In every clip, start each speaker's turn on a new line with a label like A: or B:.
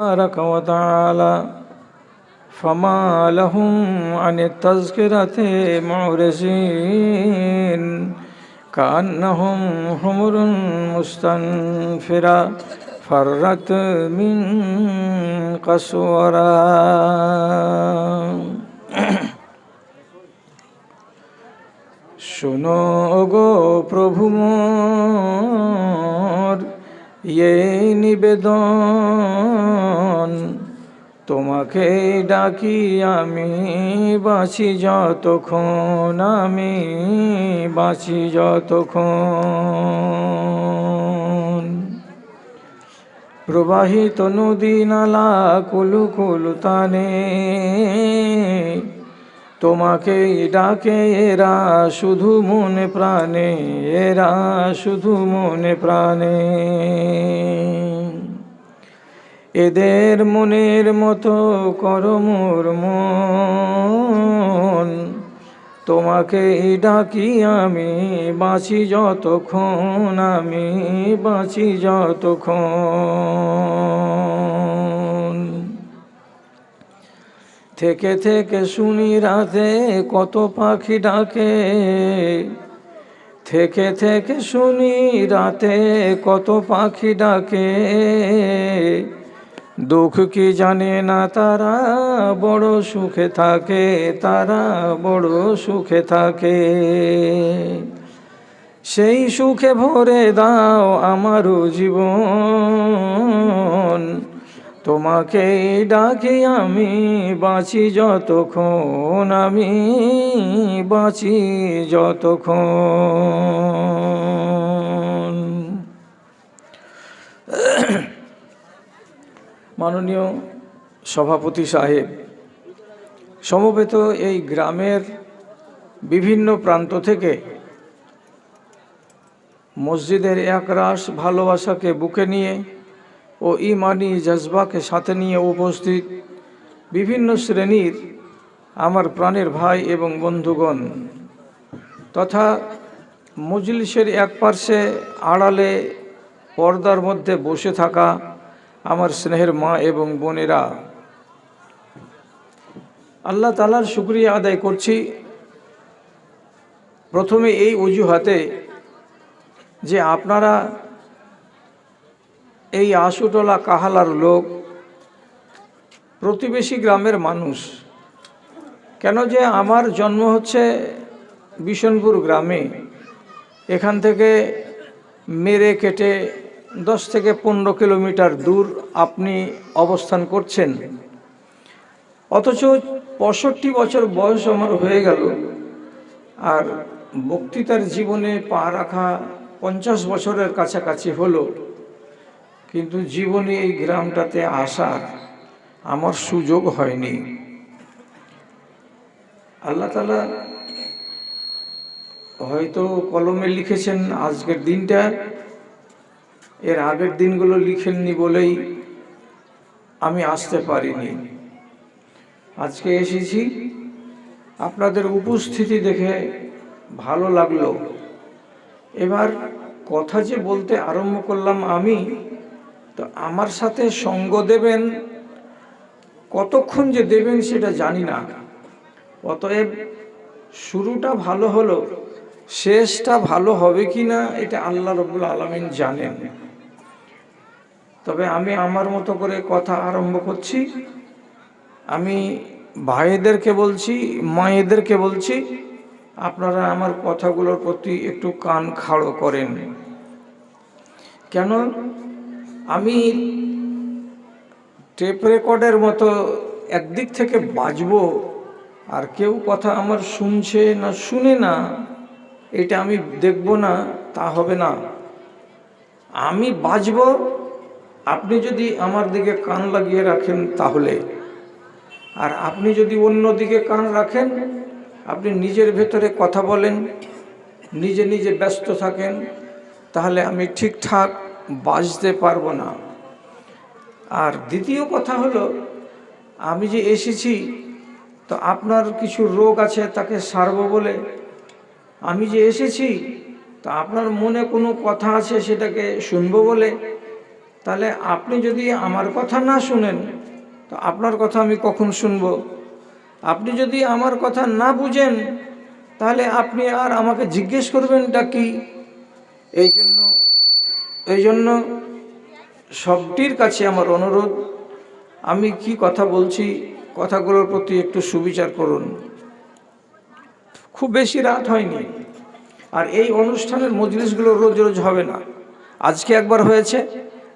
A: تبارك وتعالى فما لهم عن التذكرة معرضين كأنهم حمر مستنفرة فرت من قسورة শুনো গো প্রভু মোর এই নিবেদন, তোমাকে ডাকি আমি বাঁচি যতক্ষণ, আমি বাঁচি যতক্ষণ। প্রবাহিত নদী নালা কুলু কুলু টানে, তোমাকে ডাকে এরা শুধু মনে প্রাণে, এরা শুধু মনে প্রাণে। এদের মনের মতো করো মোর মন, তোমাকে ডাকি আমি বাঁচি যতক্ষণ, আমি বাঁচি যতক্ষণ। থেকে থেকে শুনি রাতে কত পাখি ডাকে, থেকে থেকে শুনি রাতে কত পাখি ডাকে। দুঃখ কি জানে না তারা বড় সুখে থাকে, তারা বড় সুখে থাকে। সেই সুখে ভরে দাও আমারও জীবন, তোমাকে ডাকি আমি বাঁচি যতক্ষণ, আমি বাঁচি যতক্ষণ। মাননীয় সভাপতি সাহেব, সমবেত এই গ্রামের বিভিন্ন প্রান্ত থেকে মসজিদের একরাশ ভালোবাসাকে বুকে নিয়ে ও ইমানি জজবাকে সাথে নিয়ে উপস্থিত বিভিন্ন শ্রেণীর আমার প্রাণের ভাই এবং বন্ধুগণ, তথা মজলিসের এক পার্শ্বে আড়ালে পর্দার মধ্যে বসে থাকা আমার স্নেহের মা এবং বোনেরা, আল্লাহ তাআলার শুকরিয়া আদায় করছি প্রথমে এই অজুহাতে যে আপনারা এই আশুটোলা কাহালার লোক, প্রতিবেশী গ্রামের মানুষ। কেন যে আমার জন্ম হচ্ছে বিশনপুর গ্রামে, এখান থেকে মেরে কেটে 10 থেকে 15 কিলোমিটার দূর আপনি অবস্থান করছেন, অথচ 65 বছর বয়স আমার হয়ে গেল, আর বক্তৃতার জীবনে পা রাখা 50 বছরের কাছাকাছি হলো, কিন্তু জীবনে এই গ্রামটাতে আসার আমার সুযোগ হয়নি। আল্লাহ তাআলা হয়তো কলমে লিখেছেন আজকের দিনটা, এর আগের দিনগুলো লিখেননি বলেই আমি আসতে পারিনি। আজকে এসেছি, আপনাদের উপস্থিতি দেখে ভালো লাগলো। এবার কথা যে বলতে আরম্ভ করলাম আমি, তো আমার সাথে সঙ্গ দেবেন, কতক্ষণ যে দেবেন সেটা জানি না। অতএব শুরুটা ভালো হলো, শেষটা ভালো হবে কি না এটা আল্লাহ রাব্বুল আলামিন জানেন। তবে আমি আমার মতো করে কথা আরম্ভ করছি। আমি ভাইদেরকে বলছি, মায়েদেরকে বলছি, আপনারা আমার কথাগুলোর প্রতি একটু কান খাড়ো করেন। কেন আমি টেপ রেকর্ডের মতো একদিক থেকে বাজবো, আর কেউ কথা আমার শুনছে না শুনে না এটা আমি দেখব না, তা হবে না। আমি বাজবো, আপনি যদি আমার দিকে কান লাগিয়ে রাখেন তাহলে, আর আপনি যদি অন্য দিকে কান রাখেন, আপনি নিজের ভেতরে কথা বলেন, নিজে নিজে ব্যস্ত থাকেন, তাহলে আমি ঠিকঠাক বাজতে পারবো না। আর দ্বিতীয় কথা হলো, আমি যে এসেছি তো আপনার কিছু রোগ আছে তাকে সারবো বলে, আমি যে এসেছি তো আপনার মনে কোনো কথা আছে সেটাকে শুনবো বলে, তাহলে আপনি যদি আমার কথা না শুনেন তো আপনার কথা আমি কখন শুনব? আপনি যদি আমার কথা না বুঝেন তাহলে আপনি আর আমাকে জিজ্ঞেস করবেনটা কি? এই জন্য সবটির কাছে আমার অনুরোধ, আমি কি কথা বলছি কথাগুলোর প্রতি একটু সুবিচার করুন। খুব বেশি রাত হয়নি, আর এই অনুষ্ঠানের মজলিসগুলো রোজ রোজ হবে না। আজকে একবার হয়েছে,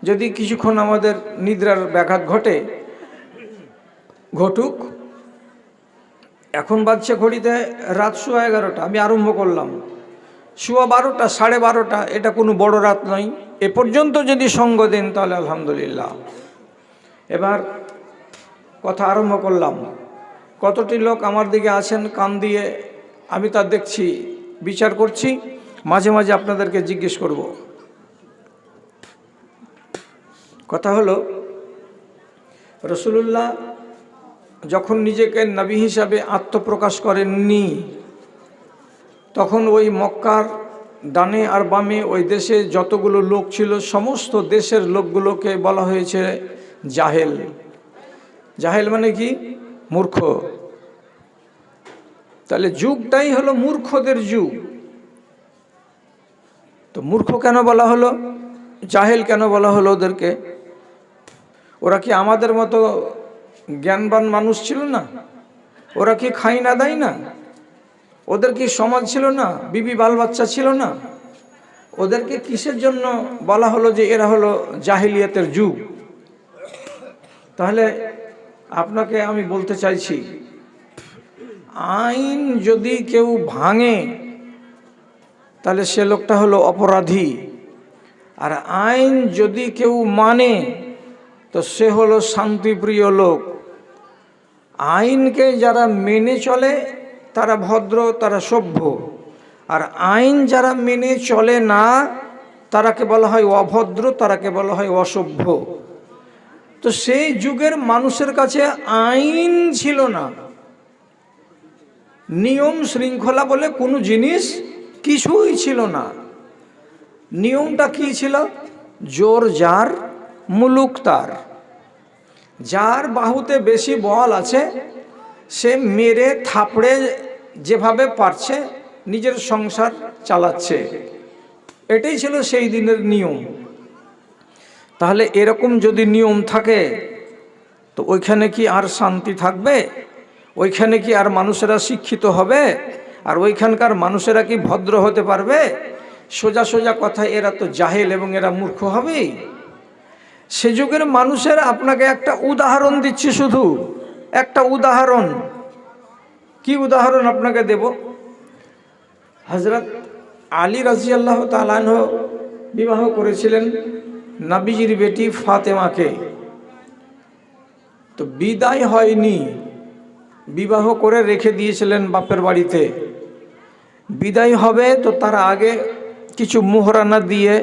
A: যদি কিছুক্ষণ আমাদের নিদ্রার ব্যাঘাত ঘটুক। এখন বাজছে ঘড়িতে রাত 11:15, আমি আরম্ভ করলাম 12:15, 12:30, এটা কোনো বড় রাত নয়। এ পর্যন্ত যদি সঙ্গ দেন তাহলে আলহামদুলিল্লাহ। এবার কথা আরম্ভ করলাম। কতটি লোক আমার দিকে আছেন কান দিয়ে, আমি তা দেখছি, বিচার করছি, মাঝে মাঝে আপনাদেরকে জিজ্ঞেস করব। কথা হলো, রাসূলুল্লাহ যখন নিজেকে নবী হিসাবে আত্মপ্রকাশ করেননি, তখন ওই মক্কার ডানে আর বামে ওই দেশে যতগুলো লোক ছিল সমস্ত দেশের লোকগুলোকে বলা হয়েছে জাহেল। জাহেল মানে কি? মূর্খ। তাহলে যুগটাই হলো মূর্খদের যুগ। তো মূর্খ কেন বলা হলো, জাহেল কেন বলা হলো ওদেরকে? ওরা কি আমাদের মতো জ্ঞানবান মানুষ ছিল না? ওরা কি খাই না দেয় না? ওদের কি সমাজ ছিল না? বিবি বাল বাচ্চা ছিল না? ওদেরকে কিসের জন্য বলা হলো যে এরা হলো জাহিলিয়াতের যুগ? তাহলে আপনাকে আমি বলতে চাইছি, আইন যদি কেউ ভাঙে তাহলে সে লোকটা হলো অপরাধী, আর আইন যদি কেউ মানে তো সে হলো শান্তিপ্রিয় লোক। আইনকে যারা মেনে চলে তারা ভদ্র, তারা সভ্য, আর আইন যারা মেনে চলে না তারাকে বলা হয় অভদ্র, তারাকে বলা হয় অসভ্য। তো সেই যুগের মানুষের কাছে আইন ছিল না, নিয়ম শৃঙ্খলা বলে কোনো জিনিস কিছুই ছিল না। নিয়মটা কি ছিল? জোর যার, মুলুক তার। যার বাহুতে বেশি বল আছে সে মেরে থাপড়ে যেভাবে পারছে নিজের সংসার চালাচ্ছে। এটাই ছিল সেই দিনের নিয়ম। তাহলে এরকম যদি নিয়ম থাকে তো ওইখানে কি আর শান্তি থাকবে? ওইখানে কি আর মানুষেরা শিক্ষিত হবে? আর ওইখানকার মানুষেরা কি ভদ্র হতে পারবে? সোজা সোজা কথা, এরা তো জাহেল এবং এরা মূর্খ হবেই। সে যুগের মানুষের আপনাকে একটা উদাহরণ দিচ্ছি, শুধু একটা উদাহরণ। কি উদাহরণ আপনাকে দেব? হযরত আলী রাদিয়াল্লাহু তাআলা আনহু বিবাহ করেছিলেন নবীজির বেটি ফাতেমাকে। তো বিদায় হয়নি, বিবাহ করে রেখে দিয়েছিলেন বাপের বাড়িতে। বিদায় হবে তো তার আগে কিছু মোহরানা দিয়ে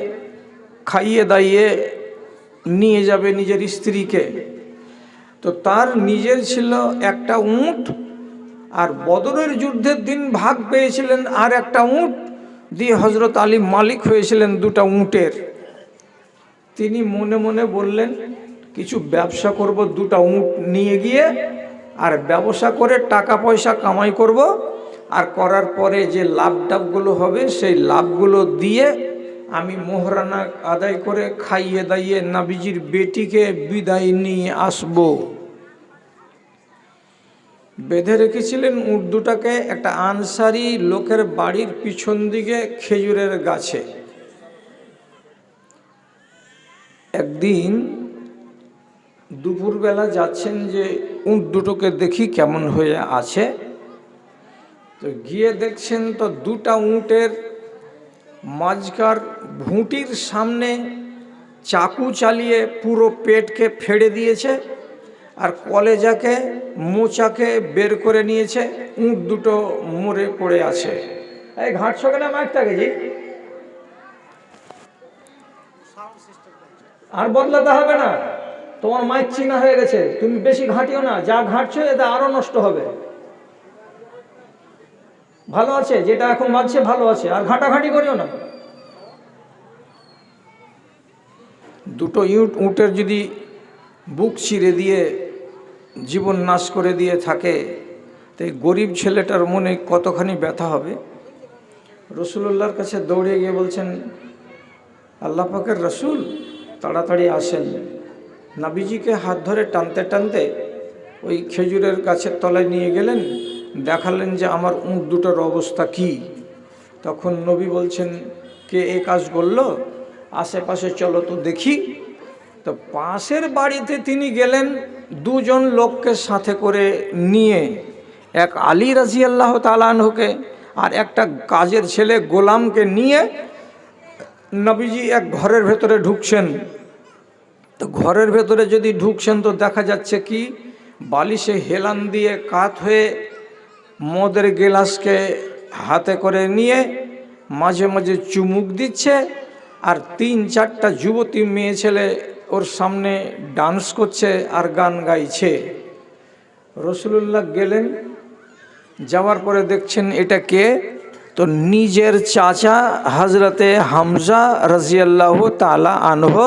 A: খাইয়ে দাইয়ে নিয়ে যাবে নিজের স্ত্রীকে। তো তার নিজের ছিল একটা উট, আর বদরের যুদ্ধের দিন ভাগ পেয়েছিলেন আর একটা উট দিয়ে। হযরত আলী মালিক হয়েছিলেন দুটা উটের। তিনি মনে মনে বললেন, কিছু ব্যবসা করব দুটা উট নিয়ে গিয়ে, আর ব্যবসা করে টাকা পয়সা কামাই করব, আর করার পরে যে লাভ টাভগুলো হবে সেই লাভগুলো দিয়ে আমি মোহরানা আদায় করে খাইয়ে দাইয়ে নবীজির বেটিকে বিদায় নিয়ে আসব। বেঁধে রেখেছিলেন উট দুটাকে একটা আনসারি লোকের বাড়ির পিছন দিকে খেজুরের গাছে। একদিন দুপুরবেলা যাচ্ছেন যে উট দুটোকে দেখি কেমন হয়ে আছে। তো গিয়ে দেখছেন তো দুটা উটের মাঝকার ভুঁটির সামনে চাকু চালিয়ে পুরো পেটকে ফেড়ে দিয়েছে, আর কলেজাকে মোচাকে বের করে নিয়েছে। উট দুটো মরে পড়ে আছে। এই ঘাটছো কেন মাইকটাকে জি? আর বদলাতে হবে না, তোমার মাইক চিনা হয়ে গেছে, তুমি বেশি ঘাঁটিও না। যা ঘাঁটছো এতে আরো নষ্ট হবে। ভালো আছে যেটা এখন বাজছে, ভালো আছে, আর ঘাঁটাঘাঁটি করিও না। দুটো উটের যদি বুক চিরে দিয়ে জীবন নাশ করে দিয়ে থাকে, তো এই গরিব ছেলেটার মনে কতখানি ব্যথা হবে। রসুলুল্লাহর কাছে দৌড়ে গিয়ে বলছেন, আল্লাহ পাকের রসুল তাড়াতাড়ি আসেন। নবীজিকে হাত ধরে টানতে টানতে ওই খেজুরের গাছের তলায় নিয়ে গেলেন, দেখালেন যে আমার উঁট দুটোর অবস্থা কি। তখন নবী বলছেন, কে এই কাজ করলো? আশেপাশে চলো তো দেখি। তো পাশের বাড়িতে তিনি গেলেন, দুজন লোককে সাথে করে নিয়ে, এক আলী রাদিয়াল্লাহু তাআলা আনহুকে আর একটা কাজের ছেলে গোলামকে নিয়ে নবীজি এক ঘরের ভেতরে ঢুকছেন। তো ঘরের ভেতরে যদি ঢুকছেন তো দেখা যাচ্ছে কি, বালিশে হেলান দিয়ে কাত হয়ে মদের গেলাসকে হাতে করে নিয়ে মাঝে মাঝে চুমুক দিচ্ছে, আর 3-4টা যুবতী মেয়ে ছেলে ওর সামনে ডান্স করছে আর গান গাইছে। রসুলুল্লাহ গেলেন, যাওয়ার পরে দেখছেন এটা কে? তো নিজের চাচা হজরতে হামজা রাদিয়াল্লাহু তাআলা আনহু,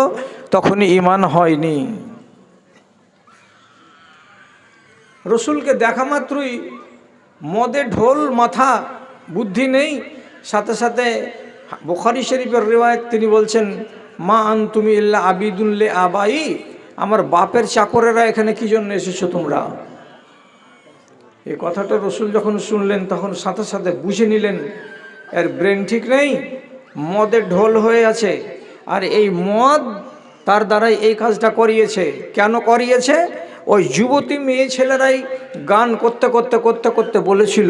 A: তখনই ঈমান হয়নি। রসুলকে দেখা মাত্রই মদে ঢোল মাথা, বুদ্ধি নেই। সাথে সাথে বুখারী শরীফের রিওয়ায়াত, তিনি বলছেন, মা আনতুমি ইল্লা আবিদুন লি আবাই, আমার বাপের চাকরেরা এখানে কি জন্য এসেছো তোমরা? এই কথাটা রসুল যখন শুনলেন তখন সাথে সাথে বুঝে নিলেন এর ব্রেন ঠিক নেই, মদে ঢোল হয়ে আছে। আর এই মদ তার দ্বারাই এই কাজটা করিয়েছে। কেন করিয়েছে? ওই যুবতী মেয়ে ছেলেরাই গান করতে করতে করতে করতে বলেছিল,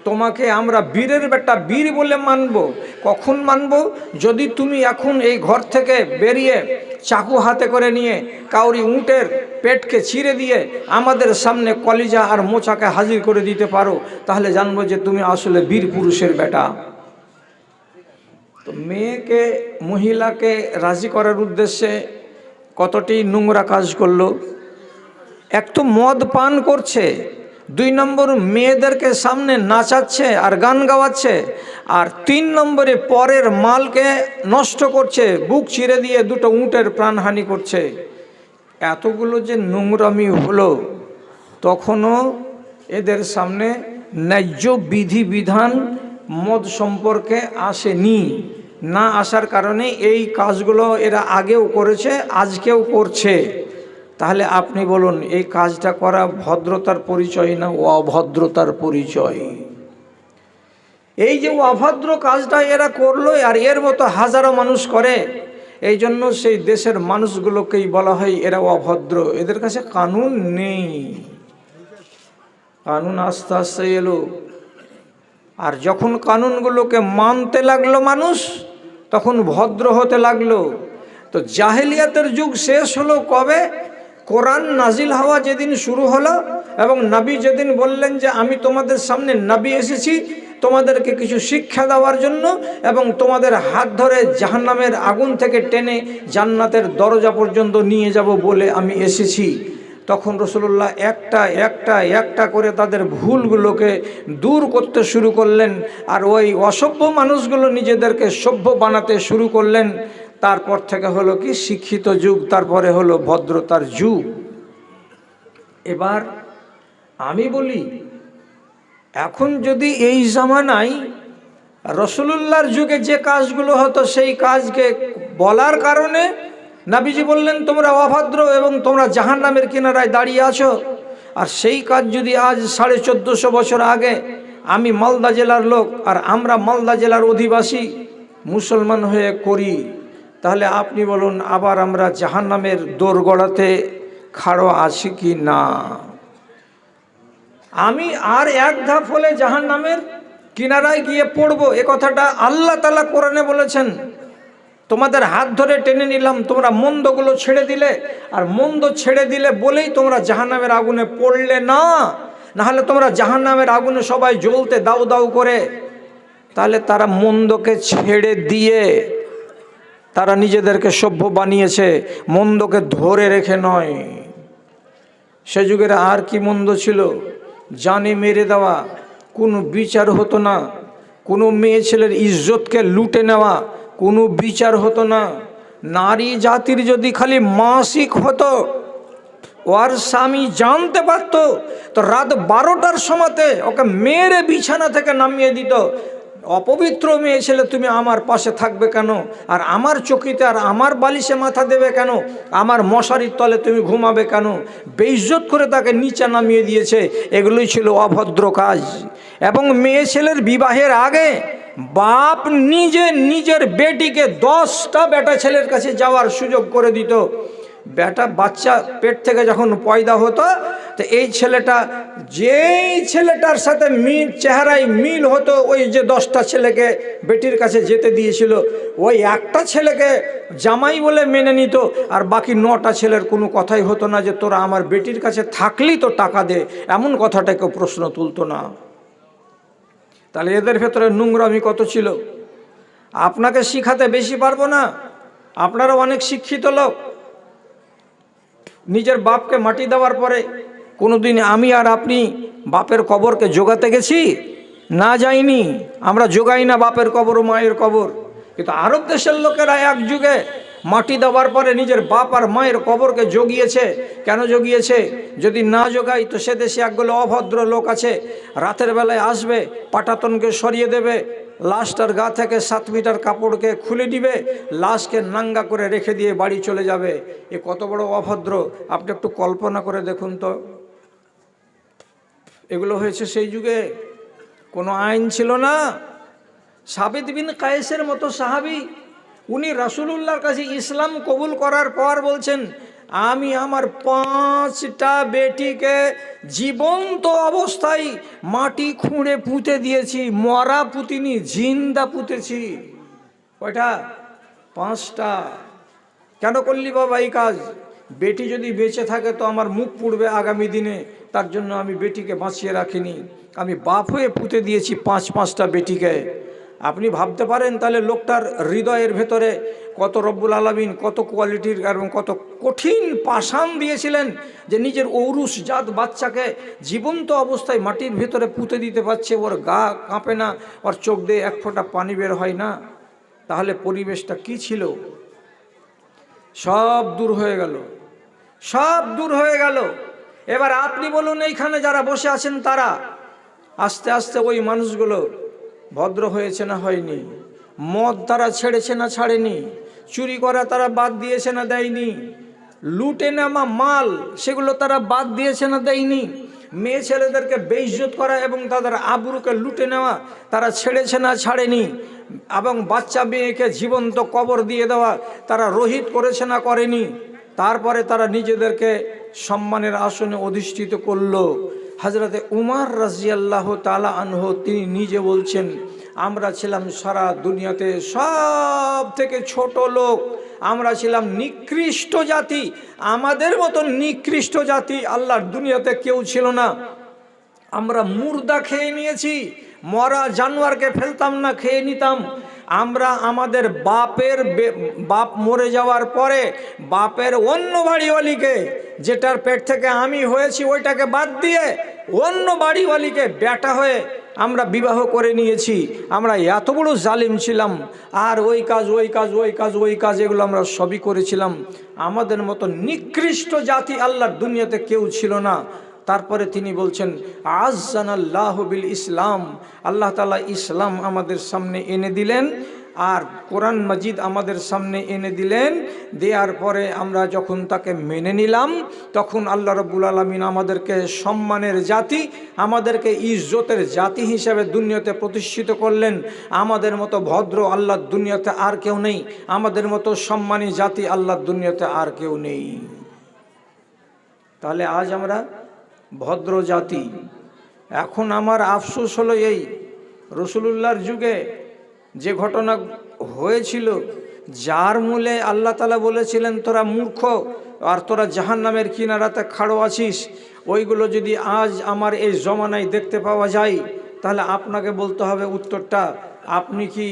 A: তোমাকে আমরা বীরের বেটা বীর বলে মানব। কখন মানব? যদি তুমি এখন এই ঘর থেকে বেরিয়ে চাকু হাতে করে নিয়ে কাউরি উটের পেটকে চিরে দিয়ে আমাদের সামনে কলিজা আর মোচাকে হাজির করে দিতে পারো, তাহলে জানবো যে তুমি আসলে বীর পুরুষের বেটা। তো মেয়েকে, মহিলাকে রাজি করার উদ্দেশ্যে কতটি নোংরা কাজ করলো। এক তো মদ পান করছে, 2 নম্বর মেয়েদেরকে সামনে নাচাচ্ছে আর গান গাওয়াচ্ছে, আর 3 নম্বরে পরের মালকে নষ্ট করছে, বুক চিরে দিয়ে 2টো উটের প্রাণহানি করছে। এতগুলো যে নোংরামি হলো, তখনও এদের সামনে ন্যায্য বিধিবিধান মদ সম্পর্কে আসেনি। না আসার কারণে এই কাজগুলো এরা আগেও করেছে, আজকেও করছে। তাহলে আপনি বলুন, এই কাজটা করা ভদ্রতার পরিচয় না অভদ্রতার পরিচয়? এই যে অভদ্র কাজটা এরা করলো, আর এর মতো হাজারো মানুষ করে, এই জন্য সেই দেশের মানুষগুলোকেই বলা হয় এরা অভদ্র। এদের কাছে কানুন নেই। কানুন আস্তে আস্তে এলো, আর যখন কানুনগুলোকে মানতে লাগলো মানুষ, তখন ভদ্র হতে লাগলো। তো জাহেলিয়াতের যুগ শেষ হলো কবে? কোরআন নাজিল হওয়া যেদিন শুরু হলো, এবং নবী যেদিন বললেন যে আমি তোমাদের সামনে নবী এসেছি তোমাদেরকে কিছু শিক্ষা দেওয়ার জন্য, এবং তোমাদের হাত ধরে জাহান্নামের আগুন থেকে টেনে জান্নাতের দরজা পর্যন্ত নিয়ে যাব বলে আমি এসেছি, তখন রাসূলুল্লাহ একটা একটা একটা করে তাদের ভুলগুলোকে দূর করতে শুরু করলেন, আর ওই অসভ্য মানুষগুলো নিজেদেরকে সভ্য বানাতে শুরু করলেন। তারপর থেকে হলো কি শিক্ষিত যুগ, তারপরে হলো ভদ্রতার যুগ। এবার আমি বলি, এখন যদি এই জামানায় রাসূলুল্লাহর যুগে যে কাজগুলো হতো, সেই কাজকে বলার কারণে নবীজি বললেন তোমরা অভদ্র এবং তোমরা জাহান্নামের কিনারায় দাঁড়িয়ে আছো, আর সেই কাজ যদি আজ 1450 বছর আগে আমি মালদা জেলার লোক আর আমরা মালদা জেলার অধিবাসী মুসলমান হয়ে করি, তাহলে আপনি বলুন আবার আমরা জাহান্নামের দোরগোড়াতে খাড়ো আছি কি না? আমি আর এক ধাপ হলে জাহান্নামের কিনারায় গিয়ে পড়বো, এ কথাটা আল্লাহ তাআলা কোরআনে বলেছেন। তোমাদের হাত ধরে টেনে নিলাম, তোমরা মন্দগুলো ছেড়ে দিলে, আর মন্দ ছেড়ে দিলে বলেই তোমরা জাহান্নামের আগুনে পড়লে না, নাহলে তোমরা জাহান্নামের আগুনে সবাই জ্বলতে দাউ দাউ করে। তাহলে তারা মন্দকে ছেড়ে দিয়ে তারা নিজেদেরকে সভ্য বানিয়েছে, মন্দকে ধরে রেখে নয়। সে যুগের আর কি মন্দ ছিল? জানে মেরে দেওয়া, কোনো বিচার হতো না। কোনো মেয়ে ছেলের ইজ্জতকে লুটে নেওয়া, কোনো বিচার হতো না। নারী জাতির যদি খালি মাসিক হতো, ওর স্বামী জানতে পারতো, তো রাত 12টার সময়তে ওকে মেরে বিছানা থেকে নামিয়ে দিত। অপবিত্র মেয়ে ছেলে, তুমি আমার পাশে থাকবে কেন? আর আমার চকিতে আর আমার বালিশে মাথা দেবে কেন? আমার মশারির তলে তুমি ঘুমাবে কেন? বেইজ্জত করে তাকে নিচে নামিয়ে দিয়েছে। এগুলোই ছিল অভদ্র কাজ। এবং মেয়ে ছেলের বিবাহের আগে বাপ নিজের বেটিকে 10টা বেটা ছেলের কাছে যাওয়ার সুযোগ করে দিত। বেটা বাচ্চা পেট থেকে যখন পয়দা হতো, তো এই ছেলেটা, যেই ছেলেটার সাথে চেহারায় মিল হতো, ওই যে 10টা ছেলেকে বেটির কাছে যেতে দিয়েছিল, ওই একটা ছেলেকে জামাই বলে মেনে নিত। আর বাকি 9টা ছেলের কোনো কথাই হতো না যে তোরা আমার বেটির কাছে থাকলি তো টাকা দে, এমন কথাটা কেউ প্রশ্ন তুলতো না। তাহলে এদের ভেতরে নোংরামি কত ছিল। আপনাকে শিখাতে বেশি পারবো না, আপনারা অনেক শিক্ষিত লোক। নিজের বাপকে মাটি দেওয়ার পরে কোনোদিন আমি আর আপনি বাপের কবরকে জোগাতে গেছি? না, যাইনি। আমরা জোগাই না বাপের কবর ও মায়ের কবর। কিন্তু আরব দেশের লোকেরা এক যুগে মাটি দেওয়ার পরে নিজের বাপ আর মায়ের কবরকে জগিয়েছে। কেন জগিয়েছে? যদি না জোগাই তো সে দেশে একগুলো অভদ্র লোক আছে, রাতের বেলায় আসবে, পাটাতনকে সরিয়ে দেবে, লাশটার গা থেকে 7 মিটার কাপড়কে খুলে দিবে, লাশকে নাঙ্গা করে রেখে দিয়ে বাড়ি চলে যাবে। এ কত বড় অভদ্র আপনি একটু কল্পনা করে দেখুন তো। এগুলো হয়েছে সেই যুগে, কোনো আইন ছিল না। সাবিত বিন কায়েসের মতো সাহাবী, উনি রাসূলুল্লাহর কাছে ইসলাম কবুল করার পর বলছেন, আমি আমার 5টা বেটিকে জীবন্ত অবস্থায় মাটি খুঁড়ে পুঁতে দিয়েছি, মরা পুঁতিনি, জিন্দা পুঁতেছি। কয়টা? 5টা। কেন করলি বাবা এই কাজ? বেটি যদি বেঁচে থাকে তো আমার মুখ পুড়বে আগামী দিনে, তার জন্য আমি বেটিকে বাঁচিয়ে রাখিনি। আমি বাপ হয়ে পুঁতে দিয়েছি 5টা বেটিকে। আপনি ভাবতে পারেন তাহলে লোকটার হৃদয়ের ভেতরে কত রব্বুল আলামিন কত কোয়ালিটির এবং কত কঠিন পাষাণ দিয়েছিলেন, যে নিজের ঔরুস জাত বাচ্চাকে জীবন্ত অবস্থায় মাটির ভেতরে পুঁতে দিতে পারছে। ওর গা কাঁপে না, ওর চোখ দিয়ে এক ফোঁটা পানি বের হয় না। তাহলে পরিবেশটা কি ছিল? সব দূর হয়ে গেল, সব দূর হয়ে গেল। এবার আপনি বলুন, এইখানে যারা বসে আছেন তারা আস্তে আস্তে ওই মানুষগুলো ভদ্র হয়েছে না হয়নি? মদ তারা ছেড়েছে না ছাড়েনি? চুরি করা তারা বাদ দিয়েছে না দেয়নি? লুটে নেওয়া মাল সেগুলো তারা বাদ দিয়েছে না দেয়নি? মেয়ে ছেলেদেরকে বেইজ্জত করা এবং তাদের আবরুকে লুটে নেওয়া তারা ছেড়েছে না ছাড়েনি? এবং বাচ্চা মেয়েকে জীবন্ত কবর দিয়ে দেওয়া তারা রহিত করেছে না করেনি? তারপরে তারা নিজেদেরকে সম্মানের আসনে অধিষ্ঠিত করলো। হযরতে উমর রাদিয়াল্লাহু তাআলা আনহু তিনি নিজে বলছেন, আমরা ছিলাম সারা দুনিয়াতে সব থেকে ছোট লোক, আমরা ছিলাম নিকৃষ্ট জাতি। আমাদের মতো নিকৃষ্ট জাতি আল্লাহর দুনিয়াতে কেউ ছিল না। আমরা মুর্দা খেয়ে নিয়েছি, মরা জানোয়ারকে ফেলতাম না, খেয়ে নিতাম। আমরা আমাদের বাপ মরে যাওয়ার পরে বাপের অন্য বাড়িওয়ালিকে, যেটার পেট থেকে আমি হয়েছি ওইটাকে বাদ দিয়ে অন্য বাড়িওয়ালিকে বেটা হয়ে আমরা বিবাহ করে নিয়েছি। আমরা এত বড় জালিম ছিলাম। আর ওই কাজ ওই কাজ ওই কাজ ওই কাজ এগুলো আমরা সবই করেছিলাম। আমাদের মতো নিকৃষ্ট জাতি আল্লাহর দুনিয়াতে কেউ ছিল না। তারপরে তিনি বলছেন, আযযানাল্লাহু বিল ইসলাম, আল্লাহ তাআলা ইসলাম আমাদের সামনে এনে দিলেন, আর কোরআন মাজিদ আমাদের সামনে এনে দিলেন। দেওয়ার পরে আমরা যখন তাকে মেনে নিলাম, তখন আল্লাহ রাব্বুল আলামিন আমাদেরকে সম্মানের জাতি, আমাদেরকে ইজ্জতের জাতি হিসেবে দুনিয়াতে প্রতিষ্ঠিত করলেন। আমাদের মতো ভদ্র আল্লাহর দুনিয়াতে আর কেউ নেই, আমাদের মতো সম্মানী জাতি আল্লাহর দুনিয়াতে আর কেউ নেই। তাহলে আজ আমরা ভদ্র জাতি। এখন আমার আফসোস হলো এই রাসূলুল্লাহর যুগে যে ঘটনা হয়েছিল, যার মূলে আল্লাহ তাআলা বলেছিলেন তোরা মূর্খ আর তোরা জাহান্নামের কিনারাতে খাড়ো আছিস, ওইগুলো যদি আজ আমার এই জমানায় দেখতে পাওয়া যায়, তাহলে আপনাকে বলতে হবে উত্তরটা, আপনি কি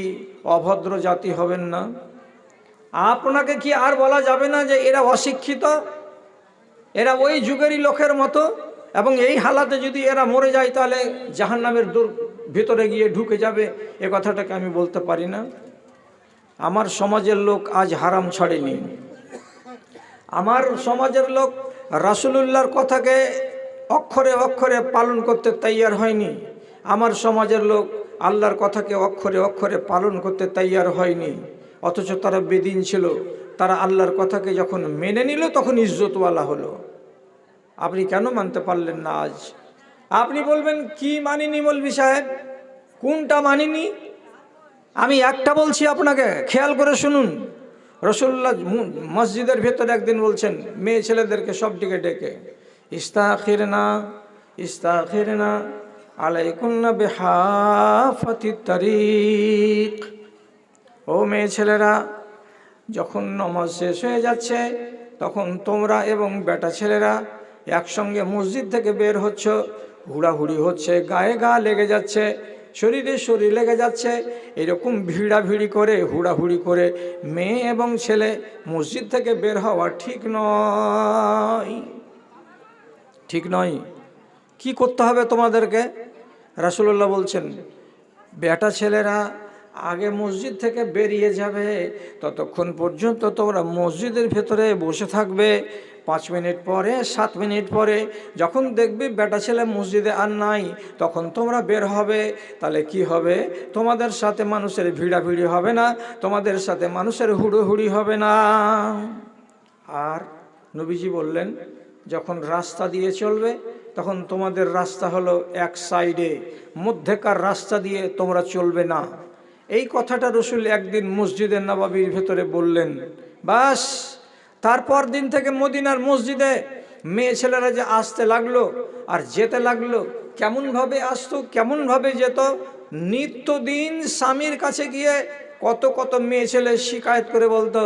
A: অভদ্র জাতি হবেন না? আপনাকে কি আর বলা যাবে না যে এরা অশিক্ষিত, এরা ওই যুগেরই লোকের মতো, এবং এই হালাতে যদি এরা মরে যায় তাহলে জাহান্নামের ভিতরে গিয়ে ঢুকে যাবে? এ কথাটাকে আমি বলতে পারি না? আমার সমাজের লোক আজ হারাম ছাড়েনি। আমার সমাজের লোক রাসূলুল্লাহর কথাকে অক্ষরে অক্ষরে পালন করতে তৈয়ার হয়নি। আমার সমাজের লোক আল্লাহর কথাকে অক্ষরে অক্ষরে পালন করতে তৈয়ার হয়নি। অথচ তারা বেদিন ছিল, তারা আল্লাহর কথাকে যখন মেনে নিল তখন ইজ্জতওয়ালা হলো। আপনি কেন মানতে পারলেন না আজ? আপনি বলবেন কি মানিনি মৌলভী সাহেব, কোনটা মানিনি? আমি একটা বলছি আপনাকে, খেয়াল করে শুনুন। রাসূলুল্লাহ মসজিদের ভেতরে একদিন বলছেন মেয়ে ছেলেদেরকে সবদিকে ডেকে, ইস্তাখিরনা ইস্তাখিরনা আলাইকুন্না বিহাফাতিত তারিক। ও মেয়ে ছেলেরা, যখন নামাজ শেষ হয়ে যাচ্ছে তখন তোমরা এবং বেটা ছেলেরা একসঙ্গে মসজিদ থেকে বের হচ্ছ, হুড়াহুড়ি হচ্ছে, গায়ে গা লেগে যাচ্ছে, শরীরে শরীর লেগে যাচ্ছে, এরকম ভিড়াভিড়ি করে হুড়াহুড়ি করে মেয়ে এবং ছেলে মসজিদ থেকে বের হওয়া ঠিক নয়, ঠিক নয়। কি করতে হবে তোমাদেরকে? রাসূলুল্লাহ বলছেন বেটা ছেলেরা আগে মসজিদ থেকে বেরিয়ে যাবে, ততক্ষণ পর্যন্ত তোমরা মসজিদের ভেতরে বসে থাকবে। 5 মিনিট পরে 7 মিনিট পরে যখন দেখবে বেটা ছেলে মসজিদে আর নাই, তখন তোমরা বের হবে। তাহলে কি হবে? তোমাদের সাথে মানুষের ভিড়াভিড়ি হবে না, তোমাদের সাথে মানুষের হুড়োহুড়ি হবে না। আর নবীজি বললেন যখন রাস্তা দিয়ে চলবে তখন তোমাদের রাস্তা হলো এক সাইডে, মধ্যেকার রাস্তা দিয়ে তোমরা চলবে না। এই কথাটা রসুল একদিন মসজিদে নববীর ভেতরে বললেন। বাস তারপর দিন থেকে মদিনার মসজিদে মেয়ে ছেলেরা যে আসতে লাগলো আর যেতে লাগলো, কেমনভাবে আসতো, কেমনভাবে যেত। নিত্যদিন স্বামীর কাছে গিয়ে কত কত মেয়ে ছেলে শিকায়ত করে বলতো,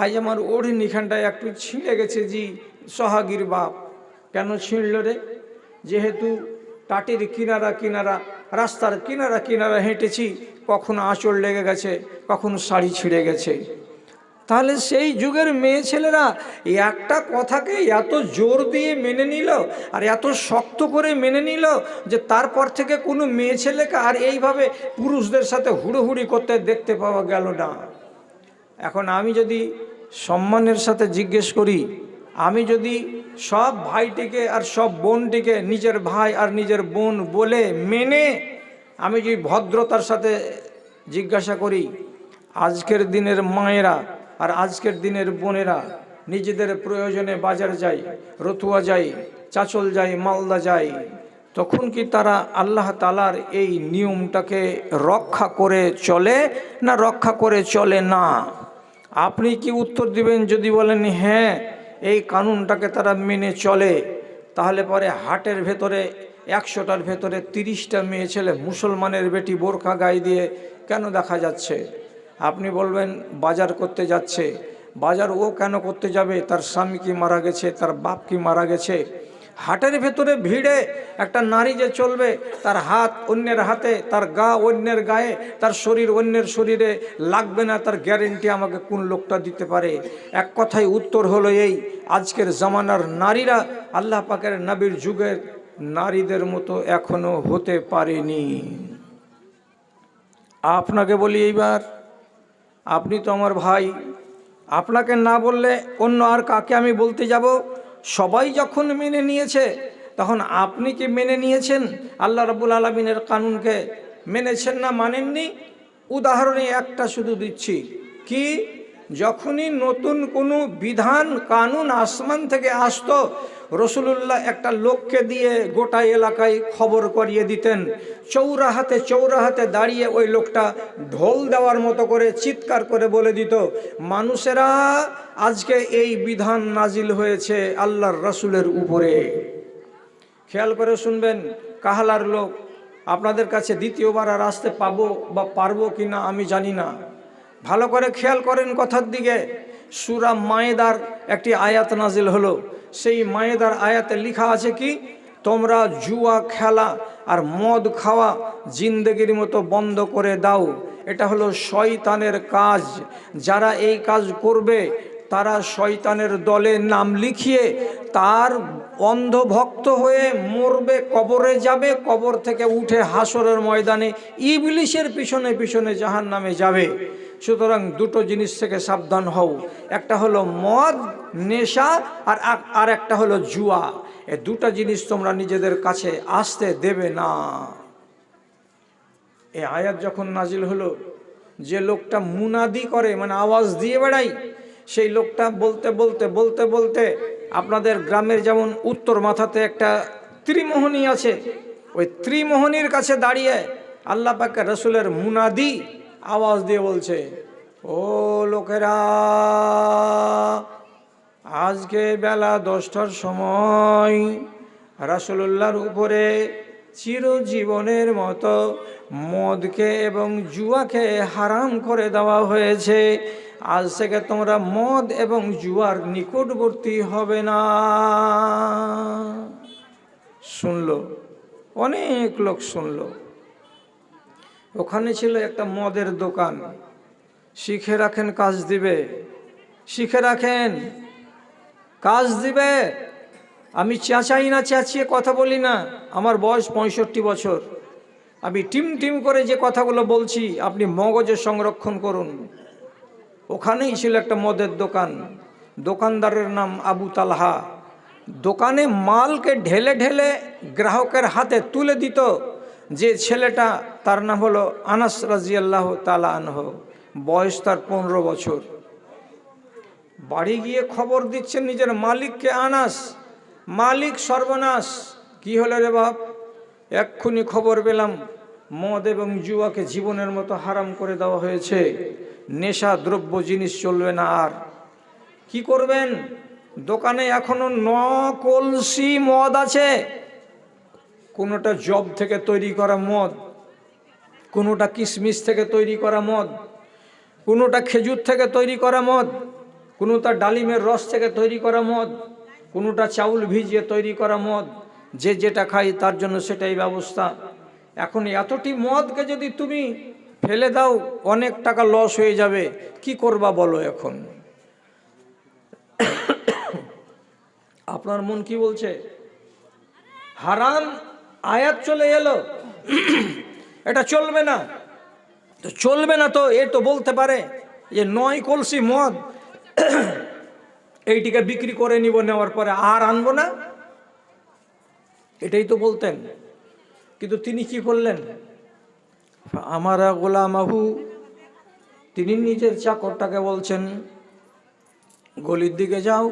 A: আজ আমার ওড়নিখানটায় একটু ছিঁড়ে গেছে জি সোহাগীর বাপ। কেন ছিঁড়ল রে? যেহেতু টাটির কিনারা কিনারা, রাস্তার কিনারা কিনারা হেঁটেছি, কখনো আঁচড় লেগে গেছে, কখনো শাড়ি ছিঁড়ে গেছে। তাহলে সেই যুগের মেয়ে ছেলেরা একটা কথাকে এত জোর দিয়ে মেনে নিল আর এত শক্ত করে মেনে নিল যে তারপর থেকে কোনো মেয়ে ছেলেকে আর এইভাবে পুরুষদের সাথে হুড়োহুড়ি করতে দেখতে পাওয়া গেল না। এখন আমি যদি সম্মানের সাথে জিজ্ঞেস করি, আমি যদি সব ভাইটিকে আর সব বোনটিকে নিজের ভাই আর নিজের বোন বলে মেনে আমি যদি ভদ্রতার সাথে জিজ্ঞাসা করি, আজকের দিনের মায়েরা আর আজকের দিনের বোনেরা নিজেদের প্রয়োজনে বাজার যায়, রতুয়া যায়, চাচল যায়, মালদা যায়, তখন কি তারা আল্লাহ তাআলার এই নিয়মটাকে রক্ষা করে চলে না রক্ষা করে চলে না? আপনি কি উত্তর দিবেন? যদি বলেন হ্যাঁ এই কানুনটাকে তারা মেনে চলে, তাহলে পরে হাটের ভেতরে 100টার ভেতরে 30টা মেয়ে ছেলে মুসলমানের বেটি বোরকা গায়ে দিয়ে কেন দেখা যাচ্ছে? আপনি বলবেন বাজার করতে যাচ্ছে। বাজার ও কেন করতে যাবে? তার স্বামী কি মারা গেছে, তার বাপ কি মারা গেছে। হাটের ভেতরে ভিড়ে একটা নারী যে চলবে, তার হাত অন্যের হাতে, তার গা অন্যের গায়ে, তার শরীর অন্যের শরীরে লাগবে না, তার গ্যারেন্টি আমাকে কোন লোকটা দিতে পারে? এক কথায় উত্তর হলো এই, আজকের জামানার নারীরা আল্লাহ পাকের নবীর যুগের নারীদের মতো এখনো হতে পারেনি। আপনাকে বলি এইবার, আপনি তো আমার ভাই, আপনাকে না বললে অন্য আর কাকে আমি বলতে যাব? সবাই যখন মেনে নিয়েছে তখন আপনি কি মেনে নিয়েছেন? আল্লাহ রাব্বুল আলামিনের কানুনকে মেনেছেন না মানেননি? উদাহরণে একটা শুধু দিচ্ছি, কি যখনই নতুন কোনো বিধান কানুন আসমান থেকে আসতো, রসুলুল্লাহ একটা লোককে দিয়ে গোটা এলাকায় খবর করিয়ে দিতেন। চৌরাহাতে চৌরাহাতে দাঁড়িয়ে ওই লোকটা ঢোল দেওয়ার মতো করে চিৎকার করে বলে দিত, মানুষেরা আজকে এই বিধান নাজিল হয়েছে আল্লাহর রসুলের উপরে। খেয়াল করে শুনবেন, কাহালার লোক, আপনাদের কাছে দ্বিতীয়বার আর আসতে পাবো বা পারবো কি না আমি জানি না, ভালো করে খেয়াল করেন কথার দিকে। সূরা মায়েদার একটি আয়াত নাজিল হলো, সেই মায়েদার আয়াতে লেখা আছে কি, তোমরা জুয়া খেলা আর মদ খাওয়া জিন্দেগির মতো বন্ধ করে দাও, এটা হলো শয়তানের কাজ। যারা এই কাজ করবে তারা শয়তানের দলে নাম লিখিয়ে তার অন্ধভক্ত হয়ে মরবে, কবরে যাবে, কবর থেকে উঠে হাসরের ময়দানে ইবলিশের পিছনে পিছনে জাহান্নামে যাবে। সুতরাং দুটো জিনিস থেকে সাবধান হও, একটা হলো মদ নেশা, আর একটা হলো জুয়া। এই দুটো জিনিস তোমরা নিজেদের কাছে আসতে দেবে না। এই আয়াত যখন নাজিল হলো, যে লোকটা মুনাদি করে মানে আওয়াজ দিয়ে বেড়াই, সেই লোকটা বলতে বলতে বলতে বলতে আপনাদের গ্রামের যেমন উত্তর মাথাতে একটা ত্রিমোহনী আছে, ওই ত্রিমোহনীর কাছে দাঁড়িয়ে আল্লাহ পাক রাসূলের মুনাদি আওয়াজ দিয়ে বলছে, ও লোকেরা, আজকে বেলা 10টার সময় রাসূলুল্লাহর উপরে চিরজীবনের মতো মদকে এবং জুয়াকে হারাম করে দেওয়া হয়েছে। আজ থেকে তোমরা মদ এবং জুয়ার নিকটবর্তী হবে না। শুনলো, অনেক লোক শুনলো। ওখানে ছিল একটা মদের দোকান। শিখে রাখেন, কাজ দিবে। শিখে রাখেন, কাজ দিবে। আমি চেঁচাই না, চেঁচিয়ে কথা বলি না। আমার বয়স 65 বছর। আমি টিম টিম করে যে কথাগুলো বলছি আপনি মগজে সংরক্ষণ করুন। ওখানেই ছিল একটা মদের দোকান। দোকানদারের নাম আবু তালহা। দোকানে মালকে ঢেলে ঢেলে গ্রাহকের হাতে তুলে দিত। যে ছেলেটা, তার নাম হলো আনাস রাদিয়াল্লাহু তাআলা আনহু। বয়স তার 15 বছর। বাড়ি গিয়ে খবর দিচ্ছেন নিজের মালিককে, আনাস, মালিক সর্বনাশ। কি হলো রে বাপ? এক্ষুনি খবর পেলাম মদ এবং জুয়াকে জীবনের মতো হারাম করে দেওয়া হয়েছে। নেশা দ্রব্য জিনিস চলবে না। আর কি করবেন? দোকানে এখনো 9 কলসি মদ আছে। কোনোটা জব থেকে তৈরি করা মদ, কোনোটা কিশমিশ থেকে তৈরি করা মদ, কোনোটা খেজুর থেকে তৈরি করা মদ, কোনোটা ডালিমের রস থেকে তৈরি করা মদ, কোনোটা চাউল ভিজিয়ে তৈরি করা মদ। যে যেটা খাই তার জন্য সেটাই ব্যবস্থা। এখন এতটি মদকে যদি তুমি ফেলে দাও, অনেক টাকা লস হয়ে যাবে। কি করবা বলো? এখন আপনার মন কি বলছে? হারাম আয়াত চলে এলো, এটা চলবে না। তো চলবে না তো এ তো বলতে পারে যে 9 কলসি মদ এইটিকে বিক্রি করে নিব, নেওয়ার পরে আর আনবো না, এটাই তো বলতেন। কিন্তু তিনি কি করলেন? আমারা গোলামাহু, তিনি নিজের চাকরটাকে বলছেন, গলির দিকে যাও,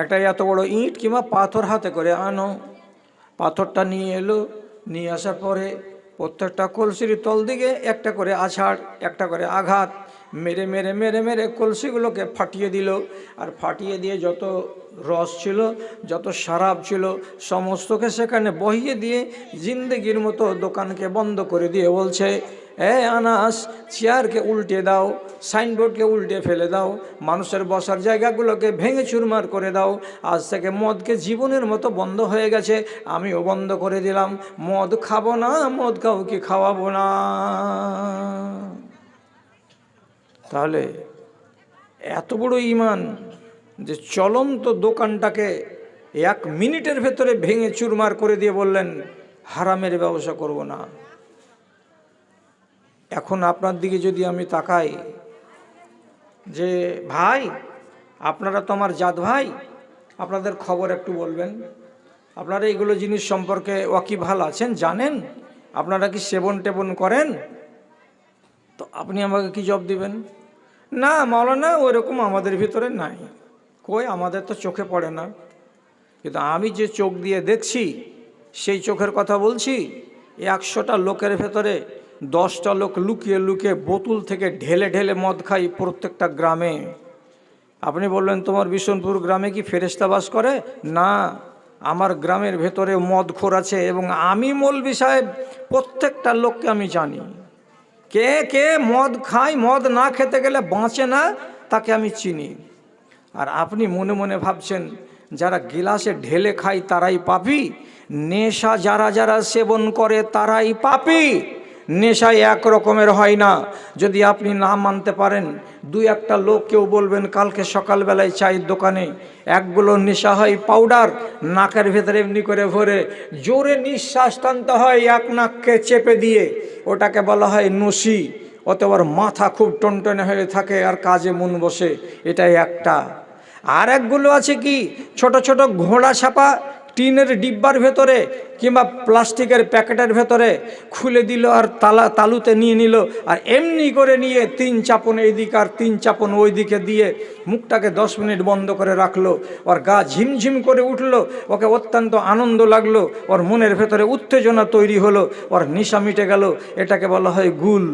A: একটা এত বড় ইট কিংবা পাথর হাতে করে আনো। পাথরটা নিয়ে এলো। নিয়ে আসার পরে প্রত্যেকটা কলসির তল দিকে একটা করে আছাড়, একটা করে আঘাত মেরে মেরে মেরে মেরে কলসিগুলোকে ফাটিয়ে দিল। আর ফাটিয়ে দিয়ে যত রস ছিল, যত শরাব ছিল, সমস্তকে সেখানে বহিয়ে দিয়ে জিন্দেগির মতো দোকানকে বন্ধ করে দিয়ে বলছে, এ আনাস, চেয়ারকে উল্টে দাও, সাইনবোর্ডকে উল্টে ফেলে দাও, মানুষের বসার জায়গাগুলোকে ভেঙে চুরমার করে দাও। আজ থেকে মদকে জীবনের মতো বন্ধ হয়ে গেছে, আমিও বন্ধ করে দিলাম। মদ খাবো না, মদ কাউকে খাওয়াবো না। তাহলে এত বড় ঈমান যে চলন্ত দোকানটাকে 1 মিনিটের ভেতরে ভেঙে চুরমার করে দিয়ে বললেন, হারামের ব্যবসা করব না। এখন আপনার দিকে যদি আমি তাকাই যে ভাই, আপনারা তো আমার জাত ভাই, আপনাদের খবর একটু বলবেন। আপনারা এইগুলো জিনিস সম্পর্কে ওয়াকিবহাল আছেন, জানেন? আপনারা কি সেবন টেবন করেন? তো আপনি আমাকে কি জবাব দিবেন? না মাওলানা, ওইরকম আমাদের ভিতরে নাই। কই, আমাদের তো চোখে পড়ে না। কিন্তু আমি যে চোখ দিয়ে দেখছি সেই চোখের কথা বলছি। 100টা লোকের ভেতরে 10টা লোক লুকিয়ে লুকিয়ে বোতল থেকে ঢেলে ঢেলে মদ খাই প্রত্যেকটা গ্রামে। আপনি বললেন তোমার বিশনপুর গ্রামে কি ফেরেশতা বাস করে? না, আমার গ্রামের ভেতরে মদখোর আছে। এবং আমি মৌলভী সাহেব প্রত্যেকটা লোককে আমি জানি। কে কে মদ খায়, মদ না খেতে গেলে বাঁচে না, তাকে আমি চিনি। আর আপনি মনে মনে ভাবছেন যারা গিলাসে ঢেলে খায় তারাই পাপী, নেশা যারা যারা সেবন করে তারাই পাপী। নেশা এক রকমের হয় না। যদি আপনি না মানতে পারেন, 2-1টা লোক কেউ বলবেন কালকে সকালবেলায় চায়ের দোকানে একগুলো নেশা হয় পাউডার, নাকের ভেতরে এমনি করে ভরে জোরে নিঃশ্বাস টানতে হয় এক নাককে চেপে দিয়ে, ওটাকে বলা হয় নসি। ওতে ওর মাথা খুব টনটনে হয়ে থাকে আর কাজে মন বসে, এটাই একটা। আর একগুলো আছে কি, ছোট ছোট ঘোড়া ছাপা টিনের ডিব্বার ভেতরে কিংবা প্লাস্টিকের প্যাকেটের ভেতরে খুলে দিল আর তালুতে নিয়ে নিল, আর এমনি করে নিয়ে 3 চাপন এইদিকে আর 3 চাপন ওইদিকে দিয়ে মুখটাকে 10 মিনিট বন্ধ করে রাখলো। ওর গা ঝিমঝিম করে উঠলো, ওকে অত্যন্ত আনন্দ লাগলো, ওর মনের ভেতরে উত্তেজনা তৈরি হলো, ওর নেশা মিটে গেল। এটাকে বলা হয় গুল।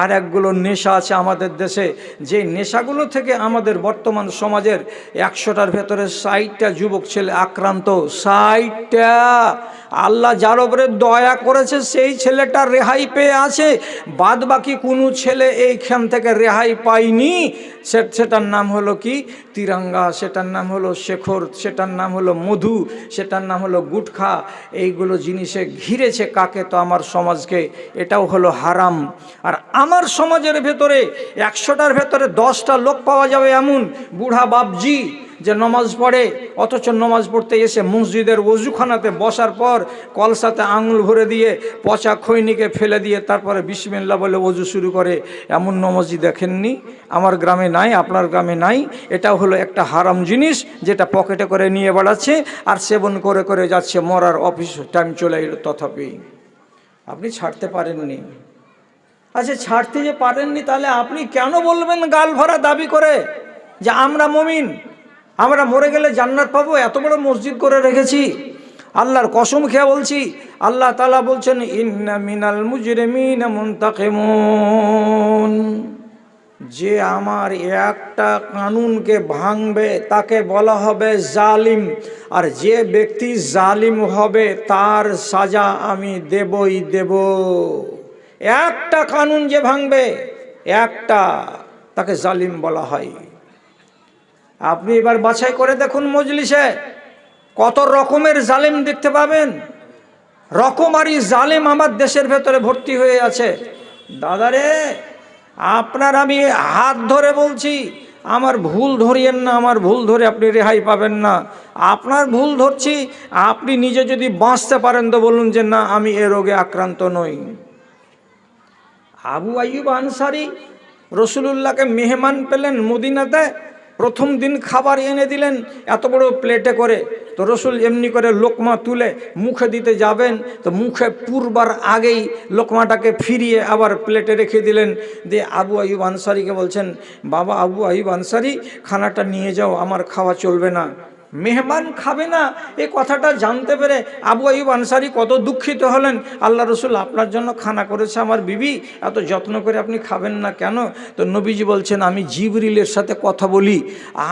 A: আর একগুলো নেশা আছে আমাদের দেশে, যে নেশাগুলো থেকে আমাদের বর্তমান সমাজের 100টার ভেতরে 60টা যুবক ছেলে আক্রান্ত। 60টা। আল্লাহ যার উপরে দয়া করেছে সেই ছেলেটা রেহাই পেয়ে আছে, বাদ বাকি কোনো ছেলে এইখান থেকে রেহাই পায়নি। সেটার নাম হলো কি, তিরঙ্গা, সেটার নাম হলো শেখর, সেটার নাম হলো মধু, সেটার নাম হলো গুটখা। এইগুলো জিনিসে ঘিরেছে কাকে? তো আমার সমাজকে। এটাও হলো হারাম। আর আমার সমাজের ভেতরে 100টার ভেতরে 10টা লোক পাওয়া যাবে এমন বুড়া বাপজি যে নমাজ পড়ে, অথচ নমাজ পড়তে এসে মসজিদের ওযুখানাতে বসার পর কলসাতে আঙুল ভরে দিয়ে পচা খৈনিকে ফেলে দিয়ে তারপরে বিসমিল্লাহ বলে ওযু শুরু করে। এমন নমাজি দেখেননি? আমার গ্রামে নাই, আপনার গ্রামে নাই। এটাও হলো একটা হারাম জিনিস, যেটা পকেটে করে নিয়ে বেড়াচ্ছে আর সেবন করে করে যাচ্ছে। মরার অফিস টাইম চলে এলো, তথাপি আপনি ছাড়তে পারেননি। আচ্ছা, ছাড়তে যে পারেননি, তাহলে আপনি কেন বলবেন গাল ভরা দাবি করে যে আমরা মুমিন, আমরা মরে গেলে জান্নাত পাবো? এত বড় মসজিদ করে রেখেছি। আল্লাহর কসম খেয়ে বলছি, আল্লাহ তাআলা বলছেন ইন্না মিনাল মুজরিমিনা মুনতাকিমুন। যে আমার একটা কানুনকে ভাঙবে তাকে বলা হবে জালিম, আর যে ব্যক্তি জালিম হবে তার সাজা আমি দেবই দেব। একটা কানুন যে ভাঙবে, একটা, তাকে জালিম বলা হয়। আপনি এবার বাছাই করে দেখুন মজলিসে কত রকমের জালেম দেখতে পাবেন। রকমারি জালেম আমার দেশের ভেতরে ভর্তি হয়ে আছে। দাদারে, আপনার আমি হাত ধরে বলছি, আমার ভুল ধরিয়েন না, আমার ভুল ধরে আপনি রেহাই পাবেন না। আপনার ভুল ধরছি, আপনি নিজে যদি বাঁচতে পারেন তো বলুন যে না, আমি এ রোগে আক্রান্ত নই। আবু আইয়ুব আনসারী রসুলুল্লাহকে মেহমান পেলেন মদিনাতে, প্রথম দিন খাবার এনে দিলেন এত বড় প্লেটে করে। তো রসুল এমনি করে লোকমা তুলে মুখে দিতে যাবেন, তো মুখে পুরবার আগেই লোকমাটাকে ফিরিয়ে আবার প্লেটে রেখে দিলেন। দিয়ে আবু আইয়ুব আনসারীকে বলছেন, বাবা আবু আইয়ুব আনসারী, খানাটা নিয়ে যাও, আমার খাওয়া চলবে না। মেহমান খাবে না এই কথাটা জানতে পেরে আবু আইয়ুব আনসারী কত দুঃখিত হলেন। আল্লাহ রসুল, আপনার জন্য খানা করেছে আমার বিবি, এত যত্ন করে আপনি খাবেন না কেন? তো নবীজি বলছেন, আমি জিবরিলের সাথে কথা বলি,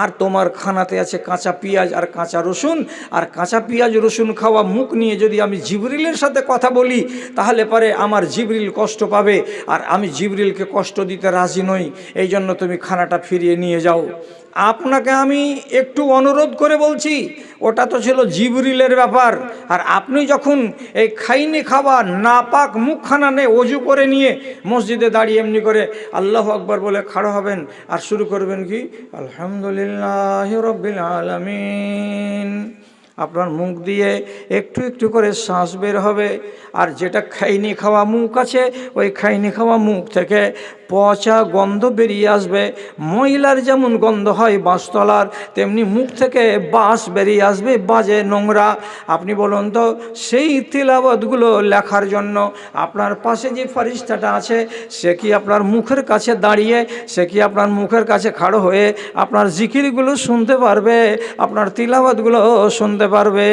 A: আর তোমার খানাতে আছে কাঁচা পেঁয়াজ আর কাঁচা রসুন, আর কাঁচা পেঁয়াজ রসুন খাওয়া মুখ নিয়ে যদি আমি জিবরিলের সাথে কথা বলি, তাহলে পরে আমার জিবরিল কষ্ট পাবে, আর আমি জিবরিলকে কষ্ট দিতে রাজি নই। এই জন্য তুমি খানাটা ফিরিয়ে নিয়ে যাও। আপনাকে আমি একটু অনুরোধ করে বলছি, ওটা তো ছিল জিবরিলের ব্যাপার। আর আপনি যখন এই খাইনি খাবার নাপাক মুখখানা নিয়ে ওযু করে নিয়ে মসজিদে দাঁড়িয়ে এমনি করে আল্লাহু আকবার বলে খাড়া হবেন আর শুরু করবেন কি, আলহামদুলিল্লাহি রাব্বিল আলামিন। আপনার মুখ দিয়ে একটু একটু করে শ্বাস বের হবে, আর যেটা খাইনি খাওয়া মুখ আছে ওই খাইনি খাওয়া মুখ থেকে পচা গন্ধ বেরিয়ে আসবে। মহিলার যেমন গন্ধ হয় বাঁশতলার, তেমনি মুখ থেকে বাঁশ বেরিয়ে আসবে, বাজে নোংরা। আপনি বলুন তো, সেই তিলাওয়াতগুলো লেখার জন্য আপনার পাশে যে ফারিস্তাটা আছে সে কি আপনার মুখের কাছে দাঁড়িয়ে, সে কি আপনার মুখের কাছে খাড়ো হয়ে আপনার জিকিরগুলো শুনতে পারবে, আপনার তিলাওয়াতগুলো শুনতে পারবে?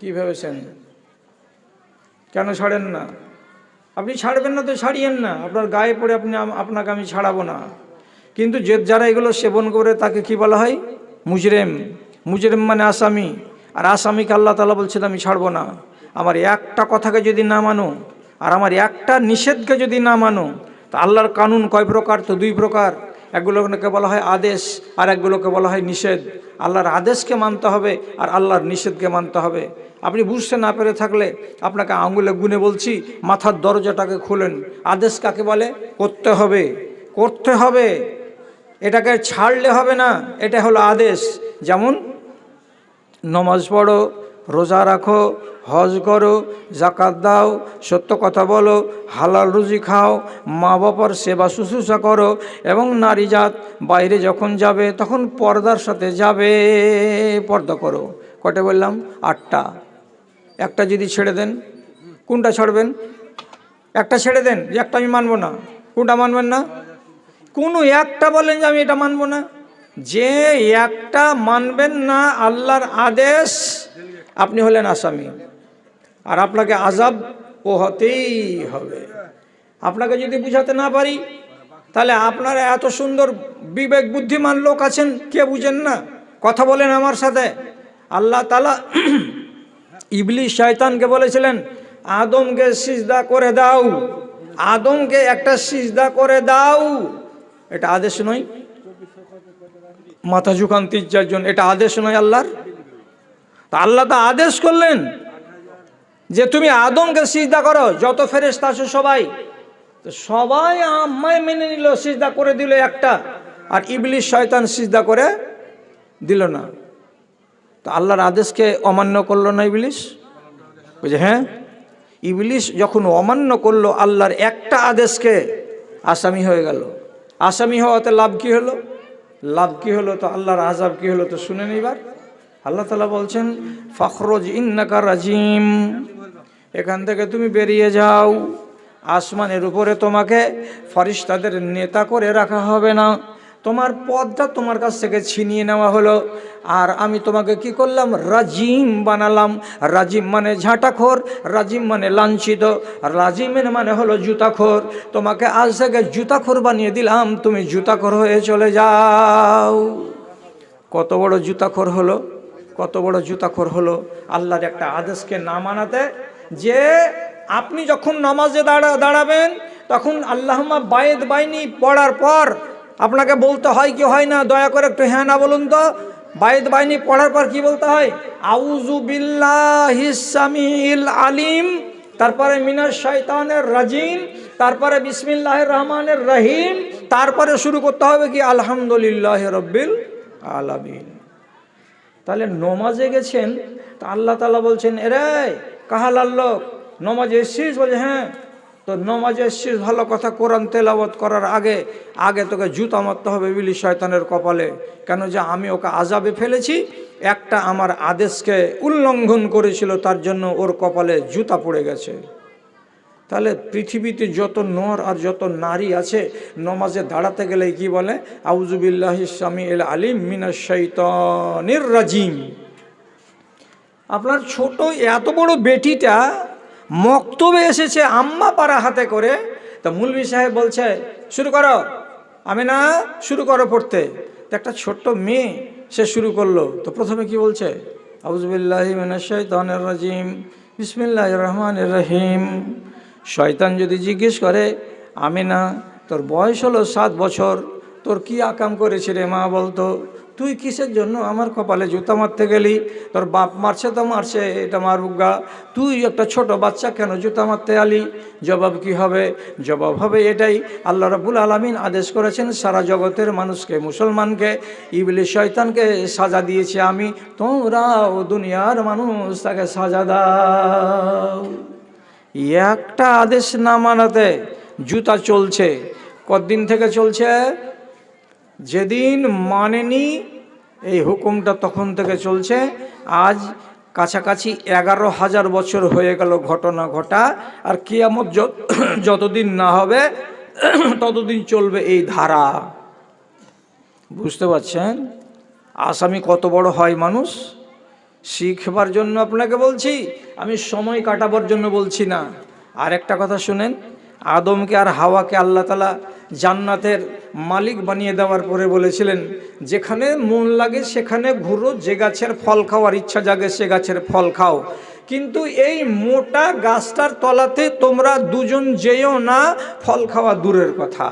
A: কি ভেবেছেন? কেন ছাড়েন না? আপনি ছাড়বেন না তো ছাড়িয়েন না, আপনার গায়ে পড়ে আপনাকে আমি ছাড়াবো না। কিন্তু যারা এগুলো সেবন করে তাকে কি বলা হয়? মুজরিম। মুজরিম মানে আসামি, আর আসামিকে আল্লাহ তাআলা বলছেন আমি ছাড়বো না। আমার একটা কথাকে যদি না মানো, আর আমার একটা নিষেধকে যদি না মানো, তা আল্লাহর কানুন কয় প্রকার? তো 2 প্রকার। একগুলোকে বলা হয় আদেশ, আর একগুলোকে বলা হয় নিষেধ। আল্লাহর আদেশকে মানতে হবে আর আল্লাহর নিষেধকে মানতে হবে। আপনি বুঝতে না পেরে থাকলে আপনাকে আঙুলে গুনে বলছি, মাথার দরজাটাকে খুলেন। আদেশ কাকে বলে? করতে হবে, করতে হবে, এটাকে ছাড়লে হবে না, এটা হলো আদেশ। যেমন নমাজ পড়ো, রোজা রাখো, হজ করো, জাকাত দাও, সত্য কথা বলো, হালাল রুজি খাও, মা বাবার সেবা শুশ্রূষা করো, এবং নারী জাত বাইরে যখন যাবে তখন পর্দার সাথে যাবে, পর্দা করো। কটা বললাম? 8টা। একটা যদি ছেড়ে দেন, কোনটা ছাড়বেন? একটা ছেড়ে দেন যে একটা আমি মানবো না, কোনটা মানবেন না? কোনো একটা বলেন যে আমি এটা মানবো না। যে একটা মানবেন না আল্লাহর আদেশ, আপনি হলেন আসামি, আর আপনাকে আযাব পোহাতেই হবে। আপনাকে যদি বুঝাতে না পারি, তাহলে আপনারা এত সুন্দর বিবেক বুদ্ধিমান লোক আছেন, কে বুঝেন না? কথা বলেন আমার সাথে। আল্লাহ তাআলা ইবলিস শয়তানকে বলেছিলেন, আদমকে সিজদা করে দাও, আদমকে একটা সিজদা করে দাও। এটা আদেশ নয়? মাথা ঝুকান 3-4 জন, এটা আদেশ নয় আল্লাহর? তা আল্লাহ তো আদেশ করলেন যে তুমি আদমকে সিজদা করো। যত ফেরেশতা আছে সবাই, তো সবাই আমায় মেনে নিল, সিজদা করে দিল একটা, আর ইবলিস শয়তান সিজদা করে দিল না। তো আল্লাহর আদেশকে অমান্য করলো না ইবলিস? বুঝে? হ্যাঁ, ইবলিস যখন অমান্য করলো আল্লাহর একটা আদেশকে, আসামি হয়ে গেল। আসামি হওয়াতে লাভ কি হলো? লাভ কি হলো? তো আল্লাহর আযাব কি হলো তো শুনেন এবার। আল্লাহ তাআলা বলছেন, ফাখরুজ ইন্নাকা রাজিম, এখান থেকে তুমি বেরিয়ে যাও। আসমানের উপরে তোমাকে ফেরেশতাদের নেতা করে রাখা হবে না, তোমার পদটা তোমার কাছ থেকে ছিনিয়ে নেওয়া হলো। আর আমি তোমাকে কি করলাম? রাজিম বানালাম। রাজিম মানে ঝাঁটাখোর, রাজিম মানে লাঞ্ছিত, রাজিমের মানে হলো জুতাখোর। তোমাকে আজ থেকে জুতাখোর বানিয়ে দিলাম, তুমি জুতাখোর হয়ে চলে যাও। কত বড় জুতাখোর হলো, কত বড় জুতাখোর হলো আল্লাহর একটা আদেশকে না মানাতে। যে আপনি যখন নামাজে দাঁড়াবেন তখন আল্লাহুম্মা বায়েদ বাইনি পড়ার পর আপনাকে বলতে হয় কি হয় না? দয়া করে একটু হ্যাঁ না বলুন তো। বায়েদ বাইনি পড়ার পর কি বলতে হয়? আউযু বিল্লাহিস সামিউল আলিম, তারপরে মিনাশ শাইতানির রাজিম, তারপরে বিসমিল্লাহির রহমানির রহিম, তারপরে শুরু করতে হবে কি? আলহামদুলিল্লাহি রাব্বিল আলামিন। তাহলে নমাজে গেছেন, তা আল্লাহ তাআলা বলছেন, এরে কাহালার লোক, নমাজে এসছিস? বলে হ্যাঁ। তো নমাজে এসছিস, ভালো কথা, কোরআন তেলাওয়াত করার আগে আগে তোকে জুতা মারতে হবে ইবলিস শয়তানের কপালে। কেন? যে আমি ওকে আযাবে ফেলেছি, একটা আমার আদেশকে উল্লঙ্ঘন করেছিল, তার জন্য ওর কপালে জুতা পড়ে গেছে। তাহলে পৃথিবীতে যত নর আর যত নারী আছে, নমাজে দাঁড়াতে গেলে কি বলে? আউযু বিল্লাহিস সামিউল আলিম মিনাশ শাইতানির রাজিম। আপনার ছোট এত বড় বেটিটা মক্তবে এসেছে আম্মা পাড়া হাতে করে, তা মুলবি সাহেব বলছে শুরু করো, আমি না শুরু করো পড়তে। তো একটা ছোট্ট মেয়ে সে শুরু করলো, তো প্রথমে কি বলছে? আউযু বিল্লাহি মিনাশ শাইতানির রাজিম বিসমিল্লাহির রহমানির রহিম। শয়তান যদি জিজ্ঞেস করে, আমি না তোর বয়স হলো 7 বছর, তোর কি আকাম করেছে রে মা বলতো? তুই কিসের জন্য আমার কপালে জুতা মারতে গেলি? তোর বাপ মারছে তো মারছে, এটা মারুগা, তুই একটা ছোট বাচ্চা কেন জুতা মারতে আলি? জবাব কি হবে? জবাব হবে এটাই, আল্লাহ রাব্বুল আলামিন আদেশ করেছেন সারা জগতের মানুষকে, মুসলমানকে, ইবলিস শয়তানকে সাজা দিয়েছি আমি, তোমরাও দুনিয়ার মানুষ তাকে সাজা দাও। একটা আদেশ না মানাতে জুতা চলছে। কতদিন থেকে চলছে? যেদিন মানেনি এই হুকুমটা তখন থেকে চলছে। আজ কাছাকাছি 11,000 বছর হয়ে গেল ঘটনা ঘটা। আর কিয়ামত যতদিন না হবে ততদিন চলবে এই ধারা। বুঝতে পারছেন আসামি কত বড় হয় মানুষ? শিখবার জন্য আপনাকে বলছি, আমি সময় কাটাবার জন্য বলছি না। আর একটা কথা শুনেন, আদমকে আর হাওয়াকে আল্লাহ তাআলা জান্নাতের মালিক বানিয়ে দেওয়ার পরে বলেছিলেন, যেখানে মন লাগে সেখানে ঘুরো, যে গাছের ফল খাওয়ার ইচ্ছা জাগে সে গাছের ফল খাও, কিন্তু এই মোটা গাছটার তলাতে তোমরা দুজন যেও না, ফল খাওয়া দূরের কথা।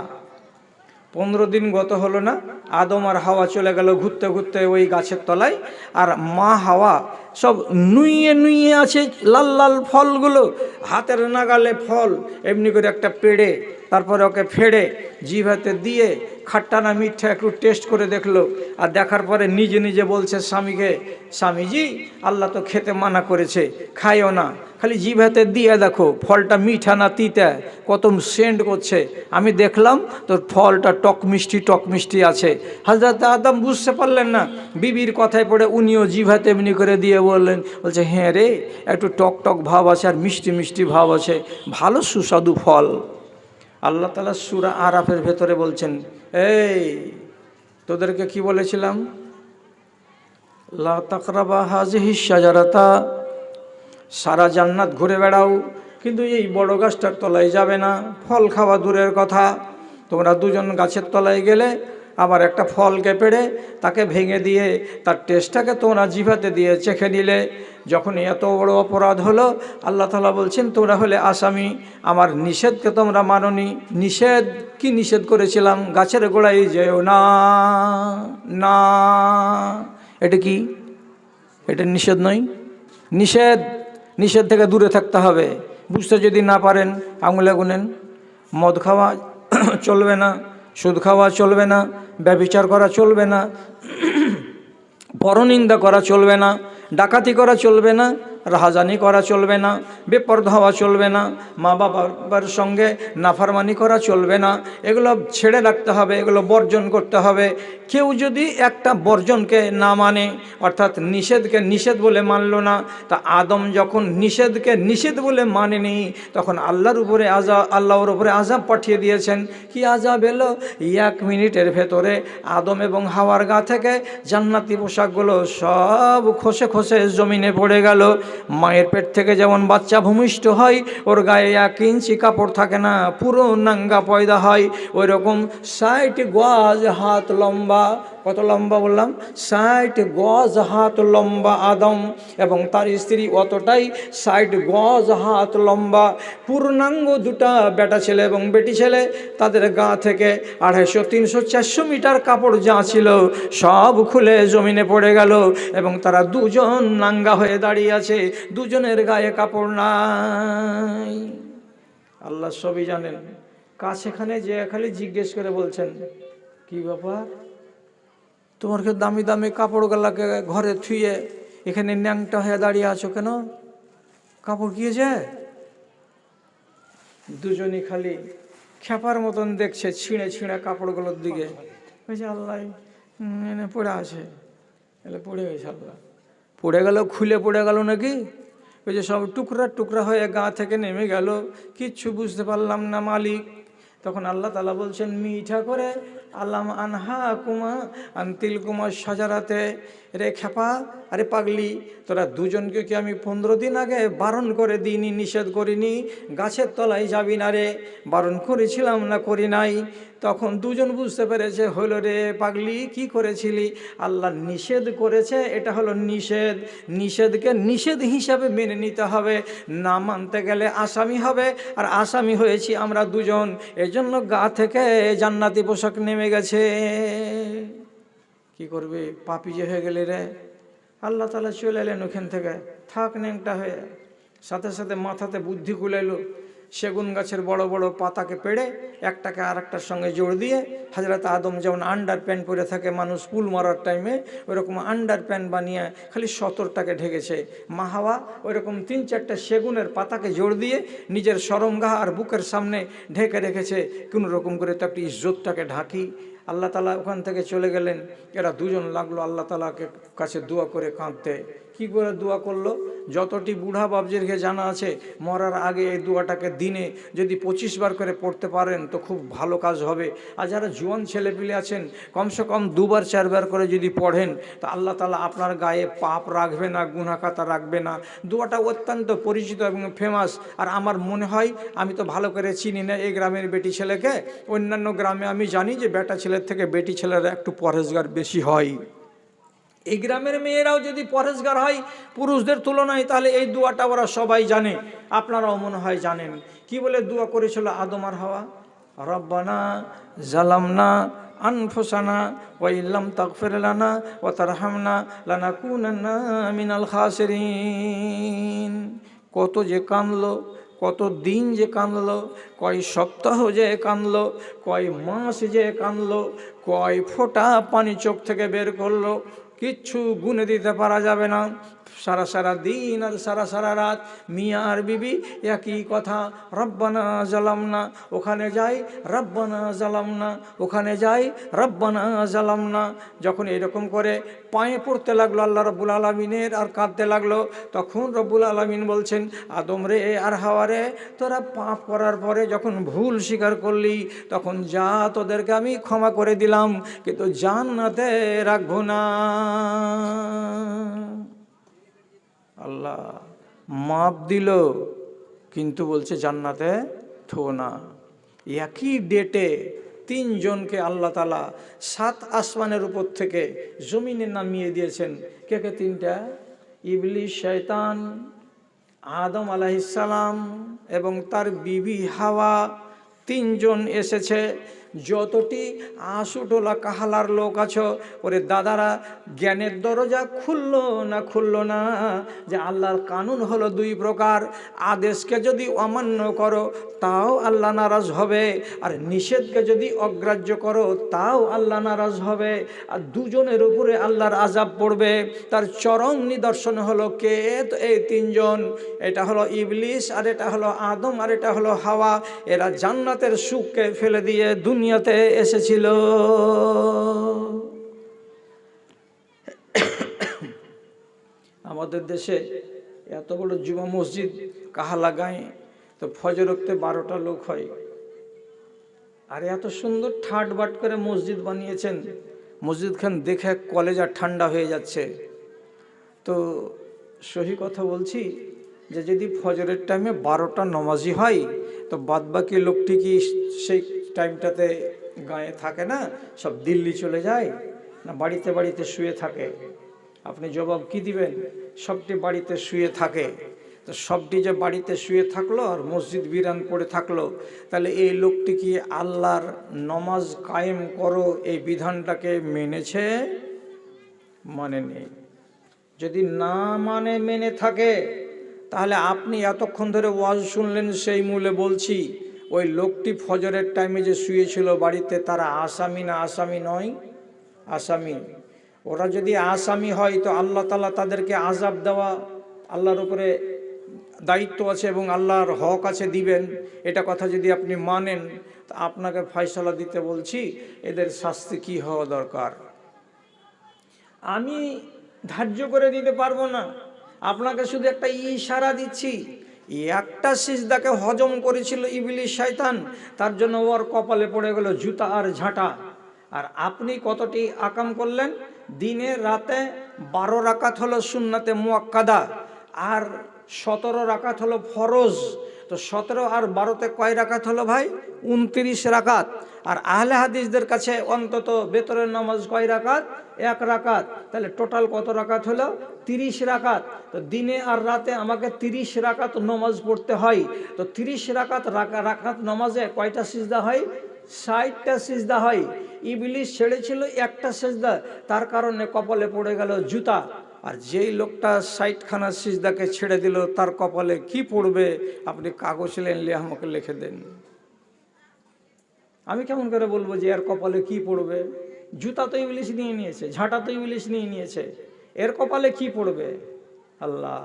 A: 15 দিন গত হলো না, আদম আর হাওয়া চলে গেল ঘুরতে ঘুরতে ওই গাছের তলায়, আর মা হাওয়া সব নুইয়ে নুইয়ে আছে লাল লাল ফলগুলো, হাতের নাগালে ফল, এমনি করে একটা পেড়ে, তারপরে ওকে ফেড়ে জিভ হাতে দিয়ে খাট্টা না মিঠা একটু টেস্ট করে দেখলো, আর দেখার পরে নিজে নিজে বলছে স্বামীকে, স্বামীজি আল্লাহ তো খেতে মানা করেছে, খাইও না, খালি জিভাতে দিয়ে দেখো ফলটা মিঠা না তিতা, কত সেন্ট করছে। আমি দেখলাম তোর ফলটা টক মিষ্টি আছে। হযরত আদম বুঝতে পারলেন না, বিবির কথায় পড়ে উনিও জিভাতে এমনি করে দিয়ে বললেন, বলছে হ্যাঁ রে, একটু টক টক ভাব আছে আর মিষ্টি ভাব আছে, ভালো সুস্বাদু ফল। আল্লাহ তাআলা সূরা আরাফের ভেতরে বলছেন, এই তোদেরকে কি বলেছিলাম, লা তাকরাবা হাযিহি শাজারাতা, সারা জান্নাত ঘুরে বেড়াও কিন্তু এই বড় গাছটার তলায় যাবে না, ফল খাওয়া দূরের কথা। তোমরা দুজন গাছের তলায় গেলে আবার একটা ফলকে পেড়ে তাকে ভেঙে দিয়ে তার টেস্টটাকে তোমরা জিভাতে দিয়ে চেখে নিলে। যখন এত বড় অপরাধ হলো, আল্লাহ তাআলা বলছেন তোমরা হলে আসামি, আমার নিষেধকে তোমরা মানোনি। নিষেধ কি নিষেধ করেছিলাম, গাছের গোড়ায় যেও না, না এটা কি, এটা নিষেধ নয়, নিষেধ থেকে দূরে থাকতে হবে। বুঝতে যদি না পারেন আঙুলে গুনেন। মদ খাওয়া চলবে না, সুদ খাওয়া চলবে না, ব্যভিচার করা চলবে না, পরনিন্দা করা চলবে না, ডাকাতি করা চলবে না, রাহাজানি করা চলবে না, বেপরদা হওয়া চলবে না, মা বাবার সঙ্গে নাফরমানি করা চলবে না। এগুলো ছেড়ে রাখতে হবে, এগুলো বর্জন করতে হবে। কেউ যদি একটা বর্জনকে না মানে, অর্থাৎ নিষেধকে নিষেধ বলে মানল না, তা আদম যখন নিষেধকে নিষেধ বলে মানেনি, তখন আল্লাহর উপরে আযাব পাঠিয়ে দিয়েছেন। কি আযাব এলো, 1 মিনিটের ভেতরে আদম এবং হাওয়ার গা থেকে জান্নাতি পোশাকগুলো সব খসে খসে জমিনে পড়ে গেল। মায়ের পেট থেকে যেমন বাচ্চা ভূমিষ্ঠ হয়, ওর গায়ে 1 ইঞ্চি কাপড় থাকে না, পুরো নাঙ্গা পয়দা হয়, ওই রকম 60 গজ হাত লম্বা, কত লম্বা বললাম, 60 গজ হাত লম্বা আদম এবং তার স্ত্রী অতটাই, 60 গজ হাত লম্বা পূর্ণাঙ্গ দুটা বেটা ছেলে এবং বেটি ছেলে। তাদের গা থেকে 250, 300, 400 মিটার কাপড় যা ছিল সব খুলে জমিনে পড়ে গেল এবং তারা দুজন নাঙ্গা হয়ে দাঁড়িয়ে আছে, দুজনের গায়ে কাপড় নাই। আল্লাহ সবই জানেন। কাছেখানে যে খালি জিজ্ঞেস করে বলছেন, কি ব্যাপার, তোমার কে দামি দামি কাপড়গুলাকে ঘরে থুয়ে এখানে ন্যাংটা হয়ে দাঁড়িয়ে আছো কেন, কাপড় গিয়েছে? দুজনই খালি খেপার মতন দেখছে ছিঁড়ে ছিঁড়ে কাপড়গুলোর দিকে। বলছে আল্লাহ পড়ে আছে, এলে পড়ে গেছে, আল্লাহ পড়ে গেল, খুলে পড়ে গেল নাকি? ওই যে সব টুকরা টুকরা হয়ে গা থেকে নেমে গেল, কিচ্ছু বুঝতে পারলাম না মালিক। তখন আল্লাহ তাআলা বলছেন মিঠা করে, আল্লাম আনহা কুমা আনতিল কুমার সাজারাতে, রে খেপা, আরে পাগলি, তোরা দুজনকে কি আমি 15 দিন আগে বারণ করে দিইনি, নিষেধ করিনি গাছের তলায় যাবি না রে? বারণ করেছিলাম না করি নাই? তখন দুজন বুঝতে পেরেছে, হলো রে পাগলি কি করেছিলি, আল্লাহ নিষেধ করেছে, এটা হলো নিষেধ, নিষেধকে নিষেধ হিসাবে মেনে নিতে হবে, না মানতে গেলে আসামি হবে, আর আসামি হয়েছি আমরা দুজন, এজন্য গা থেকে জান্নাতি পোশাক নেমে গেছে। কি করবে, পাপী যে হয়ে গেলে রে। আল্লাহ তাআলা চলে এলেন ওখান থেকে, থাক ন্যাংটা হয়ে। সাথে সাথে মাথাতে বুদ্ধি কুলাইলো, সেগুন গাছের বড় বড় পাতাকে পেড়ে একটাকে আর একটার সঙ্গে জোড় দিয়ে, হযরত আদম যেমন আন্ডার প্যান্ট পরে থাকে মানুষ পুল মারার টাইমে, ওইরকম আন্ডার প্যান্ট বানিয়ে খালি সতরটাকে ঢেকেছে। মা হাওয়া ওইরকম 3-4টা সেগুনের পাতাকে জোড় দিয়ে নিজের শরমগাহ আর বুকের সামনে ঢেকে রেখেছে, কোনো রকম করে তো একটি ইজ্জতটাকে ঢাকি। আল্লাহ তাআলা ওখান থেকে চলে গেলেন। এরা দুজন লাগলো আল্লাহ তাআলাকে কাছে দোয়া করে কাঁদতে। কি করে দোয়া করলো, যতটি বুড়া বাবজিরকে জানা আছে, মরার আগে এই দোয়াটাকে দিনে যদি 25 বার করে পড়তে পারেন তো খুব ভালো কাজ হবে। আর যারা জোয়ান ছেলেপিলে আছেন, কমসে কম 2বার 4বার করে যদি পড়েন তো আল্লাহ তাআলা আপনার গায়ে পাপ রাখবে না, গুনাহ খাতা রাখবে না। দোয়াটা অত্যন্ত পরিচিত এবং ফেমাস। আর আমার মনে হয়, আমি তো ভালো করে চিনি না এই গ্রামের বেটি ছেলেকে, অন্যান্য গ্রামে আমি জানি যে বেটা ছেলের থেকে বেটি ছেলেরা একটু পরহেজগার বেশি হয়। এই গ্রামের মেয়েরাও যদি পরহেজগার হয় পুরুষদের তুলনায়, তাহলে এই দোয়াটা ওরা সবাই জানে, আপনারাও মনে হয় জানেন। কি বলে দোয়া করেছিল আদম আর হাওয়া, রব্বানা জালামনা আনফুসানা ওয়া ইল্লাম তাগফির লানা ওয়া তারহামনা লানাকুনান্না মিনাল খাসিরিন। কত যে কাঁদলো, কত দিন যে কাঁদলো, কয় সপ্তাহ যে কাঁদলো, কয় মাস যে কাঁদলো, কয় ফোঁটা পানি চোখ থেকে বের করলো, কিচ্ছু গুনে দিতে পারা যাবে না। সারা সারা দিন আর সারা সারা রাত মিয়া আর বিবি একই কথা, রব্বানা জালামনা, ওখানে যাই রব্বানা জালামনা, ওখানে যাই রব্বানা জালামনা। যখন এরকম করে পায়ে পড়তে লাগলো আল্লাহ রব্বুল আলমিনের আর কাঁদতে লাগলো, তখন রব্বুল আলমিন বলছেন, আদম রে আর হাওয়া রে, তোরা পাপ করার পরে যখন ভুল স্বীকার করলি, তখন যা তোদেরকে আমি ক্ষমা করে দিলাম, কিন্তু জান্নাতে রাখবো না। আল্লাহ মাপ দিল, কিন্তু বলছে জান্নাতে থো না। একই ডেটে তিনজনকে আল্লাহ তাআলা 7 আসমানের উপর থেকে জমিনে নামিয়ে দিয়েছেন। কে কে তিনটা? ইবলিস, শয়তান, আদম আলাইহিস সালাম এবং তার বিবি হাওয়া, তিনজন এসেছে। যতটি আশুটোলা কাহালার লোক আছো, ওরে দাদারা, জ্ঞানের দরজা খুললো না যে আল্লাহর কানুন হলো 2 প্রকার। আদেশকে যদি অমান্য করো তাও আল্লাহ নারাজ হবে, আর নিষেধকে যদি অগ্রাহ্য করো তাও আল্লাহ নারাজ হবে, আর দুজনের উপরে আল্লাহর আযাব পড়বে। তার চরম নিদর্শন হলো কে? তো এই তিনজন, এটা হলো ইবলিস, আর এটা হলো আদম, আর এটা হলো হাওয়া। এরা জান্নাতের সুখকে ফেলে দিয়ে দুনিয়াতে এসেছিল। আমাদের দেশে এত বড় জুমা মসজিদ কাহালা গায়ে, তো ফজর ওয়াক্তে 12টা লোক হয়, আর এত সুন্দর ঠাট বাট করে মসজিদ বানিয়েছেন, মসজিদখান দেখে কলেজা ঠান্ডা হয়ে যাচ্ছে। তো সহি কথা বলছি যে যদি ফজরের টাইমে 12টা নামাজি হয়, তো বাদবাকি লোকটি কি সেই টাইমটাতে গায়ে থাকে না, সব দিল্লি চলে যায় না বাড়িতে বাড়িতে শুয়ে থাকে? আপনি জবাব কি দিবেন? সবটি বাড়িতে শুয়ে থাকে। তো সবটি যে বাড়িতে শুয়ে থাকলো আর মসজিদ বিরান পড়ে থাকলো, তাহলে এই লোকটি কি আল্লাহর নমাজ কায়েম করো এই বিধানটাকে মেনেছে? মানে নেই। যদি না মানে মেনে থাকে, তাহলে আপনি এতক্ষণ ধরে ওয়াজ শুনলেন, সেই মূলে বলছি, ওই লোকটি ফজরের টাইমে যে শুয়েছিল বাড়িতে, তারা আসামি না আসামি নয়? আসামি। ওরা যদি আসামি হয়, তো আল্লাহ তাআলা তাদেরকে আযাব দেওয়া আল্লাহর উপরে দায়িত্ব আছে এবং আল্লাহর হক আছে দিবেন। এটা কথা যদি আপনি মানেন, তা আপনাকে ফয়সালা দিতে বলছি এদের শাস্তি কি হওয়া দরকার। আমি ধার্য করে দিতে পারবো না, আপনাকে শুধু একটা ইশারা দিচ্ছি। একটা সিজদাকে হজম করেছিল ইবলিস শয়তান, তার জন্য ওর কপালে পড়ে গেল জুতা আর ঝাঁটা। আর আপনি কতটি আকাম করলেন? দিনে রাতে 12 রাকাত হলো সুন্নাতে মুআক্কাদা, আর 17 রাকাত হলো ফরজ। তো 17 আর 12তে কয় রাকাত হলো ভাই? 29 রাকাত। আর আহলে হাদিসদের কাছে অন্তত বেতরের নামাজ কয় রাকাত? 1 রাকাত। তাহলে টোটাল কত রাকাত হলো? 30 রাকাত। তো দিনে আর রাতে আমাকে 30 রাকাত নামাজ পড়তে হয়। তো 30 রাকাত নামাজে কয়টা সিজদা হয়? 60টা সিজদা হয়। ইবলিস ছেড়েছিল একটা সিজদা, তার কারণে কপালে পড়ে গেল জুতা। আর যেই লোকটা 60খানা সিজদাকে ছেড়ে দিল, তার কপালে কি পড়বে? আপনি কাগজ নিয়ে আমাকে লিখে দেন। আমি কেমন করে বলবো যে এর কপালে কি পড়বে? জুতা তো ইবলিস নিয়ে নিয়েছে, ঝাঁটা তো ইবলিস নিয়ে নিয়েছে, এর কপালে কি পড়বে? আল্লাহ।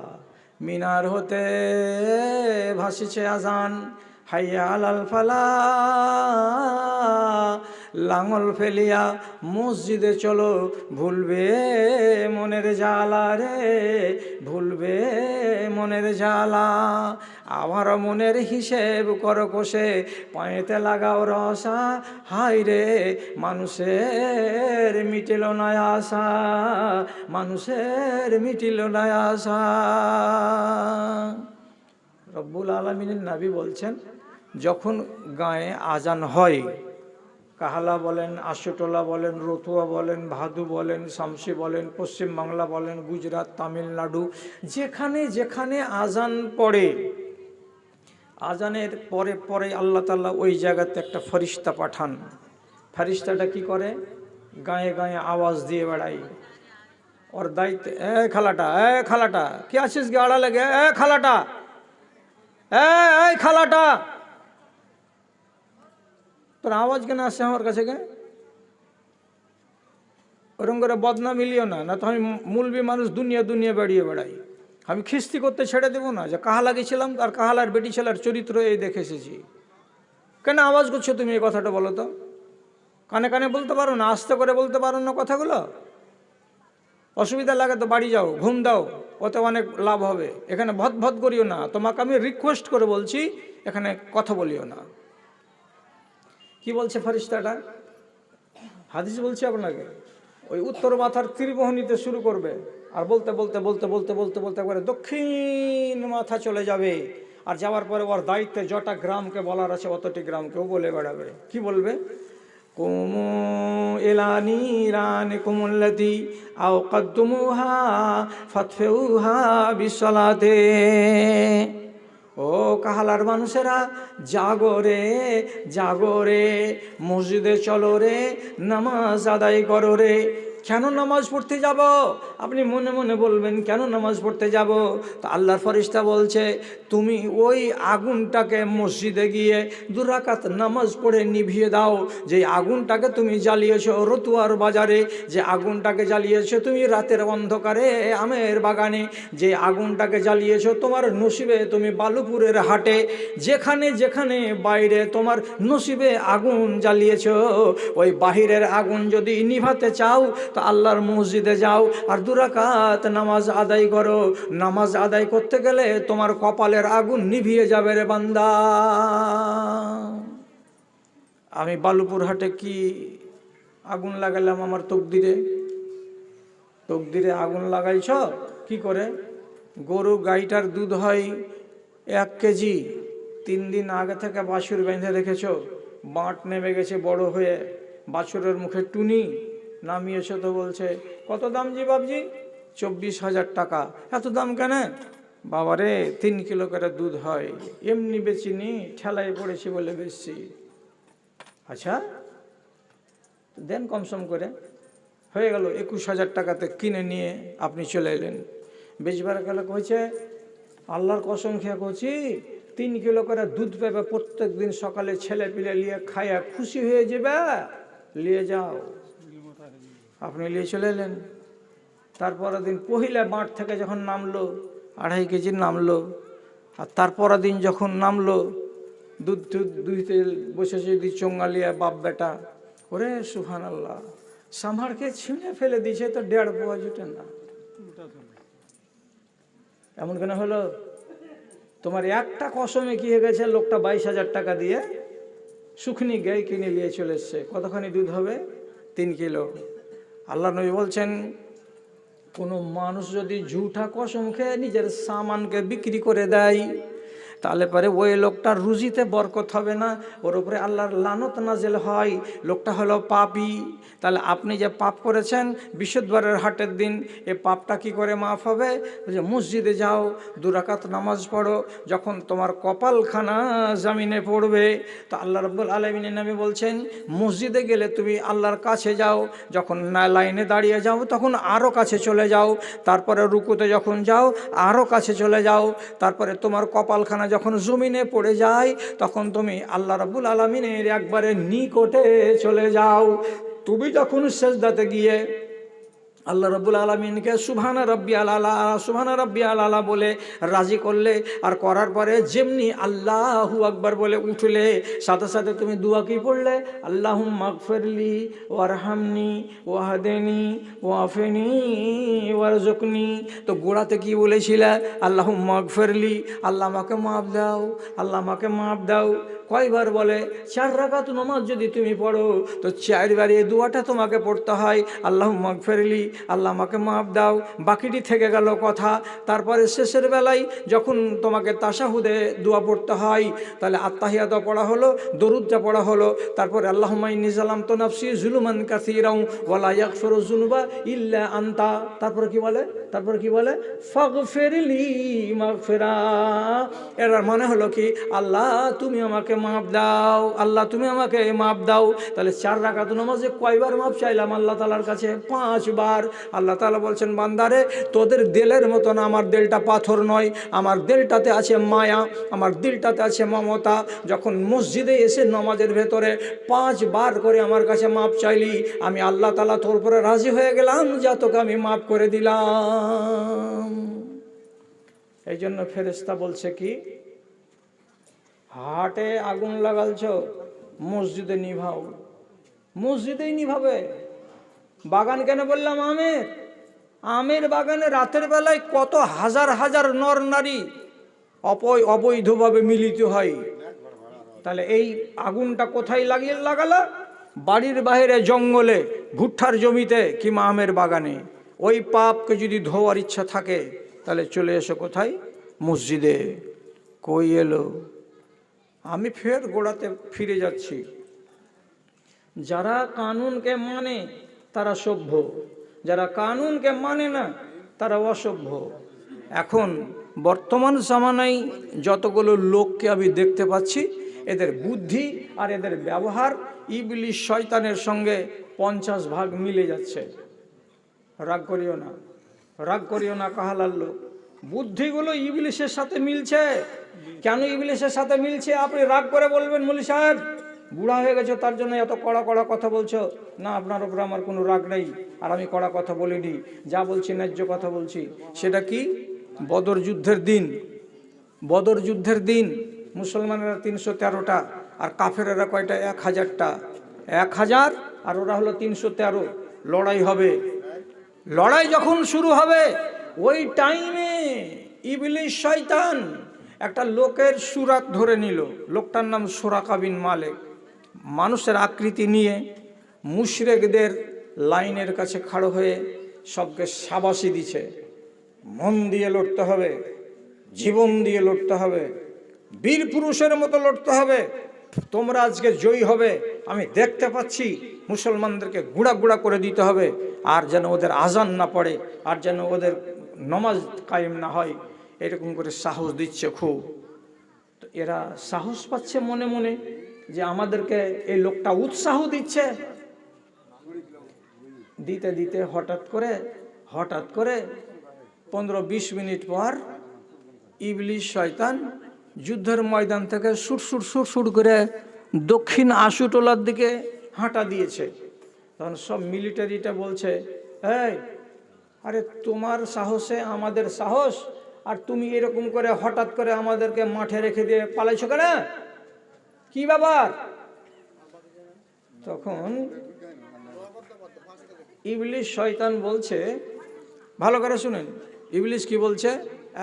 A: মিনার হতে ভাসিছে আজান, হাইয়া আলাল ফালাহ, লাঙল ফেলিয়া মসজিদে চলো, ভুলবে মনের জ্বালা রে, ভুলবে মনের জ্বালা। আমার মনের হিসেব করো কষে, পায়েতে লাগাও রসা, হাই রে মানুষের মিটিল না আশা, মানুষের মিটিল না আশা। রব্বুল আলামিনের নবী বলছেন, যখন গায়ে আজান হয়, কাহালা বলেন, আশুটোলা বলেন, রতুয়া বলেন, ভাদু বলেন, শামসি বলেন, পশ্চিমবাংলা বলেন, গুজরাট, তামিলনাড়ু, যেখানে যেখানে আজান পড়ে, আজানের পরে পরে আল্লাহ তাআলা ওই জায়গাতে একটা ফেরেশতা পাঠান। ফেরেশতাটা কি করে? গায়ে গায়ে আওয়াজ দিয়ে বেড়ায়। ওর দায়িত্ব, এ খালাটা, এ খালাটা, কি আছিস গে আড়া লেগে, এ খালাটা, এই খালাটা, তোর আওয়াজ কেন আসছে আমার কাছে? কেন ওরকম করে বদনাম মিলিও না, না তো আমি মুলবি মানুষ দুনিয়া দুনিয়া বেড়িয়ে বেড়াই। আমি খিস্তি করতে ছেড়ে দেবো না যে কাহালা গেছিলাম আর কাহালার বেটি ছেলার চরিত্র এই দেখে এসেছি। কেন আওয়াজ করছো তুমি? এই কথাটা বলো তো। কানে কানে বলতে পারো না? আস্তে করে বলতে পারো না কথাগুলো? অসুবিধা লাগে তো বাড়ি যাও, ঘুম দাও, ওতে অনেক লাভ হবে। এখানে ভদ ভদ করিও না। তোমাকে আমি রিকোয়েস্ট করে বলছি, এখানে কথা বলিও না। কি বলছে ফেরেশতাটা? হাদিস বলছে আপনাকে। ওই উত্তর মাথার ত্রিমোহনীতে শুরু করবে, আর বলতে বলতে বলতে বলতে বলতে বলতে একবারে দক্ষিণ মাথা চলে যাবে। আর যাওয়ার পরে ওর দায়িত্বে যটা গ্রামকে বলার আছে অতটি গ্রামকেও বলে বেড়াবে। কি বলবে? কুমু ইলা নিরানিকুম আল্লাতী আওকাদতুমুহা ফাতফিউহা বিসসালাতে। ও কাহালার মানুষেরা, জাগরে জাগরে, মসজিদে চলো রে, নামাজ আদায় করো রে। কেন নামাজ পড়তে যাব? আপনি মনে মনে বলবেন কেন নামাজ পড়তে যাব? তো আল্লাহর ফেরেশতা বলছে, তুমি ওই আগুনটাকে মসজিদে গিয়ে 2 রাকাত নামাজ পড়ে নিভিয়ে দাও। যে আগুনটাকে তুমি জ্বালিয়েছো রতুয়ার বাজারে, যে আগুনটাকে জ্বালিয়েছো তুমি রাতের অন্ধকারে আমের বাগানে, যে আগুনটাকে জ্বালিয়েছো তোমার নসিবে তুমি বালুপুরের হাটে, যেখানে যেখানে বাইরে তোমার নসিবে আগুন জ্বালিয়েছো, ওই বাহিরের আগুন যদি নিভাতে চাও তো আল্লাহর মসজিদে যাও আর 2 রাকাত নামাজ আদায় করো। নামাজ আদায় করতে গেলে তোমার কপালের আগুন নিভিয়ে যাবে রে বান্দা। আমি বালুপুর হাটে কি আগুন লাগালাম আমার তকদিরে? তকদিরে আগুন লাগাইছ কি করে? গরু গাইটার দুধ হয় 1 কেজি, 3 দিন আগে থেকে বাছুর বেঁধে রেখেছ, বাঁট নেমে গেছে বড় হয়ে, বাছুরের মুখে টুনি নামিয়েছ, তো বলছে কত দাম জি বাবজি? 24,000 টাকা। এত দাম কেন? বাবারে 3 কিলো করে দুধ হয়, এমনি বেচিনি, ঠেলায় পড়েছি বলে বেচছি। আচ্ছা দেন কমসম করে। হয়ে গেল 21,000 টাকাতে কিনে নিয়ে আপনি চলে এলেন। বেচবার গেলে কইছে, আল্লাহর কসম খেয়ে কইছি 3 কিলো করে দুধ পাবে প্রত্যেক দিন সকালে, ছেলে পিলে নিয়ে খাইয়া খুশি হয়ে যাবে, নিয়ে যাও। আপনি নিয়ে চলে এলেন। তারপরের দিন পহিলা বাঁট থেকে যখন নামলো 2.5 কেজি নামলো, আর তারপরের দিন যখন নামলো দুধ দুধ দুইতে বসেছে যদি চোঙ্গালিয়া বাপ বেটা, ওরে সুবহানাল্লাহ, সামারকে ছিঁড়ে ফেলে দিয়েছে তো 1.5 পোয়া জুটে না। এমন কেন হলো? তোমার একটা কসমে কি হয়ে গেছে, লোকটা 22,000 টাকা দিয়ে শুকনি গাই কিনে নিয়ে চলে এসছে। কতখানি দুধ হবে? 3 কিলো। আল্লাহ নবী বলছেন, কোনো মানুষ যদি ঝুঠা কসম খেয়ে নিজের সামানকে বিক্রি করে দেয়, তাহলে পরে ওই লোকটার রুজিতে বরকত হবে না, ওর উপরে আল্লাহর লানত নাজেল হয়। লোকটা হলো পাপী। তাহলে আপনি যে পাপ করেছেন বৃহস্পতিবারের হাটের দিন, এ পাপটা কি করে মাফ হবে? যে মসজিদে যাও, 2 রাকাত নামাজ পড়ো, যখন তোমার কপালখানা জামিনে পড়বে তো আল্লাহ রাব্বুল আলামিনের নামে বলছেন, মসজিদে গেলে তুমি আল্লাহর কাছে যাও, যখন লাইনে দাঁড়িয়ে যাও তখন আরও কাছে চলে যাও, তারপরে রুকুতে যখন যাও আরও কাছে চলে যাও, তারপরে তোমার কপালখানা যখন জমিনে পড়ে যায় তখন তুমি আল্লাহ রাব্বুল আলামিনের একবারে নিকটে চলে যাও। তুমি যখন সেজদাতে গিয়ে আল্লাহ রাব্বুল আলামিনকে সুবহানা রাব্বিয়াল আলা সুবহানা রাব্বিয়াল আলা বলে রাজি করলে, আর করার পরে যেমনি আল্লাহু আকবার বলে উঠলে, সাথে সাথে তুমি দোয়া কি পড়লে? আল্লাহুম্মা গফিরলি ওয়ারহামনি ওয়াহদিনি ওয়াফিনি ওয়ারজুকনি। তো গোড়াতে কি বলেছিলে? আল্লাহুম্মা গফিরলি, আল্লাহ আমাকে মাফ দাও, আল্লাহ আমাকে মাফ দাও। কয়বার বলে? 4 রাকাত নামাজ যদি তুমি পড়ো তো 4 বার এই দোয়াটা তোমাকে পড়তে হয়, আল্লাহুম্মা গফিরলি, আল্লাহ আমাকে মাফ দাও। বাকিটি থেকে গেল কথা। তারপরে শেষের বেলায় যখন তোমাকে তাশাহুদে দোয়া পড়তে হয়, তাহলে আত্তাহিয়াত পড়া হলো, দরুদটা পড়া হলো, তারপরে আল্লাহুম্মা ইন্নী যালামতু নাফসি যুলমান কাসীরাও ওয়া লা ইয়াগফিরুয যুনুবা ইল্লা আনতা। তারপরে কি বলে? তারপর কি বলে ফাগফিরলি মাগফিরা। এর মানে হলো কি, আল্লাহ তুমি আমাকে মাপ দাও, আল্লাহ তুমি আমাকে মাপ দাও। তাহলে 4 রাকাত নামাজে কয়বার মাপ চাইলাম আল্লাহ তাআলার কাছে? 5 বার। আল্লাহ তাআলা বলছেন, বান্দারে তোদের দিলের মতন আমার দিলটা পাথর নয়, আমার দিলটাতে আছে মায়া, আমার দিলটাতে আছে মমতা। যখন মসজিদে এসে নামাজের ভেতরে 5 বার করে আমার কাছে মাপ চাইলি, আমি আল্লাহ তাআলা তোর উপরে রাজি হয়ে গেলাম, যা তোকে আমি মাপ করে দিলাম। এই জন্য ফেরেশতা বলছে কি, হাটে আগুন লাগালছ, মসজিদে নিভাও। মসজিদেই নিভাবে। বাগান কেন বললাম? আমের বাগানে রাতের বেলায় কত হাজার হাজার নর নারী অবৈধভাবে মিলিত হয়। তাহলে এই আগুনটা কোথায় লাগালা? বাড়ির বাইরে জঙ্গলে, ভুট্টার জমিতে, কিংবা আমের বাগানে। ওই পাপকে যদি ধোয়ার ইচ্ছা থাকে তাহলে চলে এসো কোথায়? মসজিদে। কই এলো? আমি ফের গোড়াতে ফিরে যাচ্ছি। যারা কানুনকে মানে তারা সভ্য, যারা কানুনকে মানে না তারা অসভ্য। এখন বর্তমান জামানায় যতগুলো লোককে আমি দেখতে পাচ্ছি, এদের বুদ্ধি আর এদের ব্যবহার ইবলিশ শয়তানের সঙ্গে 50 ভাগ মিলে যাচ্ছে। রাগ করিও না, রাগ করিও না কাহালার লোক। বুদ্ধিগুলো ইবলিশের সাথে মিলছে। কেন ইবলিশের সাথে মিলছে? আপনি রাগ করে বলবেন, মৌলী সাহেব বুড়া হয়ে গেছে তার জন্য এত কড়া কড়া কথা বলছো। না, আপনার উপরে আমার কোনো রাগ নেই, আর আমি কড়া কথা বলিনি। যা বলছি ন্যায্য কথা বলছি। সেটা কি? বদর যুদ্ধের দিন, বদর যুদ্ধের দিন মুসলমানেরা 313টা, আর কাফেরেরা কয়টা? 1000টা। 1000 আর ওরা হলো 313। লড়াই হবে। লড়াই যখন শুরু হবে, ওই টাইমে ইবলিশ শয়তান একটা লোকের সুরাত ধরে নিল। লোকটার নাম সুরাকা বিন মালিক। মানুষের আকৃতি নিয়ে মুশরিকদের লাইনের কাছে খাড়ো হয়ে সবকে শাবাশি দিছে। মন দিয়ে লড়তে হবে, জীবন দিয়ে লড়তে হবে, বীর পুরুষের মতো লড়তে হবে। তোমরা আজকে জয়ী হবে, আমি দেখতে পাচ্ছি। মুসলমানদেরকে গুঁড়া গুঁড়া করে দিতে হবে, আর যেন ওদের আজান না পড়ে, আর যেন ওদের নমাজ কায়েম না হয়। এরকম করে সাহস দিচ্ছে খুব। তো এরা সাহস পাচ্ছে মনে মনে যে আমাদেরকে এই লোকটা উৎসাহ দিচ্ছে। দিতে দিতে হঠাৎ করে 15-20 মিনিট পর ইবলিশ শয়তান যুদ্ধের ময়দান থেকে সুট করে দক্ষিণ আশুটোলার দিকে হাঁটা দিয়েছে। তখন সব মিলিটারিটা বলছে, এই আরে তোমার সাহসে আমাদের সাহস, আর তুমি এরকম করে হঠাৎ করে আমাদেরকে মাঠে রেখে দিয়ে পালাইছো কেন? কি ব্যাপার? তখন ইবলিশ শয়তান বলছে, ভালো করে শুনেন ইবলিশ কি বলছে।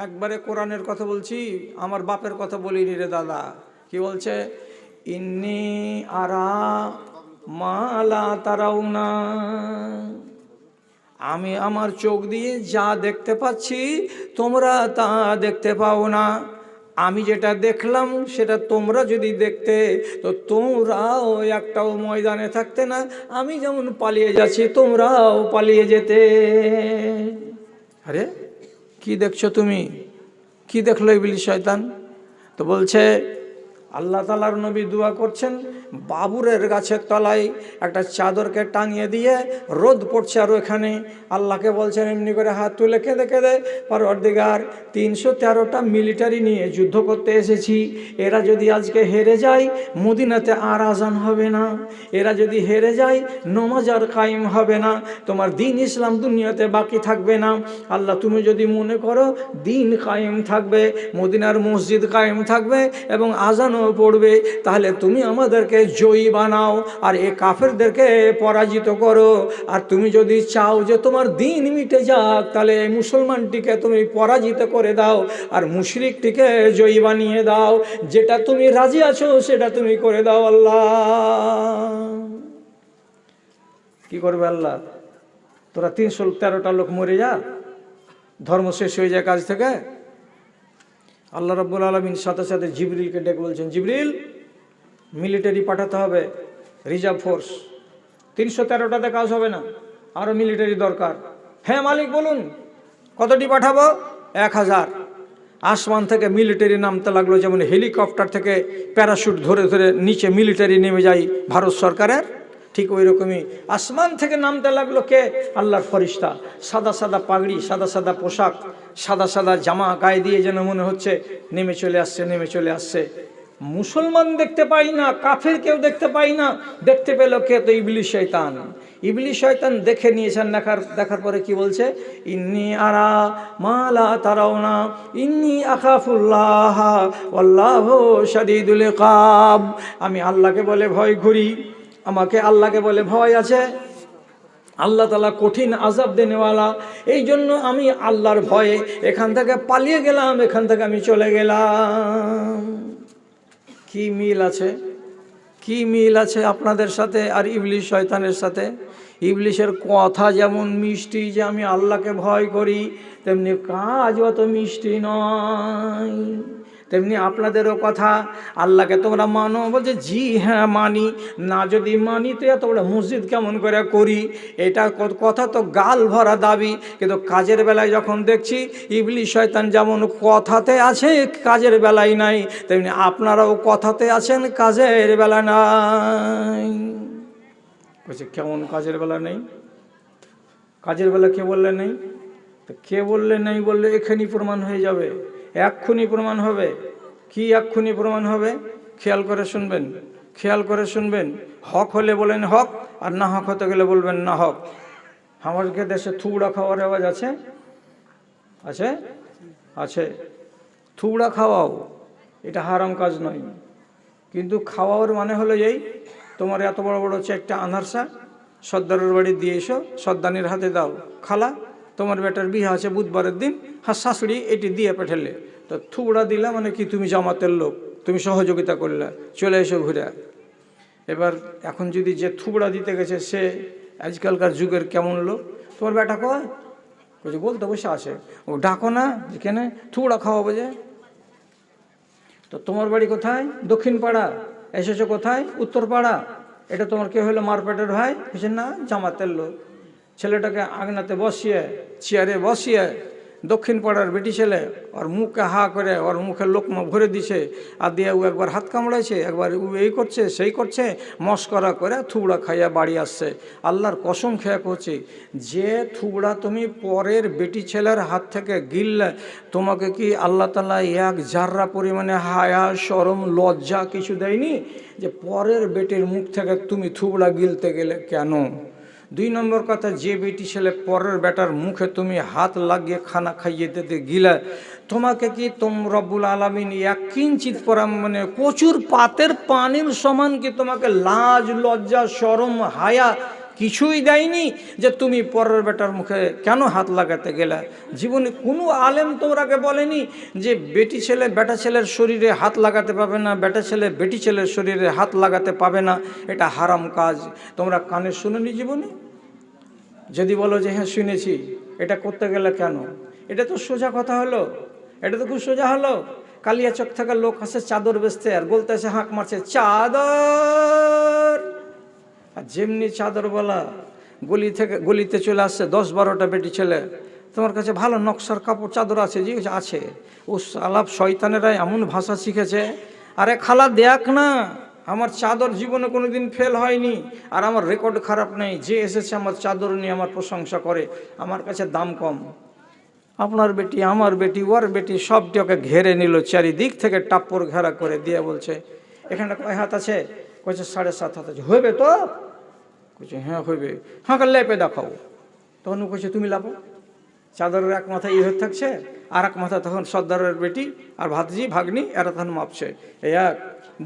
A: একবারে কোরআনের কথা বলছি, আমার বাপের কথা বলিনি রে দাদা। কি বলছে? ইন্নী আরা মা লা তারাউনা, আমি আমার চোখ দিয়ে যা দেখতে পাচ্ছি তোমরা তা দেখতে পাও না। আমি যেটা দেখলাম সেটা তোমরা যদি দেখতে, তো তোমরাও একটাও ময়দানে থাকতে না। আমি যেমন পালিয়ে যাচ্ছি তোমরাও পালিয়ে যেতে। আরে কি দেখছো তুমি? কি দেখলো ইবলিশ শয়তান? তো বলছে, আল্লাহ তাআলার নবী দোয়া করছেন, বাবুরের গাছের তলায় একটা চাদরকে টাঙিয়ে দিয়ে রোদ পড়ছে, আর ওখানে আল্লাহকে বলছেন এমনি করে হাত তুলে কেঁদে, পরওয়ারদিগার 313টা মিলিটারি নিয়ে যুদ্ধ করতে এসেছি। এরা যদি আজকে হেরে যায়, মদিনাতে আর আজান হবে না। এরা যদি হেরে যায়, নমাজ আর কায়েম হবে না। তোমার দিন ইসলাম দুনিয়াতে বাকি থাকবে না। আল্লাহ তুমি যদি মনে করো দিন কায়েম থাকবে, মদিনার মসজিদ কায়েম থাকবে এবং আজানও পড়বে, তাহলে তুমি আমাদেরকে জয়ী বানাও আর এ কাফেরদেরকে পরাজিত করো। আর তুমি যদি চাও যে তোমার দিন মিটে যাক, তাহলে মুসলমানটিকে তুমি পরাজিত করে দাও আর মুশরিকটিকে জয়ী বানিয়ে দাও। যেটা তুমি রাজি আছো সেটা তুমি করে দাও। আল্লাহ কি করবে? আল্লাহ তোরা 313টা লোক মরে যা, ধর্ম শেষ হয়ে যায় কাজ থেকে। আল্লাহ রাব্বুল আলামিন সাথে সাথে জিবরিলকে ডেকে বলছেন, জিবরিল মিলিটারি পাঠাতে হবে, রিজার্ভ ফোর্স। 313টাতে কাজ হবে না, আরও মিলিটারি দরকার। হ্যাঁ মালিক বলুন। কতটি পাঠাবো? 1000। আসমান থেকে মিলিটারি নামতে লাগলো, যেমন হেলিকপ্টার থেকে প্যারাশুট ধরে ধরে নিচে মিলিটারি নেমে যায় ভারত সরকারের, ঠিক ওই রকমই আসমান থেকে নামতে লাগলো কে? আল্লাহর ফরিস্তা। সাদা সাদা পাগড়ি, সাদা সাদা পোশাক, সাদা সাদা জামা গায়ে দিয়ে যেন মনে হচ্ছে নেমে চলে আসছে, নেমে চলে আসছে। মুসলমান দেখতে পাই না, কাফের কেউ দেখতে পাই না, দেখতে পেল কে? তো ইবলিস শয়তান। ইবলিস শয়তান দেখে নিয়েছেন, দেখার পরে কি বলছে? ইন্নী আরা মা লা তারাউনা ইন্নী আখাফুল্লাহ ওয়াল্লাহু শাদীদুল ইকাব। আমি আল্লাহকে বলে ভয় করি, আমাকে আল্লাহকে বলে ভয় আছে, আল্লাহ তাআলা কঠিন আযাব দেনেওয়ালা। এই জন্য আমি আল্লাহর ভয়ে এখান থেকে পালিয়ে গেলাম, এখান থেকে আমি চলে গেলাম। কি মিল আছে, কি মিল আছে আপনাদের সাথে আর ইবলিস শয়তানের সাথে? ইবলিসের কথা যেমন মিষ্টি যে আমি আল্লাহকে ভয় করি, তেমনি কাজ অত মিষ্টি নয়। তেমনি আপনাদেরও কথা, আল্লাহকে তোমরা মানো, বলছে জি হ্যাঁ মানি। না যদি মানি তো এত বড় মসজিদ কেমন করে করি? এটা কথা তো গাল ভরা দাবি, কিন্তু কাজের বেলায় যখন দেখছি ইবলিস শয়তান যেমন কথাতে আছে কাজের বেলায় নাই, তেমনি আপনারাও কথাতে আছেন কাজের বেলা নাই। বলছে কেমন কাজের বেলা নেই? কাজের বেলা কে বললে নেই? তো কে বললে নেই বললে এখানেই প্রমাণ হয়ে যাবে, এক্ষুনি প্রমাণ হবে। কি এক্ষুনি প্রমাণ হবে? খেয়াল করে শুনবেন, খেয়াল করে শুনবেন। হক হলে বলেন হক, আর না হক হতে গেলে বলবেন না হক। আমাদের দেশে থুবড়া খাওয়ার রেওয়াজ আছে, আছে আছে। থুবড়া খাওয়াও, এটা হারাম কাজ নয়, কিন্তু খাওয়ার মানে হলো এই, তোমার এত বড় বড় একটা আনারসা সর্দারের বাড়ি দিয়ে এসো, সর্দানির হাতে দাও, খালা তোমার বেটার বিয়ে আছে বুধবারের দিন, হ্যাঁ শাশুড়ি এটি দিয়ে পাঠালে, তো থুবড়া দিলা মানে কি? তুমি জামাতের লোক, তুমি সহযোগিতা করলে, চলে এসো ঘুরে। এবার এখন যদি যে থুবড়া দিতে গেছে সে আজকালকার যুগের কেমন লোক? তোমার বেটা কয়, বলছে বলতে বসে আছে, ও ডাকো না যেখানে থুবড়া খাওয়াবো যে। তো তোমার বাড়ি কোথায়? দক্ষিণ পাড়া। এসেছো কোথায়? উত্তর পাড়া। এটা তোমার কে হলো? মারপেটের ভাই? বুঝছে না, জামাতের লোক। ছেলেটাকে আগনাতে বসিয়ে, চেয়ারে বসিয়ে, দক্ষিণ পাড়ার বেটি ছেলে, ওর মুখে হা করে ওর মুখে লোকমা ভরে দিছে, আর দিয়ে ও একবার হাত কামড়াইছে, একবার ও এই করছে সেই করছে, মস্করা করে থুবড়া খাইয়া বাড়ি আসছে। আল্লাহর কসম খেয়া করছি, যে থুবড়া তুমি পরের বেটি ছেলের হাত থেকে গিললে, তোমাকে কি আল্লাহ তাআলা এক জাররা পরিমাণে হায়া শরম লজ্জা কিছু দেয়নি যে পরের বেটির মুখ থেকে তুমি থুবড়া গিলতে গেলে? কেন? 2 নম্বর কথা, যে বেটি ছেলে পরের বেটার মুখে তুমি হাত লাগিয়ে খানা খাইয়ে দিতে গিলা, তোমাকে কি রব্বুল আলামিন এক কিঞ্চিত মানে প্রচুর পাতের পানির সমান কি তোমাকে লাজ লজ্জা শরম হায়া কিছুই দেয়নি যে তুমি পরের বেটার মুখে কেন হাত লাগাতে গেলা? জীবনে কোনো আলেম তোমরাকে বলেনি যে বেটি ছেলে বেটা ছেলের শরীরে হাত লাগাতে পাবে না, বেটা ছেলে বেটি ছেলের শরীরে হাত লাগাতে পাবে না, এটা হারাম কাজ। তোমরা কানে শুনোনি জীবনে? যদি বলো যে হ্যাঁ শুনেছি, এটা করতে গেলে কেন? এটা তো সোজা কথা হলো, এটা তো খুব সোজা হলো। কালিয়াচক থেকে লোক আসে চাদর বেচতে, আর বলতে আসে হাঁক মারছে চাদর, আর যেমনি চাদর বলা গলিতে চলে আসছে 10-12টা বেটি ছেলে, তোমার কাছে ভালো নকশার কাপড় চাদর আছে? জি আছে। ও আলাপ শয়তানেরাই এমন ভাষা শিখেছে, আরে খালা দেখ না, আমার চাদর জীবনে কোনো দিন ফেল হয়নি, আর আমার রেকর্ড খারাপ নেই, যে এসেছে আমার চাদর নিয়ে আমার প্রশংসা করে, আমার কাছে দাম কম। আপনার বেটি, আমার বেটি, ওর বেটি সবটি ওকে ঘেরে নিল, চারিদিক থেকে টাপ্পর ঘেরা করে দিয়ে বলছে এখানে কয় হাত আছে? কইছে 7.5 হাত আছে। হইবে তো? কইছে হ্যাঁ হইবে। হ্যাঁ লেপে দেখাও। তখন কইছে তুমি লাপো। চাদরের এক মাথায় হয়ে থাকছে, আর এক মাথা তখন সর্দারের বেটি আর ভাতজি ভাগ্নি এরা তখন মাপছে, 1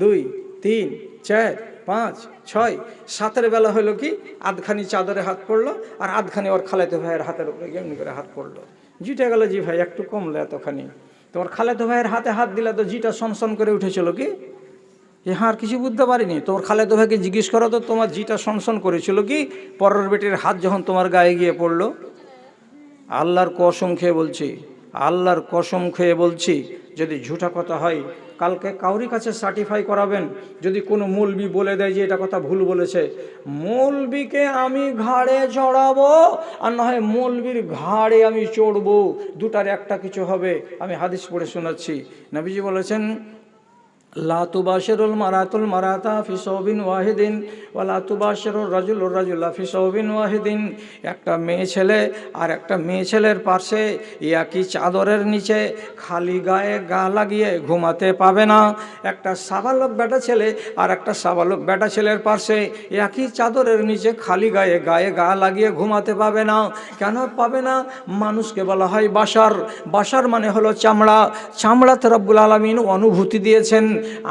A: 2 3 4 5 6 7 বেলা হলো কি আধখানি চাদরে হাত পড়লো, আর আধখানি ওর খালাতো ভাইয়ের হাতের উপরে এমনি করে হাত পড়লো। জিটা গেল, জি ভাই একটু কমলো এতখানি। তোমার খালাতো ভাইয়ের হাতে হাত দিলে তো জিটা সনসন করে উঠেছিল কি? হ্যাঁ আর কিছু বুঝতে পারিনি। তোমার খালাতো ভাইকে জিজ্ঞেস করো তো, তোমার জিটা সনসন করেছিল কি পরের বেটির হাত যখন তোমার গায়ে গিয়ে পড়লো? আল্লাহর কসম খেয়ে বলছি, আল্লাহর কসম খেয়ে বলছি, যদি ঝুঠা কথা হয় কালকে কাউরি কাছে সার্টিফাই করাবেন। যদি কোনো মৌলবি বলে দেয় যে এটা কথা ভুল বলেছে, মৌলবিকে আমি ঘাড়ে চড়াবো, আর না হয় মৌলবির ঘাড়ে আমি চড়বো, দুটার একটা কিছু হবে। আমি হাদিস পড়ে শোনাচ্ছি। নবীজি বলেছেন, লা তুবাশিরুল মারাতুল মারাতা ফি সাওবিন ওয়াহিদিন ওয়া লা তুবাশিরুর রাজুলুর রাজুলা ফি সাওবিন ওয়াহিদিন। একটা মেয়ে ছেলে আর একটা মেয়ে ছেলের পাশে একই চাদরের নিচে খালি গায়ে গা লাগিয়ে ঘুমাতে পাবে না। একটা সাবালক বেটা ছেলে আর একটা সাবালক বেটা ছেলের পাশে একই চাদরের নিচে খালি গায়ে গা লাগিয়ে ঘুমাতে পাবে না। কেন পাবে না? মানুষকে বলা হয় বাশার। বাশার মানে হলো চামড়া। চামড়াতে রব্বুল আলামিন অনুভূতি দিয়েছেন।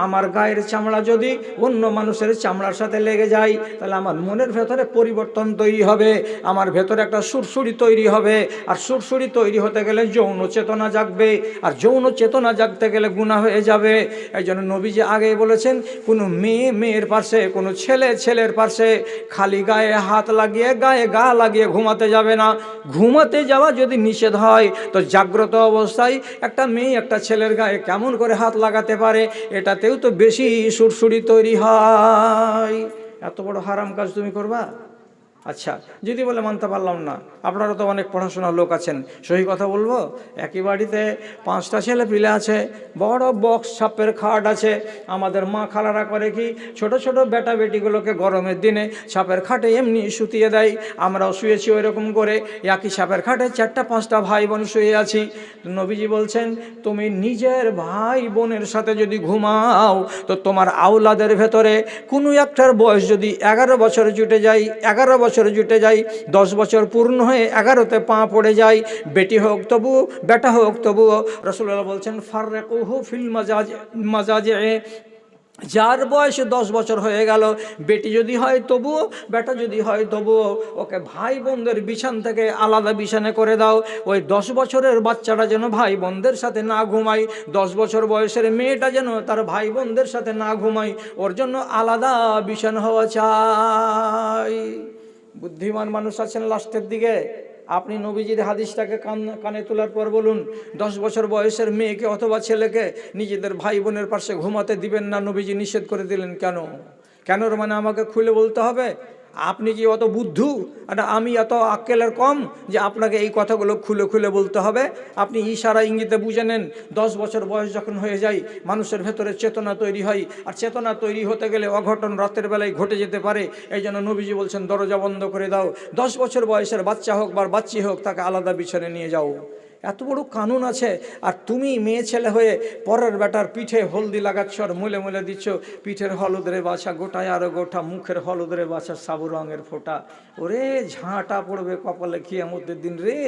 A: আমার গায়ের চামড়া যদি অন্য মানুষের চামড়ার সাথে লেগে যায়, তাহলে আমার মনের ভেতরে পরিবর্তন তৈরি হবে, আমার ভেতরে একটা সুরসুরি তৈরি হবে। আর সুরসুরি তৈরি হতে গেলে যৌন চেতনা জাগবে, আর যৌন চেতনা জাগতে গেলে গুনাহ হয়ে যাবে। এই জন্য নবীজি আগেই বলেছেন, কোনো মেয়ে মেয়ের পাশে, কোনো ছেলে ছেলের পাশে খালি গায়ে হাত লাগিয়ে গায়ে গা লাগিয়ে ঘুমাতে যাবে না। ঘুমাতে যাওয়া যদি নিষেধ হয়, তো জাগ্রত অবস্থায় একটা মেয়ে একটা ছেলের গায়ে কেমন করে হাত লাগাতে পারে? এটাতেও তো বেশি সুরসুরি তৈরি হয়। এত বড় হারাম কাজ তুমি করবা? আচ্ছা, যদি বলে মানতে পারলাম না, আপনারা তো অনেক পড়াশোনার লোক আছেন, সহি কথা বলবো। একই বাড়িতে 5টা ছেলে পিলে আছে, বড় বক্স ছাপের খাট আছে। আমাদের মা খালারা করে কি, ছোট ছোট বেটা বেটিগুলোকে গরমের দিনে ছাপের খাটে এমনি শুতিয়ে দেয়। আমরাও শুয়েছি ওই রকম করে, একই ছাপের খাটে 4টা-5টা ভাই বোন শুয়ে আছি। নবীজি বলছেন, তুমি নিজের ভাই বোনের সাথে যদি ঘুমাও, তো তোমার আওলাদের ভেতরে কোনো একটার বয়স যদি 11 বছর জুটে যায়, 11 বছর জুটে যায়, 10 বছর পূর্ণ হয়ে 11তে পা পড়ে যায়, বেটি হোক তবু বেটা হোক তবুও, রাসূলুল্লাহ বলছেন ফাররিকুহু ফিল মাজাজে। যার বয়স 10 বছর হয়ে গেল, বেটি যদি হয় তবুও, বেটা যদি হয় তবুও, ওকে ভাই বোনদের বিছান থেকে আলাদা বিছানে করে দাও। ওই 10 বছরের বাচ্চাটা যেন ভাই বোনদের সাথে না ঘুমায়, 10 বছর বয়সের মেয়েটা যেন তার ভাই বোনদের সাথে না ঘুমায়, ওর জন্য আলাদা বিছানা হওয়া চাই। বুদ্ধিমান মানুষ আছেন লাস্টের দিকে, আপনি নবীজির হাদিসটাকে কানে তোলার পর বলুন, 10 বছর বয়সের মেয়েকে অথবা ছেলেকে নিজেদের ভাই বোনের পাশে ঘুমাতে দিবেন না, নবীজি নিষেধ করে দিলেন। কেন? কেনর মানে আমাকে খুলে বলতে হবে। আপনি কি অত বুদ্ধু আর আমি এত আক্কেলের কম যে আপনাকে এই কথাগুলো খুলে খুলে বলতে হবে? আপনি ইশারা ইঙ্গিতে বুঝে নেন। 10 বছর বয়স যখন হয়ে যায়, মানুষের ভেতরে চেতনা তৈরি হয়, আর চেতনা তৈরি হতে গেলে অঘটন রাতের বেলায় ঘটে যেতে পারে। এই জন্য নবীজি বলছেন, দরজা বন্ধ করে দাও, 10 বছর বয়সের বাচ্চা হোক বা বাচ্চি হোক, তাকে আলাদা বিছানে নিয়ে যাও। এত বড় কানুন আছে, আর তুমি মেয়ে ছেলে হয়ে পরের বেটার পিঠে হলদি লাগাচ্ছ আর মুলে মুলে দিচ্ছ। পিঠের হলুদরে বাছা গোটায় আরো গোটা, মুখের হলুদরে বাছা সাবু রঙের ফোঁটা। ওরে ঝাঁটা পড়বে কপালে কিয়ামতের দিন রে।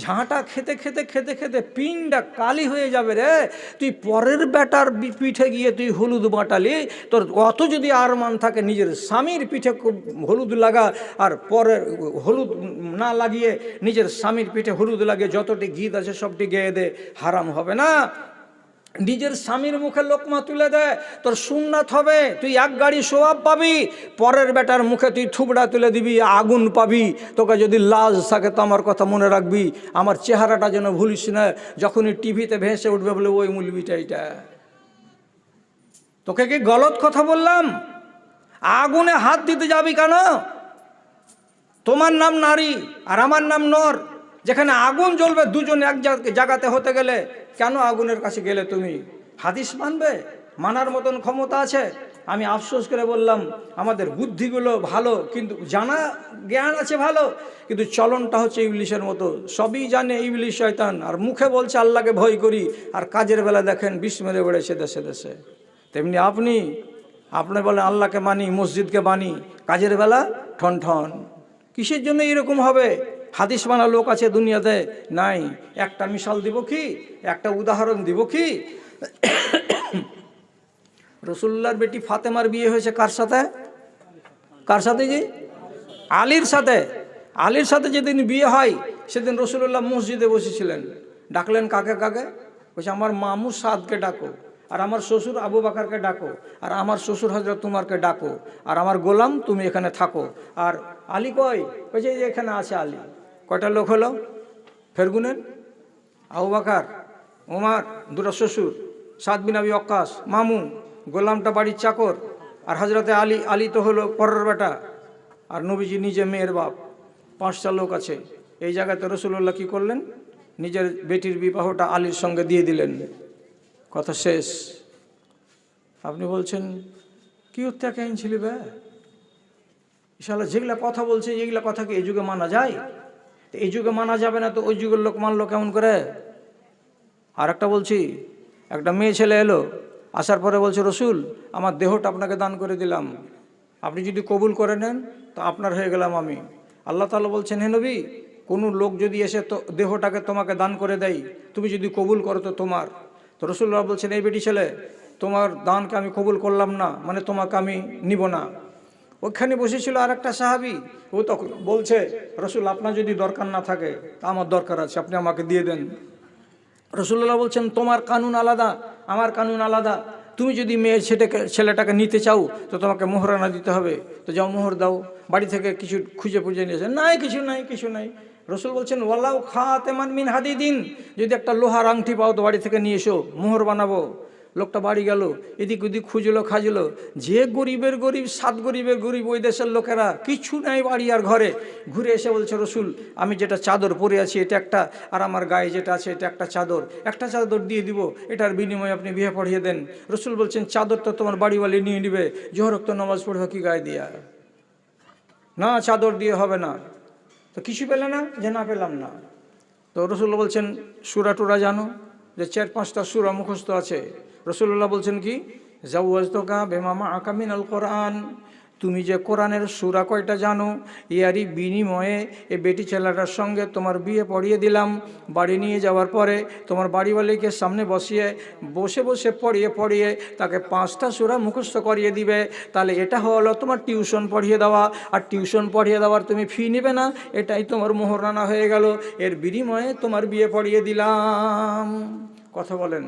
A: ঝাঁটা খেতে খেতে খেতে খেতে পিনটা কালি হয়ে যাবে রে। তুই পরের বেটার পিঠে গিয়ে তুই হলুদ বাটালি, তোর অত যদি আর মান থাকে, নিজের স্বামীর পিঠে হলুদ লাগা, আর পরের হলুদ না লাগিয়ে নিজের স্বামীর পিঠে হলুদ লাগিয়ে যতটি গীত আছে সবটি গেয়ে দে, হারাম হবে না? নিজের স্বামীর মুখে লোকমা তুলে দে, তোর সুন্নাত হবে, তুই এক গাড়ি সোয়াব পাবি। পরের বেটার মুখে তুই থুবড়া তুলে দিবি, আগুন পাবি। তোকে যদি লাজ থাকে তো আমার কথা মনে রাখবি, আমার চেহারাটা যেন ভুলিস না। যখনই টিভিতে ভেসে উঠবে বলে ওই মুলবিটা এইটা। তোকে কি গলত কথা বললাম? আগুনে হাত দিতে যাবি কেন? তোমার নাম নারী আর আমার নাম নর, যেখানে আগুন জ্বলবে দুজন এক জায়গাতে হতে গেলে কেন আগুনের কাছে গেলে তুমি? হাদিস মানবে? মানার মতন ক্ষমতা আছে? আমি আফসোস করে বললাম, আমাদের বুদ্ধিগুলো ভালো, কিন্তু জানা জ্ঞান আছে ভালো, কিন্তু চলনটা হচ্ছে ইবলিশের মতো। সবই জানে ইবলিশ শয়তান, আর মুখে বলছে আল্লাহকে ভয় করি, আর কাজের বেলা দেখেন বিষ মেরে বেড়েছে দেশে দেশে। তেমনি আপনি বলেন আল্লাহকে মানি, মসজিদকে মানি, কাজের বেলা ঠন ঠন। কিসের জন্য এরকম হবে? হাদিস মানা লোক আছে দুনিয়াতে? নাই। একটা মিশাল দিব কি, একটা উদাহরণ দিব কি? রসুল্লাহর বেটি ফাতেমার বিয়ে হয়েছে কার সাথে? কার সাথে জি? আলীর সাথে। আলীর সাথে যেদিন বিয়ে হয়, সেদিন রসুল্লাহ মসজিদে বসেছিলেন। ডাকলেন কাকে কাকে? বলছে আমার মামু সাদকে ডাকো, আর আমার শ্বশুর আবু বাকারকে ডাকো, আর আমার শ্বশুর হযরত তোমারকে ডাকো, আর আমার গোলাম তুমি এখানে থাকো। আর আলী কই? বলছে যে এখানে আছে আলী। কয়টা লোক হলো? ফের গুনেন। আবু বকর, ওমর, দুটো শ্বশুর, সাদ বিন আবি ওয়াক্কাস, মামু, গোলামটা বাড়ির চাকর, আর হজরতে আলী। আলী তো হলো পরের বেটা, আর নবীজি নিজে মেয়ের বাপ। 5টা লোক আছে। এই জায়গাতে রসুল্লাহ কি করলেন? নিজের বেটির বিবাহটা আলীর সঙ্গে দিয়ে দিলেন। কথা শেষ। আপনি বলছেন কি উত্যাগ ছিলি বে, ইনশাল্লাহ যেগুলা কথা বলছে এগুলা কথা কি এই যুগে মানা যায়? এই যুগে মানা যাবে না তো ওই যুগের লোক মানলো কেমন করে? আর একটা বলছি, একটা মেয়ে ছেলে এলো, আসার পরে বলছে রসুল আমার দেহটা আপনাকে দান করে দিলাম, আপনি যদি কবুল করে নেন তো আপনার হয়ে গেলাম আমি। আল্লাহ তাআলা বলছেন, হে নবী, কোনো লোক যদি এসে তো দেহটাকে তোমাকে দান করে দেয়, তুমি যদি কবুল করো তো তোমার। তো রসুল্লাহ বলছেন, এই বেটি ছেলে, তোমার দানকে আমি কবুল করলাম না, মানে তোমাকে আমি নিব না। ওখানে বসেছিল আর একটা সাহাবি, ও তখন বলছে রসুল আপনার যদি দরকার না থাকে তা আমার দরকার আছে, আপনি আমাকে দিয়ে দেন। রসুল্লাহ বলছেন, তোমার কানুন আলাদা, আমার কানুন আলাদা। তুমি যদি মেয়ের ছেলেটাকে নিতে চাও তো তোমাকে মোহরানা দিতে হবে, তো যাও মোহর দাও। বাড়ি থেকে কিছু খুঁজে পুজে নিয়েছে, নাই কিছু নাই, কিছু নাই। রসুল বলছেন, ওয়াল্লাউ খাতেমান মিন হাদিদিন, যদি একটা লোহার আংটি পাও তো বাড়ি থেকে নিয়ে এসো, মোহর বানাবো। লোকটা বাড়ি গেল, এদিক ওদিক খুঁজলো খাজলো, যে গরিবের গরিব, 7 গরিবের গরিব ওই দেশের লোকেরা, কিছু নাই বাড়ি আর ঘরে। ঘুরে এসে বলছে, রসুল আমি যেটা চাদর পরে আছি এটা একটা, আর আমার গায়ে যেটা আছে এটা একটা চাদর, একটা চাদর দিয়ে দিব, এটার বিনিময়ে আপনি বিয়ে পড়িয়ে দেন। রসুল বলছেন, চাদর তো তোমার বাড়িওয়ালি নিয়ে নিবে, জোহরক তো নামাজ পড়বে কি গায়ে দিয়া? না, চাদর দিয়ে হবে না। তো কিছু পেলে না, যে না পেলাম না। তো রসুল্লাহ বলছেন, সূরা টুরা জানো? যে 4-5টা সূরা মুখস্থ আছে। রসুল্লাহ বলছেন কি, জাওয়াজতুকা বিমা মাআকা মিনাল কোরআন, তুমি যে কোরআনের সূরা কয়টা জানো, ইয়ারই বিনিময়ে এই বেটি ছেলেটার সঙ্গে তোমার বিয়ে পড়িয়ে দিলাম। বাড়ি নিয়ে যাওয়ার পরে তোমার বাড়িওয়ালিকে সামনে বসিয়ে বসে বসে পড়িয়ে পড়িয়ে তাকে 5টা সূরা মুখস্থ করিয়ে দিবে। তাহলে এটা হলো তোমার টিউশন পড়িয়ে দেওয়া, আর টিউশন পড়িয়ে দেওয়ার তুমি ফি নেবে না, এটাই তোমার মোহরানা হয়ে গেল, এর বিনিময়ে তোমার বিয়ে পড়িয়ে দিলাম। কথা বলেন,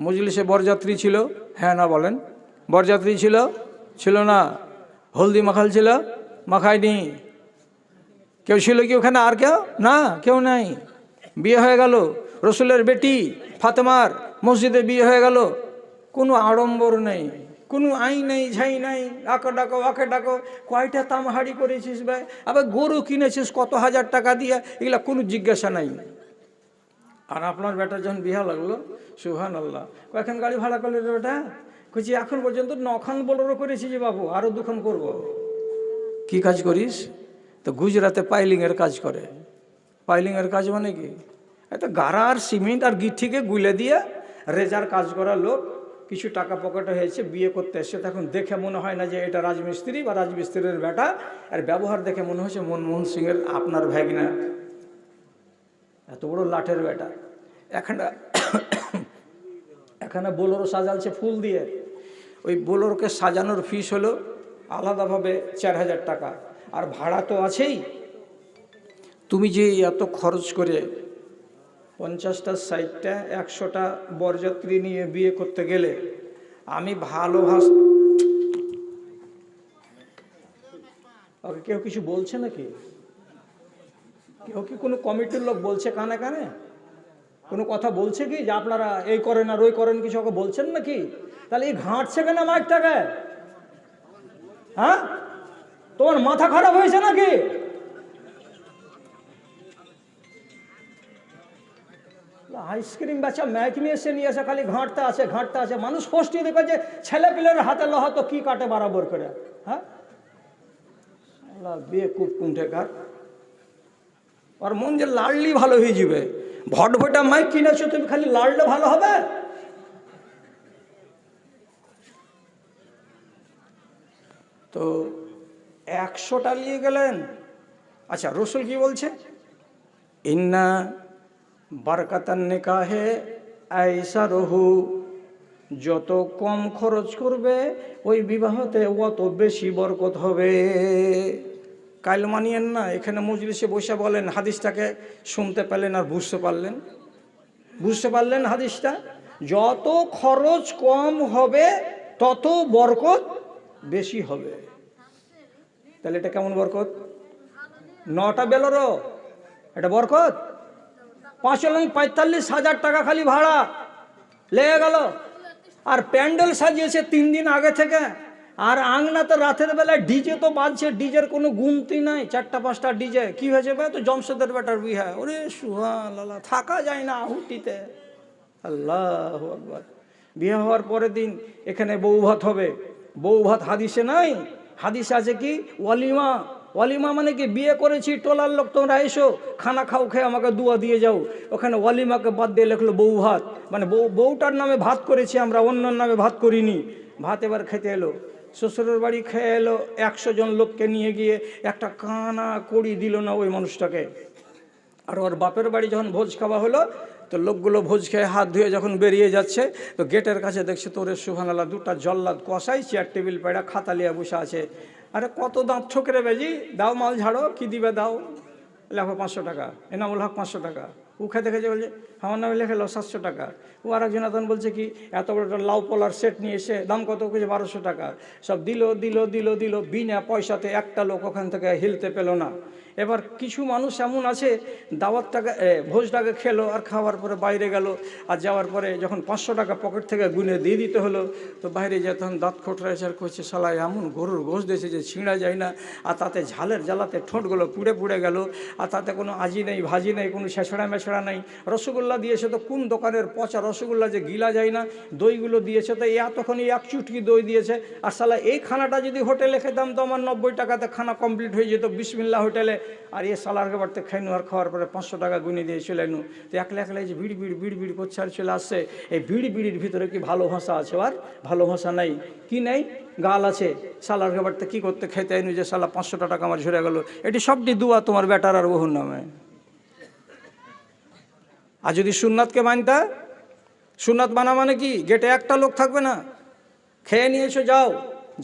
A: মজলিসে বরযাত্রী ছিল? হ্যাঁ না বলেন? বরযাত্রী ছিল? ছিল না? হলদি মাখাল ছিল? মাখায়নি? কেউ ছিল কি ওখানে? আর কেউ না, কেউ নাই। বিয়ে হয়ে গেল, রসুলের বেটি ফাতেমার মসজিদে বিয়ে হয়ে গেল। কোনো আড়ম্বর নেই, কোনো আই নেই, ঝাই নাই, আকে ডাকো আকে ডাকো, কয়টা তামহাড়ি করেছিস ভাই, আবার গরু কিনেছিস কত হাজার টাকা দিয়ে, এগুলা কোনো জিজ্ঞাসা নাই। আর আপনার বেটা যখন বিহা লাগলো, সুবহানাল্লাহ, কয়খান গাড়ি ভাড়া করলে রে বেটা? কইছি এখন পর্যন্ত 9খান বোলেরো করেছি যে বাবু, আরও 2খান করব। কি কাজ করিস? তো গুজরাতে পাইলিংয়ের কাজ করে। পাইলিংয়ের কাজ মানে কি? এত গাড়া আর সিমেন্ট আর গিঠিকে গুলে দিয়ে রেজার কাজ করা লোক, কিছু টাকা পকেটে হয়েছে, বিয়ে করতে এসে তখন দেখে মনে হয় না যে এটা রাজমিস্ত্রি বা রাজমিস্ত্রির বেটা, আর ব্যবহার দেখে মনে হচ্ছে মনমোহন সিংয়ের আপনার ভ্যাগনা, এত বড় লাঠের বেটা। এখানে বোলেরো সাজালছে ফুল দিয়ে, ওই বোলেরোকে সাজানোর ফিস হলো আলাদাভাবে 4000 টাকা, আর ভাড়া তো আছেই। তুমি যে এত খরচ করে 50টা 60টা 100টা বরযাত্রী নিয়ে বিয়ে করতে গেলে, আমি ওকে কেউ কিছু বলছে নাকি? কেউ কি কোনো কমিটির লোক বলছে কানে কানে? কোনো কথা বলছে কি যে আপনারা এই করেন আর ওই করেন, কিছু ওকে বলছেন নাকি? তাহলে এই ঘাঁটছে কেন মাইকটাকে? হ্যাঁ, তোমার মাথা খারাপ হয়েছে নাকি? আইসক্রিম বেচা ম্যাক নিয়ে এসে নিয়ে এসে খালি ঘাঁটতে আছে, ঘাঁটতে আছে। মানুষ কষ্ট দেখে যে ছেলে পিলের হাতে লহা তো কি কাটে বরাবর করে। হ্যাঁ, বিয়ে কুপ কুণ্ঠে ঘাট, আর মন যে লাড়লি ভালো হয়ে যাবে। ভটভটা মাইক কিনেছো তুমি, খালি লাড়লে ভালো হবে? তো 100টা নিয়ে গেলেন। আচ্ছা, রসুল কি বলছে? ইন্না বারকাতান নিকাহে আইসা রহু, যত কম খরচ করবে ওই বিবাহতে অত বেশি বরকত হবে। কাইল মানিয়েন না, এখানে মজলিসে বসে বলেন, হাদিসটাকে শুনতে পেলেন আর বুঝতে পারলেন? বুঝতে পারলেন হাদিসটা? যত খরচ কম হবে তত বরকত বেশি হবে। তাহলে এটা কেমন বরকত? 9টা বেলোরো, এটা বরকত? 5,45,000 টাকা খালি ভাড়া লেগে গেল। আর প্যান্ডেল সাজিয়েছে 3 দিন আগে থেকে। আর আংনা তো রাতের বেলায় ডিজে তো বাজছে, ডিজের কোনো গুনতি নাই, 4-5টা ডিজে। কি হয়েছে ভাই? তো জমশেদের বেটার বিয়ে। ওরে সুবহানাল্লাহ, থাকা যায় না আহুতিতে। আল্লাহু আকবার। বিয়ে হওয়ার পরের দিন এখানে বউ ভাত হবে। বউ ভাত হাদিসে নাই, হাদিসে আছে কি ওয়ালিমা। ওয়ালিমা মানে কি? বিয়ে করেছি, টোলার লোক তোমরা এসো, খানা খাও, খেয়ে আমাকে দুয়া দিয়ে যাও। ওখানে ওয়ালিমাকে বাদ দিয়ে লেখলো বউ ভাত, মানে বউটার নামে ভাত করেছি আমরা, অন্যর নামে ভাত করিনি। ভাত এবার খেতে এলো, শ্বশুরের বাড়ি খেয়ে এলো, 100 জন লোককে নিয়ে গিয়ে একটা কানা কড়ি দিল না ওই মানুষটাকে। আর ওর বাপের বাড়ি যখন ভোজ খাওয়া হলো, তো লোকগুলো ভোজ খেয়ে হাত ধুয়ে যখন বেরিয়ে যাচ্ছে, তো গেটের কাছে দেখছে তোরে সুবহানাল্লাহ 2টা জল্লাদ কষাই চেয়ার টেবিল পেড়া খাতা লিয়া বসে আছে। আরে কত দাঁত ঠোকরে বেজি, দাও মাল ঝাড়ো, কি দিবে দাও। লেখো 500 টাকা, এনামুল হক 500 টাকা। ও খেতে খেতে বলছে আমার নামে লেখে 700 টাকা। ও আর একজন তখন বলছে কি এত বড় একটা লাউ পলার সেট নিয়ে এসে দাম কত? কেজি 1200 টাকা। সব দিল দিল দিল দিল, বিনা পয়সাতে একটা লোক ওখান থেকে হিলতে পেল না। এবার কিছু মানুষ এমন আছে দাওয়াতটাকে ভোজটাকে খেলো, আর খাওয়ার পরে বাইরে গেল, আর যাওয়ার পরে যখন 500 টাকা পকেট থেকে গুনে দিয়ে দিতে হলো, তো বাইরে যেয়ে তখন দাঁত খোঁটরাইছে আর করছে শালা এমন গরুর গোশ দিয়েছে যে ছিঁড়া যায় না। আর তাতে ঝালের জ্বালাতে ঠোঁটগুলো পুড়ে পুড়ে গেল। আর তাতে কোনো আজি নেই, ভাজি নেই, কোনো ছেঁচড়া মেছড়া নেই। রসগোল্লা দিয়েছে তো কোন দোকানের পচা রসগোল্লা যে গিলা যায় না। দইগুলো দিয়েছে তো এতক্ষণই 1 চুটকি দই দিয়েছে। আর শালা এই খানাটা যদি হোটেলে খেতাম তো আমার 90 টাকাতে খানা কমপ্লিট হয়ে যেত বিসমিল্লাহ হোটেলে। আর এ সালারকে বাড়তে খাইনু, আর খাওয়ার পরে 500 টাকা গুনে দিয়ে চলে এনু। তো একলা একলা যে বিড়ি বিড়ি বিড়ি বিড়ি করছে আর চলে আসছে। এই বিড়ি বিড়ির ভিতরে কি ভালোবাসা আছে? আর ভালোবাসা নাই, কি নেই? গাল আছে। সালারকে বাড়তে কী করতে খেতে আইনু যে সালা 500 টাকা আমার ঝরে গেল। এটি সবটি দুয়া তোমার বেটার আর বহুর নামে। আর যদি সুন্নাতকে মানতা, সুন্নাত মানা মানে কি? গেটে একটা লোক থাকবে না, খেয়ে নিয়েছো যাও,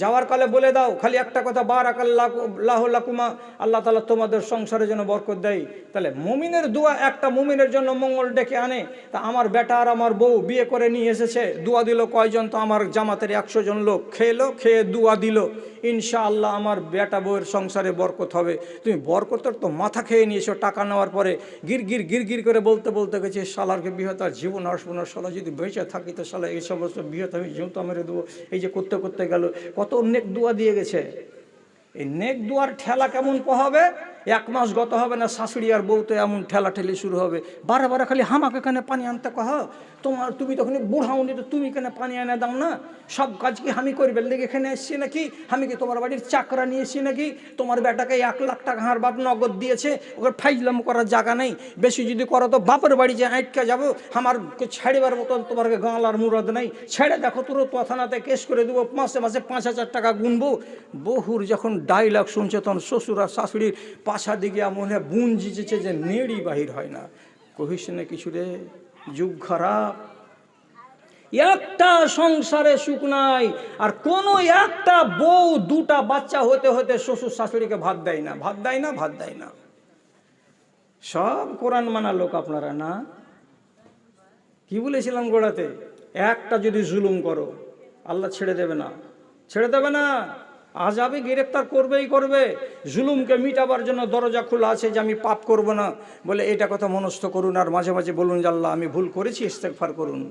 A: যাওয়ার কালে বলে দাও খালি একটা কথা, বারাকাল্লাহু লাকুমা, আল্লাহ তাআলা তোমাদের সংসারে যেন বরকত দেয়। তাহলে মুমিনের দোয়া একটা মুমিনের জন্য মঙ্গল ডেকে আনে। তা আমার বেটা আর আমার বউ বিয়ে করে নিয়ে এসেছে, দোয়া দিল কয়জন? তো আমার জামাতের 100 জন লোক খেলো, খেয়ে দোয়া দিল ইনশাআল্লাহ আমার বেটা বউয়ের সংসারে বরকত হবে। তুমি বরকতের তো মাথা খেয়ে নিয়েছো টাকা নেওয়ার পরে। গির গির করে বলতে বলতে গেছে শালারকে বিয়ে তার জীবন আসবো না, শালা যদি বেঁচে থাকি তো শালা এই সমস্ত বিয়ে আমি জুতো মেরে দেবো। এই যে করতে করতে গেল, কত নেক দোয়া দিয়ে গেছে। এই নেক দোয়ার ঠেলা কেমন পোহাবে? 1 মাস গত হবে না, শাশুড়ি আর বউ তো এমন ঠেলা ঠেলি শুরু হবে। বারে বারে খালি হামাকে কেন পানি আনতে কহ? তুমি তখন বুড়াউনি, তো তুমি কেন পানি এনে দাও না? সব কাজ কি আমি করবে লেগে এখানে এসছি নাকি? আমি কি তোমার বাড়ির চাকরা নিয়েছি নাকি? তোমার বেটাকে 1 লাখ টাকা হার বাপ নগদ দিয়েছে, ওকে ফাইজলাম করার জায়গা নেই। বেশি যদি করো তো বাপের বাড়ি যে আটকে যাবো। আমার ছেড়েবার মতন তোমার গাঁলার মুরদ নেই। ছেড়ে দেখো তোর তো থানাতে কেস করে দেবো, মাসে মাসে 5,000 টাকা গুনবো। বহুর যখন ডাইলগ শুনছে তখন শ্বশুর আর শাশুড়ির পাশা দিকে মনে হয় বুন জিজেছে যে নেড়ি বাহির হয় না। কহিস না কিছু রে, যুগ খারাপ। একটা সংসারে সুখ নাই। আর কোন একটা বউ 2টা বাচ্চা হতে হতে শ্বশুর শাশুড়িকে ভাত দেয় না, ভাত দেয় না, ভাত দেয় না। সব কোরআন মানা লোক আপনারা না? কি বলেছিলাম গোড়াতে? একটা যদি জুলুম করো আল্লাহ ছেড়ে দেবে না, ছেড়ে দেবে না, আযাবে গ্রেফতার করবেই করবে। জুলুমকে মিটাবার জন্য দরজা খোলা আছে যে আমি পাপ করব না বলে এটা কথা মনস্থ করুন। আর মাঝে মাঝে বলুন যে আল্লাহ আমি ভুল করেছি, ইস্তেগফার করুন।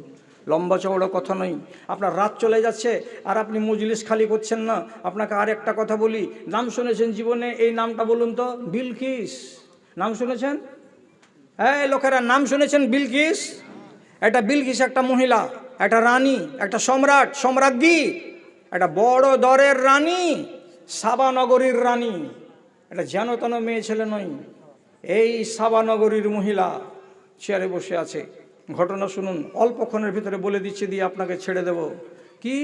A: লম্বা চওড়া কথা নয়। আপনার রাত চলে যাচ্ছে আর আপনি মজলিস খালি করছেন না। আপনাকে আর একটা কথা বলি, নাম শুনেছেন জীবনে? এই নামটা বলুন তো, বিলকিস। নাম শুনেছেন? হ্যাঁ লোকেরা, নাম শুনেছেন বিলকিস? এটা বিলকিস একটা মহিলা, একটা রানী, একটা সম্রাট, সম্রাজ্ঞী, একটা বড় দরের রানী, সাবা নগরীর রানী। এটা যেন তেন মেয়ে ছেলে নয়। এই সাবা নগরীর মহিলা চেয়ারে বসে আছে। ঘটনা শুনুন, অল্পক্ষণের ভিতরে বলে দিচ্ছি, দিয়ে আপনাকে ছেড়ে দেব। কি?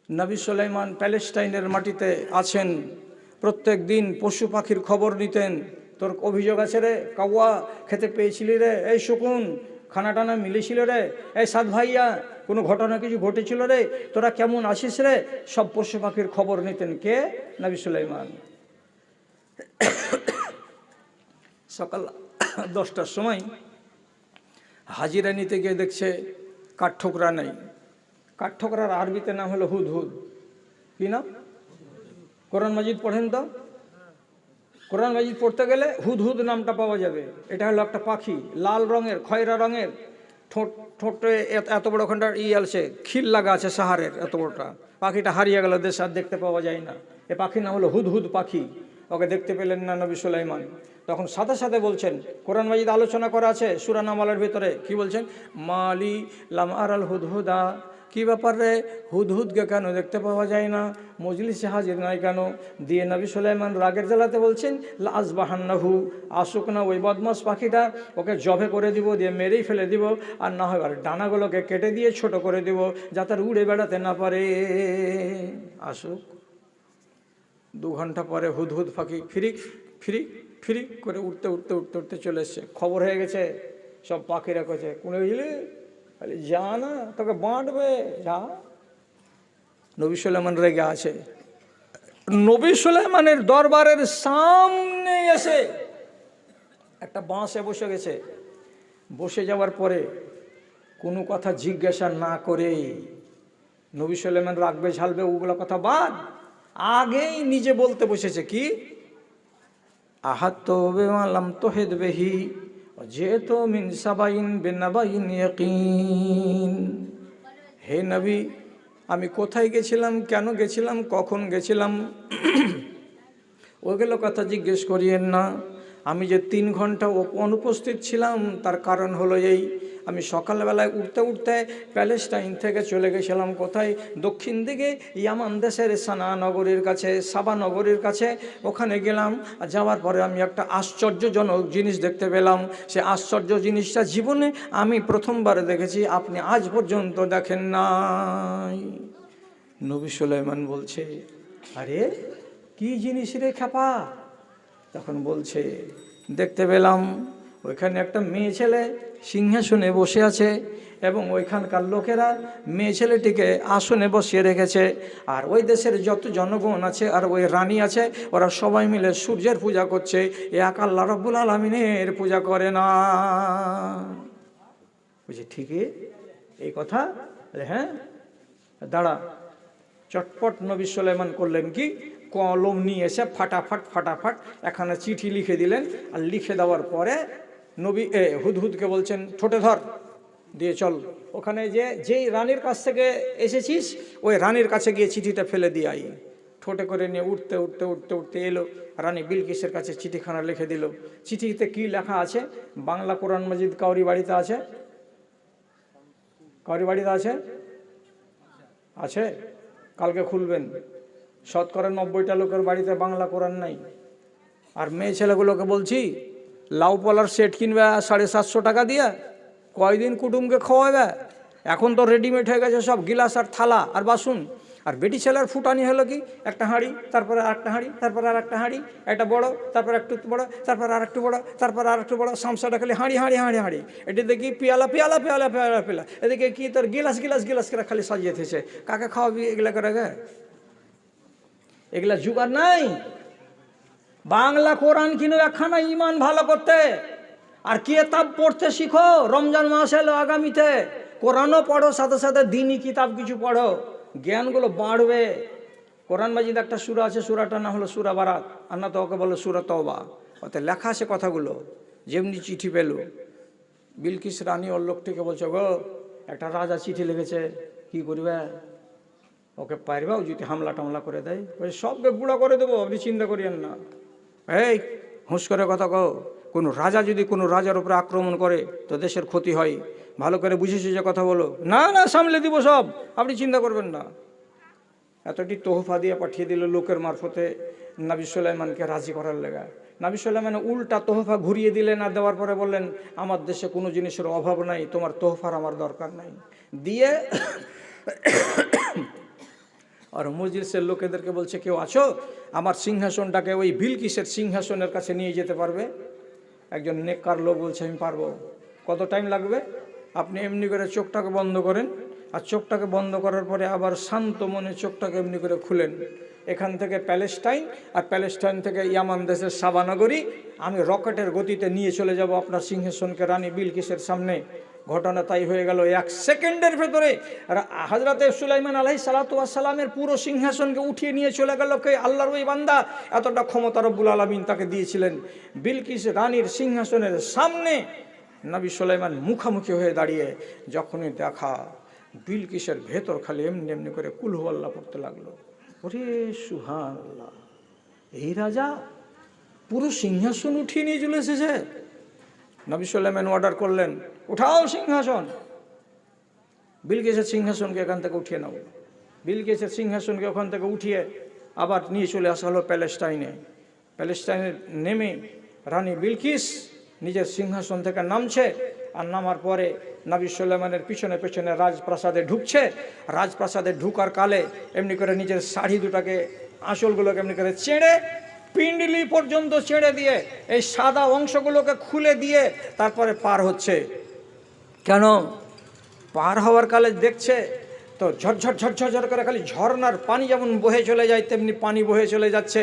A: নবী সুলাইমান প্যালেস্টাইনের মাটিতে আছেন, প্রত্যেক দিন পশু পাখির খবর নিতেন। তোর অভিযোগ আছে রে, কাউয়া খেতে পেয়েছিলি রে, এই শকুন খানা টানা মিলেছিল রে, এই সাত ভাইয়া কোনো ঘটনা কিছু ঘটেছিল রে, তোরা কেমন আছিস রে, সব পশু পাখির খবর নিতেন। কে? নবী সুলাইমান। সকাল 10টার সময় হাজিরা নিতে গিয়ে দেখছে কাঠঠোকরা নেই। কাঠঠোকরার আরবিতে নাম হলো হুদহুদ। কি নাম? কোরআন মাজিদ পড়েন তো। কোরআন মাজিদ পড়তে গেলে হুদহুদ নামটা পাওয়া যাবে। এটা হলো একটা পাখি, লাল রঙের, খয়রা রঙের, ঠোঁটে এত বড় ওখানটা আছে, খিল লাগা আছে সাহারের, এত বড়টা। পাখিটা হারিয়ে গেল, দেশ আর দেখতে পাওয়া যায় না। এ পাখির নাম হলো হুদহুদ পাখি। ওকে দেখতে পেলেন না নবী সুলাইমান। তখন সাথে সাথে বলছেন, কোরআন মাজিদ আলোচনা করা আছে সূরা নামলের ভিতরে, কি বলছেন? মালি লাম আরাল হুদহুদা, কি ব্যাপার রে, হুদহুদকে কেন দেখতে পাওয়া যায় না, মজলিসে হাজির নাই কেন? দিয়ে নবী সুলাইমান রাগের জ্বালাতে বলছেন, লা আযবাহান্নাহু, আসুক না ওই বদমাস পাখিটা, ওকে জবে করে দিব, দিয়ে মেরেই ফেলে দিব, আর না হয় আর ডানাগুলোকে কেটে দিয়ে ছোট করে দিব, যাতে আর উড়ে বেড়াতে না পারে। আসুক। 2 ঘন্টা পরে হুদহুদ পাখি ফিরিক ফিরিক ফিরিক করে উঠতে উঠতে উঠতে উঠতে চলে এসছে। খবর হয়ে গেছে, সব পাখিরা কছে, কোনে বুঝলি, যা না, তোকে বাঁটবে, যা। নবী সুলাইমান রেগে আছে। নবী সুলাইমানের দরবারের সামনে এসে একটা বাঁশে বসে গেছে। বসে যাওয়ার পরে কোনো কথা জিজ্ঞাসা না করে নবী সুলাইমান রাখবে ঝালবে ওগুলো কথা বাদ, আগেই নিজে বলতে বসেছে, কি আহাত বেমালাম তোহেদ বেহি যেহেতু মিন সাবাইন বেনাবাইন ইয়াকিন। হে নবী, আমি কোথায় গেছিলাম, কেন গেছিলাম, কখন গেছিলাম, ওগুলো কথা জিজ্ঞেস করিয়েন না। আমি যে 3 ঘন্টা অনুপস্থিত ছিলাম তার কারণ হলো এই, আমি সকালবেলায় উঠতে উঠতে প্যালেস্টাইন থেকে চলে গেছিলাম কোথায়, দক্ষিণ দিকে ইয়ামান দেশের সানা নগরীর কাছে, সাবা নগরীর কাছে। ওখানে গেলাম, যাওয়ার পরে আমি একটা আশ্চর্যজনক জিনিস দেখতে পেলাম। সে আশ্চর্য জিনিসটা জীবনে আমি প্রথমবার দেখেছি, আপনি আজ পর্যন্ত দেখেন নাই। নবী সুলাইমান বলছে, আরে কি জিনিস রে খেপা? তখন বলছে, দেখতে পেলাম ওইখানে একটা মেয়ে ছেলে সিংহাসনে বসে আছে, এবং ওইখানকার লোকেরা মেয়ে ছেলেটিকে আসনে বসিয়ে রেখেছে। আর ওই দেশের যত জনগণ আছে আর ওই রানী আছে, ওরা সবাই মিলে সূর্যের পূজা করছে, এক আল্লাহ রাব্বুল আলামিনের পূজা করে না। বুঝি ঠিকই এই কথা? হ্যাঁ, দাঁড়া। চটপট নবী সুলাইমান করলেন কি, কলম নিয়ে এসে ফাটাফাট ফাটাফাট এখানে চিঠি লিখে দিলেন। আর লিখে দেওয়ার পরে নবী হুদহুদকে বলছেন, ঠোঁটে ধর, দিয়ে চল ওখানে যেই রানীর কাছ থেকে এসেছিস ওই রানীর কাছে গিয়ে চিঠিটা ফেলে দিয়ে আই। ঠোঁটে করে নিয়ে উঠতে উঠতে উঠতে উঠতে এলো, রানী বিলকিসের কাছে চিঠিখানা লিখে দিল। চিঠিতে কি লেখা আছে? বাংলা কোরআন মাজিদ কাউরি বাড়িতে আছে? কাউরি বাড়িতে আছে? আছে? কালকে খুলবেন। শতকরা 90টা লোকের বাড়িতে বাংলা কোরআন নাই। আর মেয়ে ছেলেগুলোকে বলছি, লাউ পলার সেট কিনবে 750 টাকা দিয়ে, কয়দিন কুটুমকে খাওয়াবে? এখন তো রেডিমেড হয়ে গেছে সব, গিলাস আর থালা আর বাসন। আর বেটি ছেলের ফুটানি হলো কি, একটা হাঁড়ি, তারপরে আর একটা হাঁড়ি, তারপরে আর একটা হাঁড়ি, একটা বড়, তারপর একটু বড়, তারপর আর একটু বড়, তারপর আর একটু বড়, সামসাটা খালি হাঁড়ি হাঁড়ি হাঁড়ি হাঁড়ি। এটি দেখি পেয়ালা পেয়ালা পেয়ালা পেয়ালা পেলা, এদিকে কি তোর গিলাস গিলাস গিলাস করে খালি সাজিয়ে থেছে। কাকে খাওয়াবি এগুলা করে? গে এগুলা জুগার নাই। বাংলা কোরআন কিনো একখানা ইমান ভালো করতে, আর কিতাব পড়তে শিখো। রমজান মাস এলো আগামীতে, কোরআনও পড়ো, সাথে সাথে দিনই কিতাব কিছু পড়ো, জ্ঞানগুলো বাড়বে। কোরআন মাজিদ একটা সূরা আছে, সূরাটার নাম হলো সূরা বারাত, আর না তো ওকে বলো সূরা তওবা। ওতে লেখা আছে কথাগুলো। যেমনি চিঠি পেল, বিলকিস রানী ওর লোকটিকে বলছে, গো একটা রাজা চিঠি লিখেছে, কি করবে? ওকে পারবাও যদি হামলা টামলা করে দেয়? ওই সবকে গুঁড়া করে দেবো, আপনি চিন্তা করিয়েন না। এই হুঁশ করে কথা কও, কোনো রাজা যদি কোনো রাজার উপরে আক্রমণ করে তো দেশের ক্ষতি হয়, ভালো করে বুঝেছি যে কথা বলো। না না, সামলে দিব সব, আপনি চিন্তা করবেন না। এতটি তোহফা দিয়ে পাঠিয়ে দিল লোকের মারফতে নবী সুলাইমানকে রাজি করার লেগা। নবী সুলাইমান উল্টা তোহফা ঘুরিয়ে দিলেন, আর দেওয়ার পরে বললেন, আমার দেশে কোনো জিনিসের অভাব নাই, তোমার তোহফার আমার দরকার নাই। দিয়ে আর মজলিসের লোকেদেরকে বলছে, কেউ আছো আমার সিংহাসনটাকে ওই বিলকিসের সিংহাসনের কাছে নিয়ে যেতে পারবে? একজন নেককার লোক বলছে, আমি পারবো। কত টাইম লাগবে? আপনি এমনি করে চোখটাকে বন্ধ করেন, আর চোখটাকে বন্ধ করার পরে আবার শান্ত মনে চোখটাকে এমনি করে খুলেন। এখান থেকে প্যালেস্টাইন, আর প্যালেস্টাইন থেকে ইয়ামান দেশের সাবানগরী আমি রকেটের গতিতে নিয়ে চলে যাব আপনার সিংহাসনকে রানী বিলকিসের সামনে। ঘটনা তাই হয়ে গেল, 1 সেকেন্ডের ভেতরে হযরতে সুলাইমান আলাইহিস সালাতু ওয়াস সালামের পুরো সিংহাসনকে উঠিয়ে নিয়ে চলে গেল কে? আল্লাহর ওই বান্দা। এতটা ক্ষমতা রব্বুল আলামিন তাকে দিয়েছিলেন। বিলকিস রানীর সিংহাসনের সামনে নবী সুলাইমান মুখামুখি হয়ে দাঁড়িয়ে যখনই দেখা, বিলকিসের ভেতর খালি এমনি এমনি করে কুল হু আল্লাহ পড়তে লাগলো। ওরে সুবহানাল্লাহ, এই রাজা পুরো সিংহাসন উঠিয়ে নিয়ে চলে এসেছে। নবী সুলাইমান অর্ডার করলেন, উঠাও সিংহাসন, বিলকিসের সিংহাসনকে এখান থেকে উঠিয়ে নাও। বিলকিসের সিংহাসনকে ওখান থেকে উঠিয়ে আবার নিয়ে চলে আসা হলো প্যালেস্টাইনে। প্যালেস্টাইনে নেমে রানী বিলকিস নিজের সিংহাসন থেকে নামছে, আর নামার পরে নবী সুলাইমানের পিছনে পিছনে রাজপ্রাসাদে ঢুকছে। রাজপ্রাসাদে ঢুকার কালে এমনি করে নিজের শাড়ি দুটাকে, আঁচলগুলোকে এমনি করে ছেড়ে, পিণ্ডলি পর্যন্ত ছেড়ে দিয়ে এই সাদা অংশগুলোকে খুলে দিয়ে তারপরে পার হচ্ছে। কেন? পার হওয়ার কালে দেখছে তো ঝরঝর ঝরঝর করে খালি ঝর্নার পানি যেমন বহে চলে যায় তেমনি পানি বহে চলে যাচ্ছে।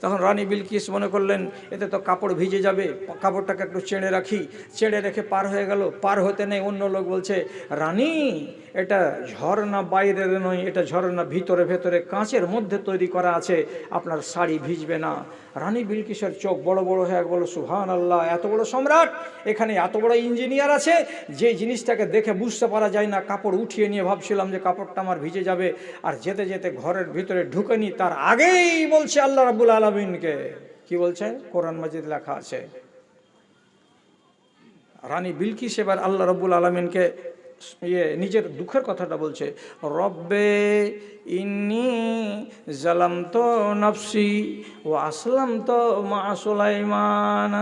A: তখন রানী বিলকিস মনে করলেন এতে তো কাপড় ভিজে যাবে, কাপড়টাকে একটু চেড়ে রাখি। চেড়ে রেখে পার হয়ে গেল। পার হতে নেই, অন্য লোক বলছে, রানী এটা ঝর্ণা বাইরের নয়, এটা ঝর্ণা ভিতরে ভেতরে কাঁচের মধ্যে তৈরি করা আছে, আপনার শাড়ি ভিজবে না। রানী বিলকিসের চোখ বড় বড় হয়ে বলল, সুবহানাল্লাহ, এত বড় সম্রাট, এখানে এত বড় ইঞ্জিনিয়ার আছে যে জিনিসটাকে দেখে বুঝতে পারা যায় না। কাপড় উঠিয়ে নিয়ে ভাবছিলাম যে কাপড়টা আমার ভিজে যাবে, আর যেতে যেতে ঘরের ভিতরে ঢুকেনি তার আগেই বলছে আল্লাহ রাব্বুল আলামিনকে। কি বলছে? কোরআন মাজিদ লেখা আছে। রানী বিলকিস এবার আল্লাহ রাব্বুল আলামিনকে নিজের দুঃখের কথাটা বলছে, রব্বে ইন্নী জালামতু নাফসি ওয়া আসলামতু মা সুলাইমান।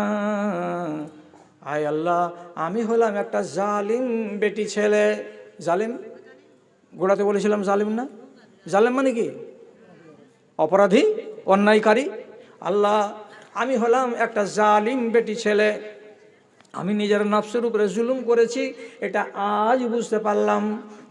A: আয় আল্লাহ, আমি হলাম একটা জালিম বেটি ছেলে। জালিম, গোড়াতে বলেছিলাম জালিম না? জালিম মানে কি? অপরাধী, অন্যায়কারী। আল্লাহ, আমি হলাম একটা জালিম বেটি ছেলে, আমি নিজের নফসের উপরে জুলুম করেছি, এটা আজ বুঝতে পারলাম।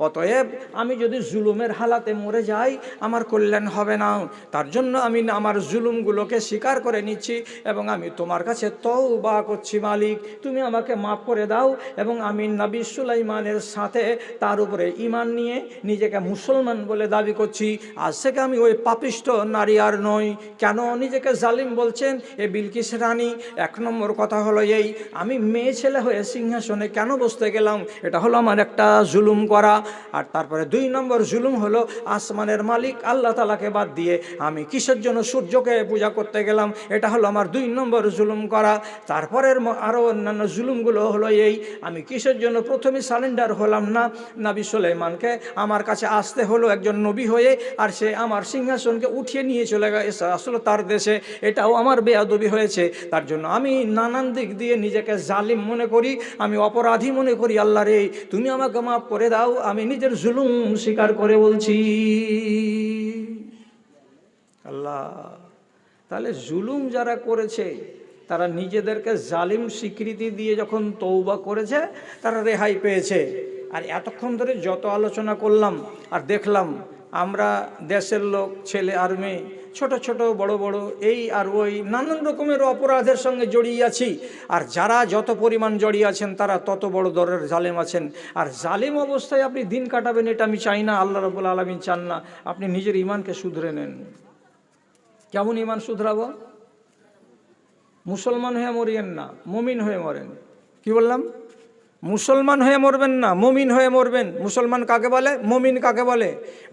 A: অতএব আমি যদি জুলুমের হালাতে মরে যাই আমার কল্যাণ হবে না। তার জন্য আমি আমার জুলুমগুলোকে স্বীকার করে নিচ্ছি এবং আমি তোমার কাছে তওবা করছি। মালিক, তুমি আমাকে মাফ করে দাও। এবং আমি নবী সুলাইমানের সাথে তার উপরে ঈমান নিয়ে নিজেকে মুসলমান বলে দাবি করছি। আজ থেকে আমি ওই পাপিষ্ঠ নারী আর নই। কেন নিজেকে জালিম বলছেন এ বিলকিস রানী? 1 নম্বর কথা হলো এই, আমি মেয়ে ছেলে হয়ে সিংহাসনে কেন বসতে গেলাম? এটা হলো আমার একটা জুলুম করা। আর তারপরে 2 নম্বর জুলুম হলো আসমানের মালিক আল্লাহ তাআলাকে বাদ দিয়ে আমি কিসের জন্য সূর্যকে পূজা করতে গেলাম? এটা হলো আমার 2 নম্বর জুলুম করা। তারপরের আরও অন্যান্য জুলুমগুলো হলো এই, আমি কিসের জন্য প্রথমে সারেন্ডার হলাম না নবী সুলাইমানকে? আমার কাছে আসতে হলো একজন নবী হয়ে, আর সে আমার সিংহাসনকে উঠিয়ে নিয়ে চলে গেছে আসলে তার দেশে। এটাও আমার বেয়াদবি হয়েছে। তার জন্য আমি নানান দিক দিয়ে নিজেকে জালিম মনে করি, আমি অপরাধী মনে করি। আল্লাহ রে, তুমি আমাকে মাফ করে দাও, আমি নিজের জুলুম স্বীকার করে বলছি। আল্লাহ, তাহলে জুলুম যারা করেছে তারা নিজেদেরকে জালিম স্বীকৃতি দিয়ে যখন তওবা করেছে তারা রেহাই পেয়েছে। আর এতক্ষণ ধরে যত আলোচনা করলাম আর দেখলাম, আমরা দেশের লোক, ছেলে আর মেয়ে, ছোট ছোট বড় বড়, এই আর ওই নানান রকমের অপরাধের সঙ্গে জড়িয়ে আছি। আর যারা যত পরিমাণ জড়িয়ে আছেন তারা তত বড় দরের জালেম আছেন। আর জালিম অবস্থায় আপনি দিন কাটাবেন এটা আমি চাই না, আল্লাহ রাব্বুল আলামিন চান না। আপনি নিজের ইমানকে শুধরে নেন। কেমন ইমান শুধরাবো? মুসলমান হয়ে মরিয়েন না, মুমিন হয়ে মরেন। কি বললাম? মুসলমান হয়ে মরবেন না, মুমিন হয়ে মরবেন। মুসলমান কাকে বলে? মুমিন কাকে বলে?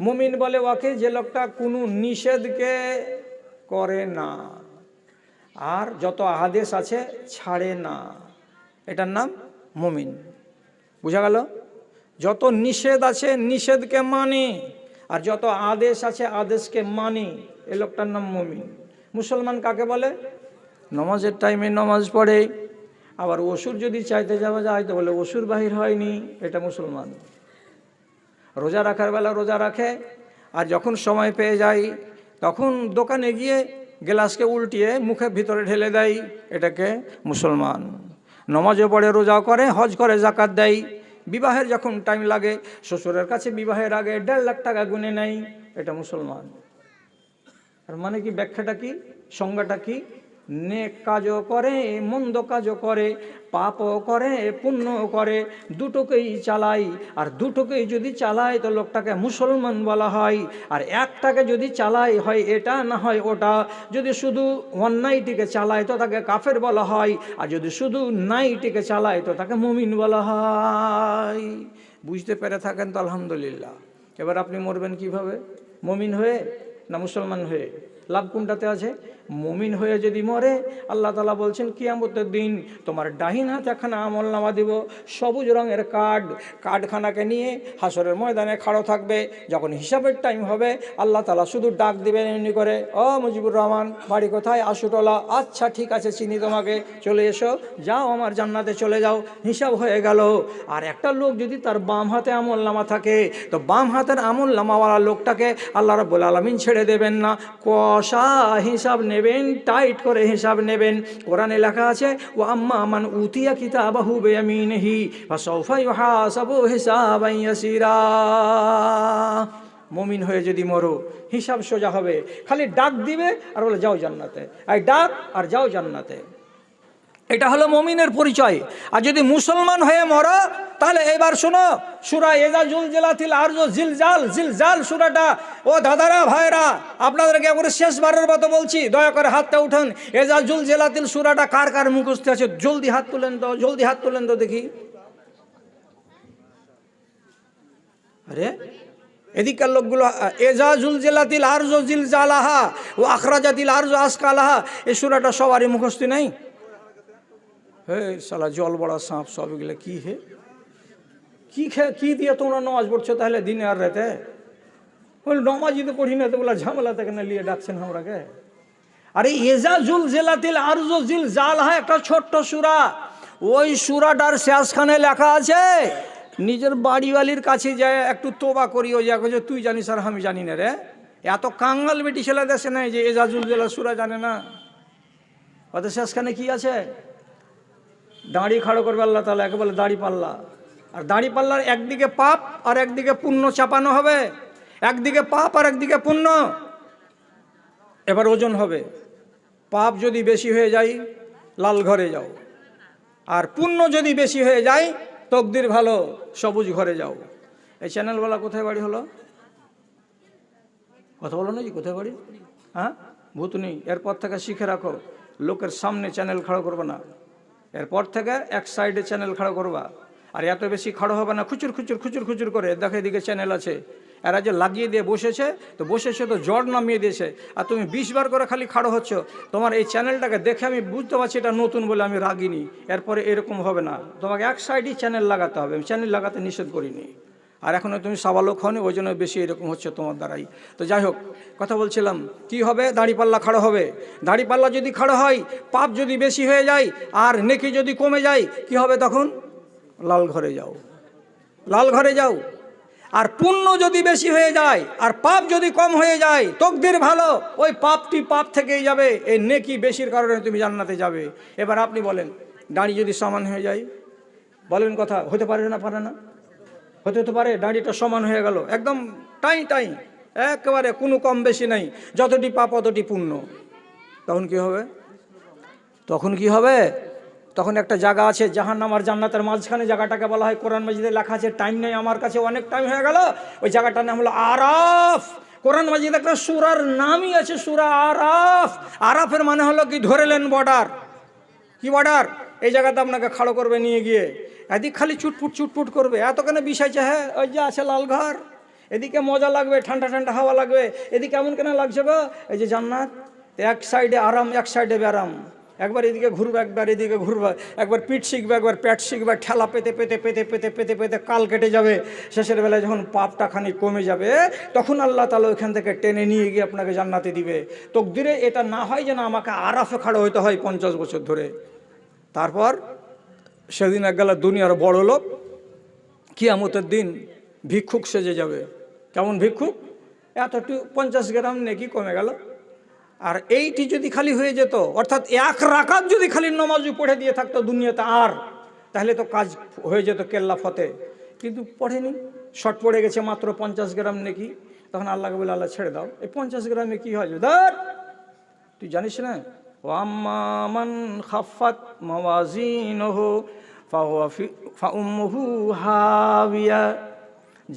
A: মুমিন বলে ওকে যে লোকটা কোনো নিষেধকে করে না আর যত আদেশ আছে ছাড়ে না, এটার নাম মুমিন। বুঝা গেল? যত নিষেধ আছে নিষেধকে মানে, আর যত আদেশ আছে আদেশকে মানে, এ লোকটার নাম মুমিন। মুসলমান কাকে বলে? নমাজের টাইমে নমাজ পড়ে, আবার ওসুর যদি চাইতে যাওয়া যায় তো বলে ওসুর বাহির হয়নি, এটা মুসলমান। রোজা রাখার বেলা রোজা রাখে, আর যখন সময় পেয়ে যায় তখন দোকানে গিয়ে গ্লাসকে উল্টিয়ে মুখের ভিতরে ঢেলে দেয়, এটাকে মুসলমান। নমাজও পড়ে, রোজাও করে, হজ করে, জাকাত দেয়। বিবাহের যখন টাইম লাগে শ্বশুরের কাছে বিবাহের আগে 1.5 লাখ টাকা গুনে নেয়, এটা মুসলমান। আর মানে কি? ব্যাখ্যাটা কি? সংজ্ঞাটা কি? নেক কাজও করে মন্দ কাজও করে, পাপও করে পুণ্য করে, দুটোকেই চালাই। আর দুটোকেই যদি চালায় তো লোকটাকে মুসলমান বলা হয়, আর একটাকে যদি চালাই হয় এটা না হয় ওটা। যদি শুধু অন্যায়টিকে চালায় তো তাকে কাফের বলা হয়, আর যদি শুধু ন্যায়টিকে চালায় তো তাকে মুমিন বলা হয়। বুঝতে পেরে থাকেন তো আলহামদুলিল্লাহ। এবার আপনি মরবেন কিভাবে? মুমিন হয়ে না মুসলমান হয়ে? লাভ কোনটাতে আছে? মুমিন হয়ে যদি মরে, আল্লাহ তাআলা বলছেন কিয়ামতের দিন তোমার ডাহিন হাতে একখানা আমলনামা দিব, সবুজ রঙের কার্ডখানাকে নিয়ে হাসরের ময়দানে খাড়ো থাকবে। যখন হিসাবের টাইম হবে আল্লাহ তাআলা শুধু ডাক দিবেন এমনি করে, ও মুজিবুর রহমান, বাড়ি কোথায়? আশুটোলা। আচ্ছা ঠিক আছে, চিনি তোমাকে, চলে এসো, যাও আমার জান্নাতে চলে যাও, হিসাব হয়ে গেল। আর একটা লোক যদি তার বাম হাতে আমলনামা থাকে তো বাম হাতের আমলনামাওয়ালা লোকটাকে আল্লাহ রাব্বুল আলামিন ছেড়ে দেবেন না, কষা হিসাব নেবেন, টাইট করে হিসাব নেবেন। কোরআনে লেখা আছে, ও আম্মা মান উতিয়া কিতাবাহু বিয়ামিনিহি ফাসাউফা ইউহাসাবু হিসাবান ইয়াসিরা। মুমিন হয়ে যদি মরো হিসাব সোজা হবে, খালি ডাক দিবে আর বলে যাও জান্নাতে, এই ডাক আর যাও জান্নাতে। এটা হলো মুমিনের পরিচয়। আর যদি মুসলমান হয়ে মরো তাহলে এবার শোনো, সূরা ইযা জুলজিলাতিল আরজু জিলজাল, জিলজাল সূরাটা, ও দাদারা ভাইরা আপনাদেরকে একবারে শেষবারের মতো বলছি, দয়া করে হাতটা উঠান। ইযা জুলজিলাতিল সূরাটা কার কার মুখস্থ আছে? জলদি হাত তুলেন তো, জলদি হাত তুলেন তো দেখি। আরে এদিকার লোকগুলো, ইযা জুলজিলাতিল আরজু জিলজালাহা ওয়া আখরাজাতিল আরজু আসকালাহা, এই সূরাটা সবারই মুখস্থ নাই। হে শালা জল বড়া সাপ সব এগুলো কি হে, কি দিয়ে তোমরা নামাজ পড়ছো তাহলে দিনে আর রাতে? বলে নামাজই তো পড়ি না, তো বলা ঝামেলা থেকে না নিয়ে ডাকছেন আমরাকে। আরে ইযা জুলজিলাতিল আরজু জিলজালাহা একটা ছোট্ট সূরা, ওই সূরাটার শেষখানে লেখা আছে নিজের বাড়িওয়ালির কাছে যায় একটু তোবা করি, ও যা যে তুই জানিস আর আমি জানি না রে। এত কাঙ্গাল বেটি ছেলে দেশে নাই যে ইযা জুলজিলা সূরা জানে না। ওদের শেষখানে কি আছে? দাড়ি খাড়ো করবে আল্লাহ তাআলা, একে বলে দাড়ি পাল্লা। আর দাড়ি পাল্লার একদিকে পাপ আর একদিকে পুণ্য চাপানো হবে, একদিকে পাপ আর একদিকে পুণ্য। এবার ওজন হবে, পাপ যদি বেশি হয়ে যায় লাল ঘরে যাও, আর পুণ্য যদি বেশি হয়ে যায় তকদির ভালো, সবুজ ঘরে যাও। এই চ্যানেলওয়ালা কোথায় বাড়ি হলো? কথা বলো না জি, কোথায় বাড়ি? হ্যাঁ, ভূতনি। এরপর থেকে শিখে রাখো, লোকের সামনে চ্যানেল খাড়ো করবে না, এরপর থেকে এক সাইডে চ্যানেল খাড়ো করবা। আর এত বেশি খাড়ো হবে না, খুচুর খুচুর খুচুর খুচুর করে। দেখো এদিকে চ্যানেল আছে, এরা যে লাগিয়ে দিয়ে বসেছে তো জ্বর নামিয়ে দিয়েছে, আর তুমি 20 বার করে খালি খাড়ো হচ্ছ। তোমার এই চ্যানেলটাকে দেখে আমি বুঝতে পারছি এটা নতুন বলে আমি রাগিনি। এরপরে এরকম হবে না, তোমাকে এক সাইডেই চ্যানেল লাগাতে হবে। আমি চ্যানেল লাগাতে নিষেধ করিনি, আর এখনও তুমি সাবালক হওনি, ওই জন্য বেশি এরকম হচ্ছে তোমার দ্বারাই। তো যাই হোক, কথা বলছিলাম কি হবে? দাড়িপাল্লা খাড়ো হবে। দাড়িপাল্লা যদি খাড়ো হয়, পাপ যদি বেশি হয়ে যায় আর নেকি যদি কমে যায়, কি হবে তখন? লাল ঘরে যাও, লাল ঘরে যাও। আর পুণ্য যদি বেশি হয়ে যায় আর পাপ যদি কম হয়ে যায় তকদির ভালো, ওই পাপটি পাপ থেকেই যাবে, এই নেকি বেশির কারণে তুমি জান্নাতে যাবে। এবার আপনি বলেন, দাড়ি যদি সমান হয়ে যায়, বলেন কথা হতে পারে না? পারে না? হতে তো পারে। দাড়িটা সমান হয়ে গেল একদম টাই, একেবারে কোনো কম বেশি নাই, যতটি পাপ অতটি পুণ্য। তখন কি হবে? তখন একটা জায়গা আছে জাহান্নাম আর জান্নাতের মাঝখানে, জায়গাটাকে বলা হয়, কোরআন মাজিদে লেখা আছে, টাইম নেই আমার কাছে, অনেক টাইম হয়ে গেল। ওই জায়গাটার নাম হলো আরাফ। কোরআন মাজিদে একটা সূরার নামই আছে, সূরা আরাফ। আরাফের মানে হলো কি? ধরেলেন বর্ডার। কি বর্ডার? এই জায়গাতে আপনাকে খাড়ো করবে নিয়ে গিয়ে, এদিক খালি চুটপুট করবে। এতখানে বিষাইছে, হ্যাঁ ওই যে আছে লাল ঘর, এদিকে মজা লাগবে, ঠান্ডা ঠান্ডা হাওয়া লাগবে, এদিকে এমন কেন লাগছে গো? এই যে জান্নাত, এক সাইডে আরাম, এক সাইডে ব্যারাম। একবার এদিকে ঘুরবে, একবার এদিকে ঘুরবে, একবার পিঠ শিখবে, একবার পেট শিখবে, ঠেলা পেতে পেতে পেতে পেতে পেতে পেতে কাল কেটে যাবে। শেষের বেলায় যখন পাপটা খানি কমে যাবে তখন আল্লাহ তাআলা ওইখান থেকে টেনে নিয়ে গিয়ে আপনাকে জান্নাতে দিবে। তকদিরে এটা না হয় যেন আমাকে আরাফে খাড়ো হইতে হয় 50 বছর ধরে। তারপর সেদিন একবেলা দুনিয়ার বড় লোক কিয়ামতের দিন ভিক্ষুক সেজে যাবে। কেমন ভিক্ষুক? এতটু 50 গ্রাম নেকি কমে গেল। আর এইটি যদি খালি হয়ে যেত, অর্থাৎ 1 রাকাত যদি খালি নামাজও পড়ে দিয়ে থাকতো দুনিয়াতে, আর তাহলে তো কাজ হয়ে যেত কেল্লা ফতে। কিন্তু পড়েনি, শর্ট পড়ে গেছে মাত্র 50 গ্রাম নেকি। তখন আল্লাহকে বলে, আল্লাহ ছেড়ে দাও, এই 50 গ্রামে কি হয়? ধর, তুই জানিস না ওয়াম্মা মান খাফফাত মাওয়াজিনুহু ফাউম্মুহু হাবিয়া,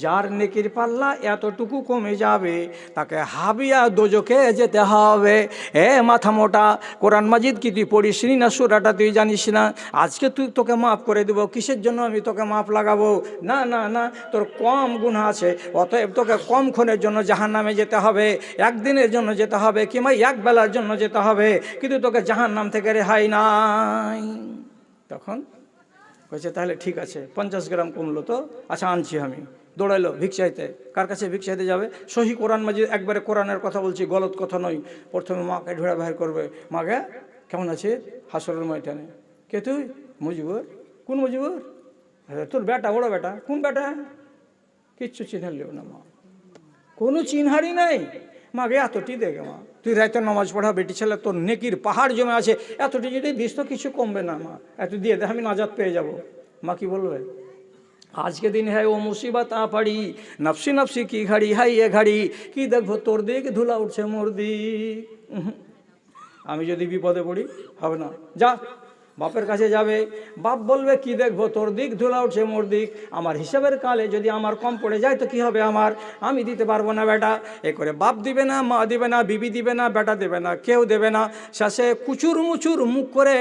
A: যার নেকির পাল্লা এতটুকু কমে যাবে তাকে হাবিয়া দোজখে যেতে হবে। এ মাথা মোটা, কোরআন মাজিদ কি তুই পড়িস নি না? সূরাটা তুই জানিস না? আজকে তোকে মাফ করে দেব, কিসের জন্য আমি তোকে মাফ লাগাবো? না না না, তোর কম গুনাহ আছে, অতএব তোকে কম ক্ষণের জন্য জাহান্নামে যেতে হবে, একদিনের জন্য যেতে হবে, কিংবা এক বেলার জন্য যেতে হবে, কিন্তু তোকে জাহান্নাম থেকে রেহাই নাই। তখন বলছে তাহলে ঠিক আছে, 50 গ্রাম কমলো তো, আচ্ছা আনছি আমি। দৌড়াইলো ভিক্ষাইতে। কার কাছে ভিক্ষাইতে যাবে? সহি কোরআন মাজিদ, একবারে কোরআনের কথা বলছি, গলত কথা নয়। প্রথমে মাকে ঢোড়া বাহির করবে, মাকে কেমন আছে হাসরের ময়দানে? কে তুই? মুজিবুর। কোন মুজিবুর? তোর বেটা, বড় বেটা। কোন বেটা? কিচ্ছু চিনহারলেও না মা, কোনো চিনহারি নাই। মাকে এতটি দেখে, মা তুই রাইতে নামাজ পড়া বেটি ছেলে, তোর নেকির পাহাড় জমে আছে, এতটি যদি দিস তো কিছু কমবে না মা, এত দিয়ে দে, আমি নাজাত পেয়ে যাব। মা কি বলবে? आज के दिन है वो मुसीबत आ पड़ी, नफसी नफसी की घड़ी है ये घड़ी, কি দেখবো তোর দিক ধুলা উঠছে মোর দিক। আমি যদি বিপদে পড়ি হবে না, যা বাপের কাছে যাবে, বাপ বলবে কি দেখবো তোর দিক ধুলা উঠছে মোর দিক, আমার হিসাবের কালে যদি আমার কম পড়ে যায় তো কি হবে আমার, আমি দিতে পারবো না বেটা। এ করে বাপ দিবে না, মা দিবে না, বিবি দিবে না, বেটা দেবে না, কেউ দেবে না। শেষে কুচুর মুচুর মুখ করে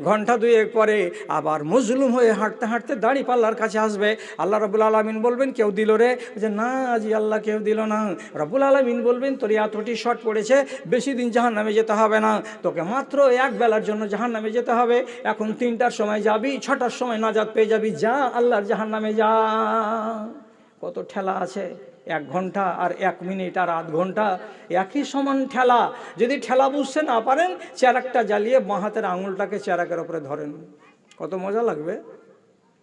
A: ঘন্টা দুয়েক পরে আবার মজলুম হয়ে হাঁটতে হাঁটতে দাড়ি পাল্লার কাছে আসবে। আল্লাহ রাব্বুল আলামিন বলবেন কেউ দিল রে? যে না জি আল্লাহ কেউ দিল না। রাব্বুল আলামিন বলবেন তোর এতটি শর্ট পড়েছে, বেশি দিন জাহান্নামে যেতে হবে না, তোকে মাত্র এক বেলার জন্য জাহান্নামে যেতে হবে। এখন 3টার সময় যাবি, 6টার সময় নাজাত পেয়ে যাবি, যা আল্লাহর জাহান্নামে যা। কত ঠেলা আছে, 1 ঘন্টা আর 1 মিনিট আর আধ ঘন্টা একই সমান ঠেলা। যদি ঠেলা বুঝতে না পারেন, চেরাকটা জ্বালিয়ে বাঁ হাতের আঙুলটাকে চেরাকের ওপরে ধরেন, কত মজা লাগবে।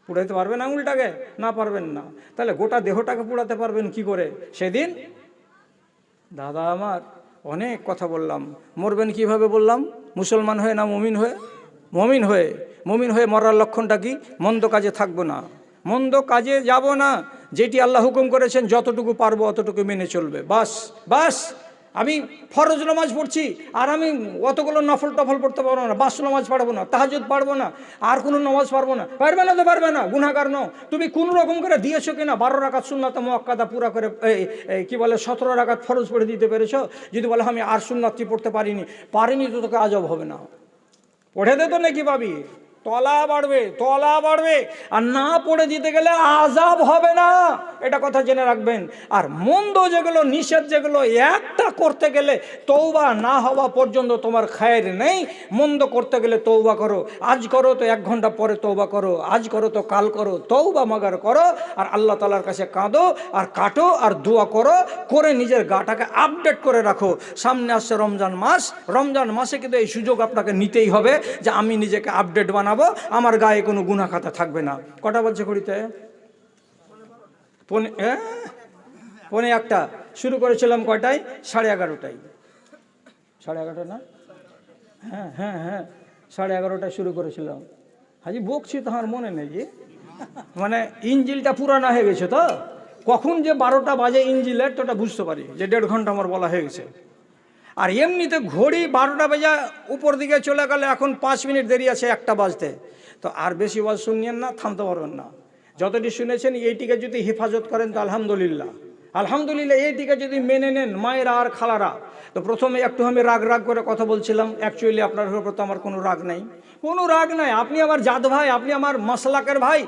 A: পুড়াইতে পারবেন আঙুলটাকে? না পারবেন না, তাহলে গোটা দেহটাকে পুড়াতে পারবেন কি করে সেদিন? দাদা আমার অনেক কথা বললাম, মরবেন কিভাবে বললাম? মুসলমান হয়ে না মুমিন হয়ে? মুমিন হয়ে। মুমিন হয়ে মরার লক্ষণটা কি? মন্দ কাজে থাকবো না, মন্দ কাজে যাব না, যেটি আল্লাহ হুকুম করেছেন যতটুকু পারবো অতটুকু মেনে চলবে, বাস বাস। আমি ফরজ নামাজ পড়ছি আর আমি অতগুলো নফল টফল পড়তে পারবো না, 5 নামাজ পারবো না, তাহাজ্জুদ পারবো না, আর কোনো নামাজ পারবো না, পারবে না তো পারবে না, গুনাহগার নও। তুমি কোনো রকম করে দিয়েছো কিনা 12 রাকাত সুন্নাত মুআক্কাদা পুরা করে, কি বলে 17 রাকাত ফরজ পড়ে দিতে পেরেছো? যদি বলে আমি আর সুন্নাতটি পড়তে পারিনি তো তোকে আজব হবে না, পড়ে দে তো নাকি পাবি, তলা বাড়বে, তলা বাড়বে। আর না পড়ে দিতে গেলে আযাব হবে না, এটা কথা জেনে রাখবেন। আর মন্দ যেগুলো, নিষেধ যেগুলো, একটা করতে গেলে তওবা না হওয়া পর্যন্ত তোমার খায়ের নেই। মন্দ করতে গেলে তওবা করো, আজ করো তো 1 ঘন্টা পরে তওবা করো, আজ করো তো কাল করো, তওবা মাগার করো, আর আল্লাহ তাআলার কাছে কাঁদো আর কাটো আর দোয়া করো, করে নিজের গাটাকে আপডেট করে রাখো। সামনে আসছে রমজান মাস, রমজান মাসে কিন্তু এই সুযোগ আপনাকে নিতেই হবে যে আমি নিজেকে আপডেট বানাবো, আমার গায়ে কোনো গুনাহ খাতা থাকবে না। কটা বলছে ঘড়িতে? 1:45 শুরু করেছিলাম কয়টায়? 11:30টায়। 11:30 না? হ্যাঁ হ্যাঁ হ্যাঁ, 11:30টায় শুরু করেছিলাম। হাজি বকছি তো আমার মনে নেই, যে মানে ইঞ্জিলটা পুরানো হয়ে গেছে তো, কখন যে 12টা বাজে ইঞ্জিলের তোটা বুঝতে পারি যে 1.5 ঘন্টা আমার বলা হয়ে গেছে। আর এমনিতে ঘড়ি 12টা বাজে উপর দিকে চলে গেলে এখন 5 মিনিট দেরি আছে 1টা বাজতে। তো আর বেশি ওয়াজ শুনিয়েন না, থামতে পারবেন না। যতটি শুনেছেন এইটিকে যদি হেফাজত করেন তো আলহামদুলিল্লাহ, আলহামদুলিল্লাহ। এইটিকে যদি মেনে নেন মায়েরা আর খালারা, তো প্রথমে একটু আমি রাগ রাগ করে কথা বলছিলাম, অ্যাকচুয়ালি আপনার উপর তো আমার কোনো রাগ নেই, কোনো রাগ নাই। আপনি আমার জাত ভাই, আপনি আমার মাসলাকের ভাই,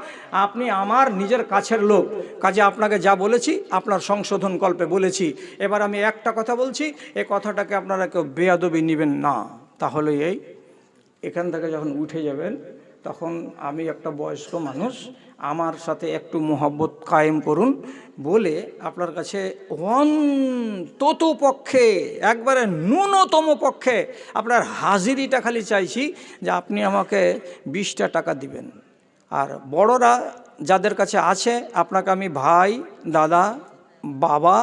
A: আপনি আমার নিজের কাছের লোক, কাজে আপনাকে যা বলেছি আপনার সংশোধন কল্পে বলেছি। এবার আমি একটা কথা বলছি, এই কথাটাকে আপনারা কেউ বেয়াদবি নেবেন না। তাহলে এখান থেকে যখন উঠে যাবেন তখন আমি একটা বয়স্ক মানুষ, আমার সাথে একটু মোহব্বত কায়েম করুন বলে আপনার কাছে অন্তত পক্ষে, একবারে ন্যূনতম পক্ষে আপনার হাজিরিটা খালি চাইছি, যে আপনি আমাকে 20টা টাকা দিবেন। আর বড়রা যাদের কাছে আছে আপনাকে আমি ভাই, দাদা, বাবা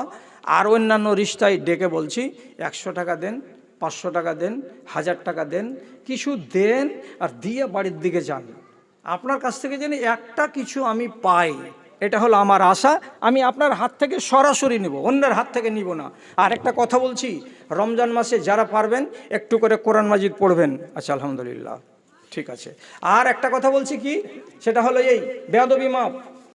A: আর অন্যান্য রিশতায় ডেকে বলছি, 100 টাকা দেন, 500 টাকা দেন, 1000 টাকা দেন, কিছু দেন আর দিয়ে বাড়ির দিকে যান। আপনার কাছ থেকে যেন একটা কিছু আমি পাই, এটা হলো আমার আশা। আমি আপনার হাত থেকে সরাসরি নিব, অন্যের হাত থেকে নিব না। আর একটা কথা বলছি, রমজান মাসে যারা পারবেন একটু করে কোরআন মাজিদ পড়বেন। আচ্ছা, আলহামদুলিল্লাহ, ঠিক আছে। আর একটা কথা বলছি কি, সেটা হলো এই বেয়াদবি মাপ।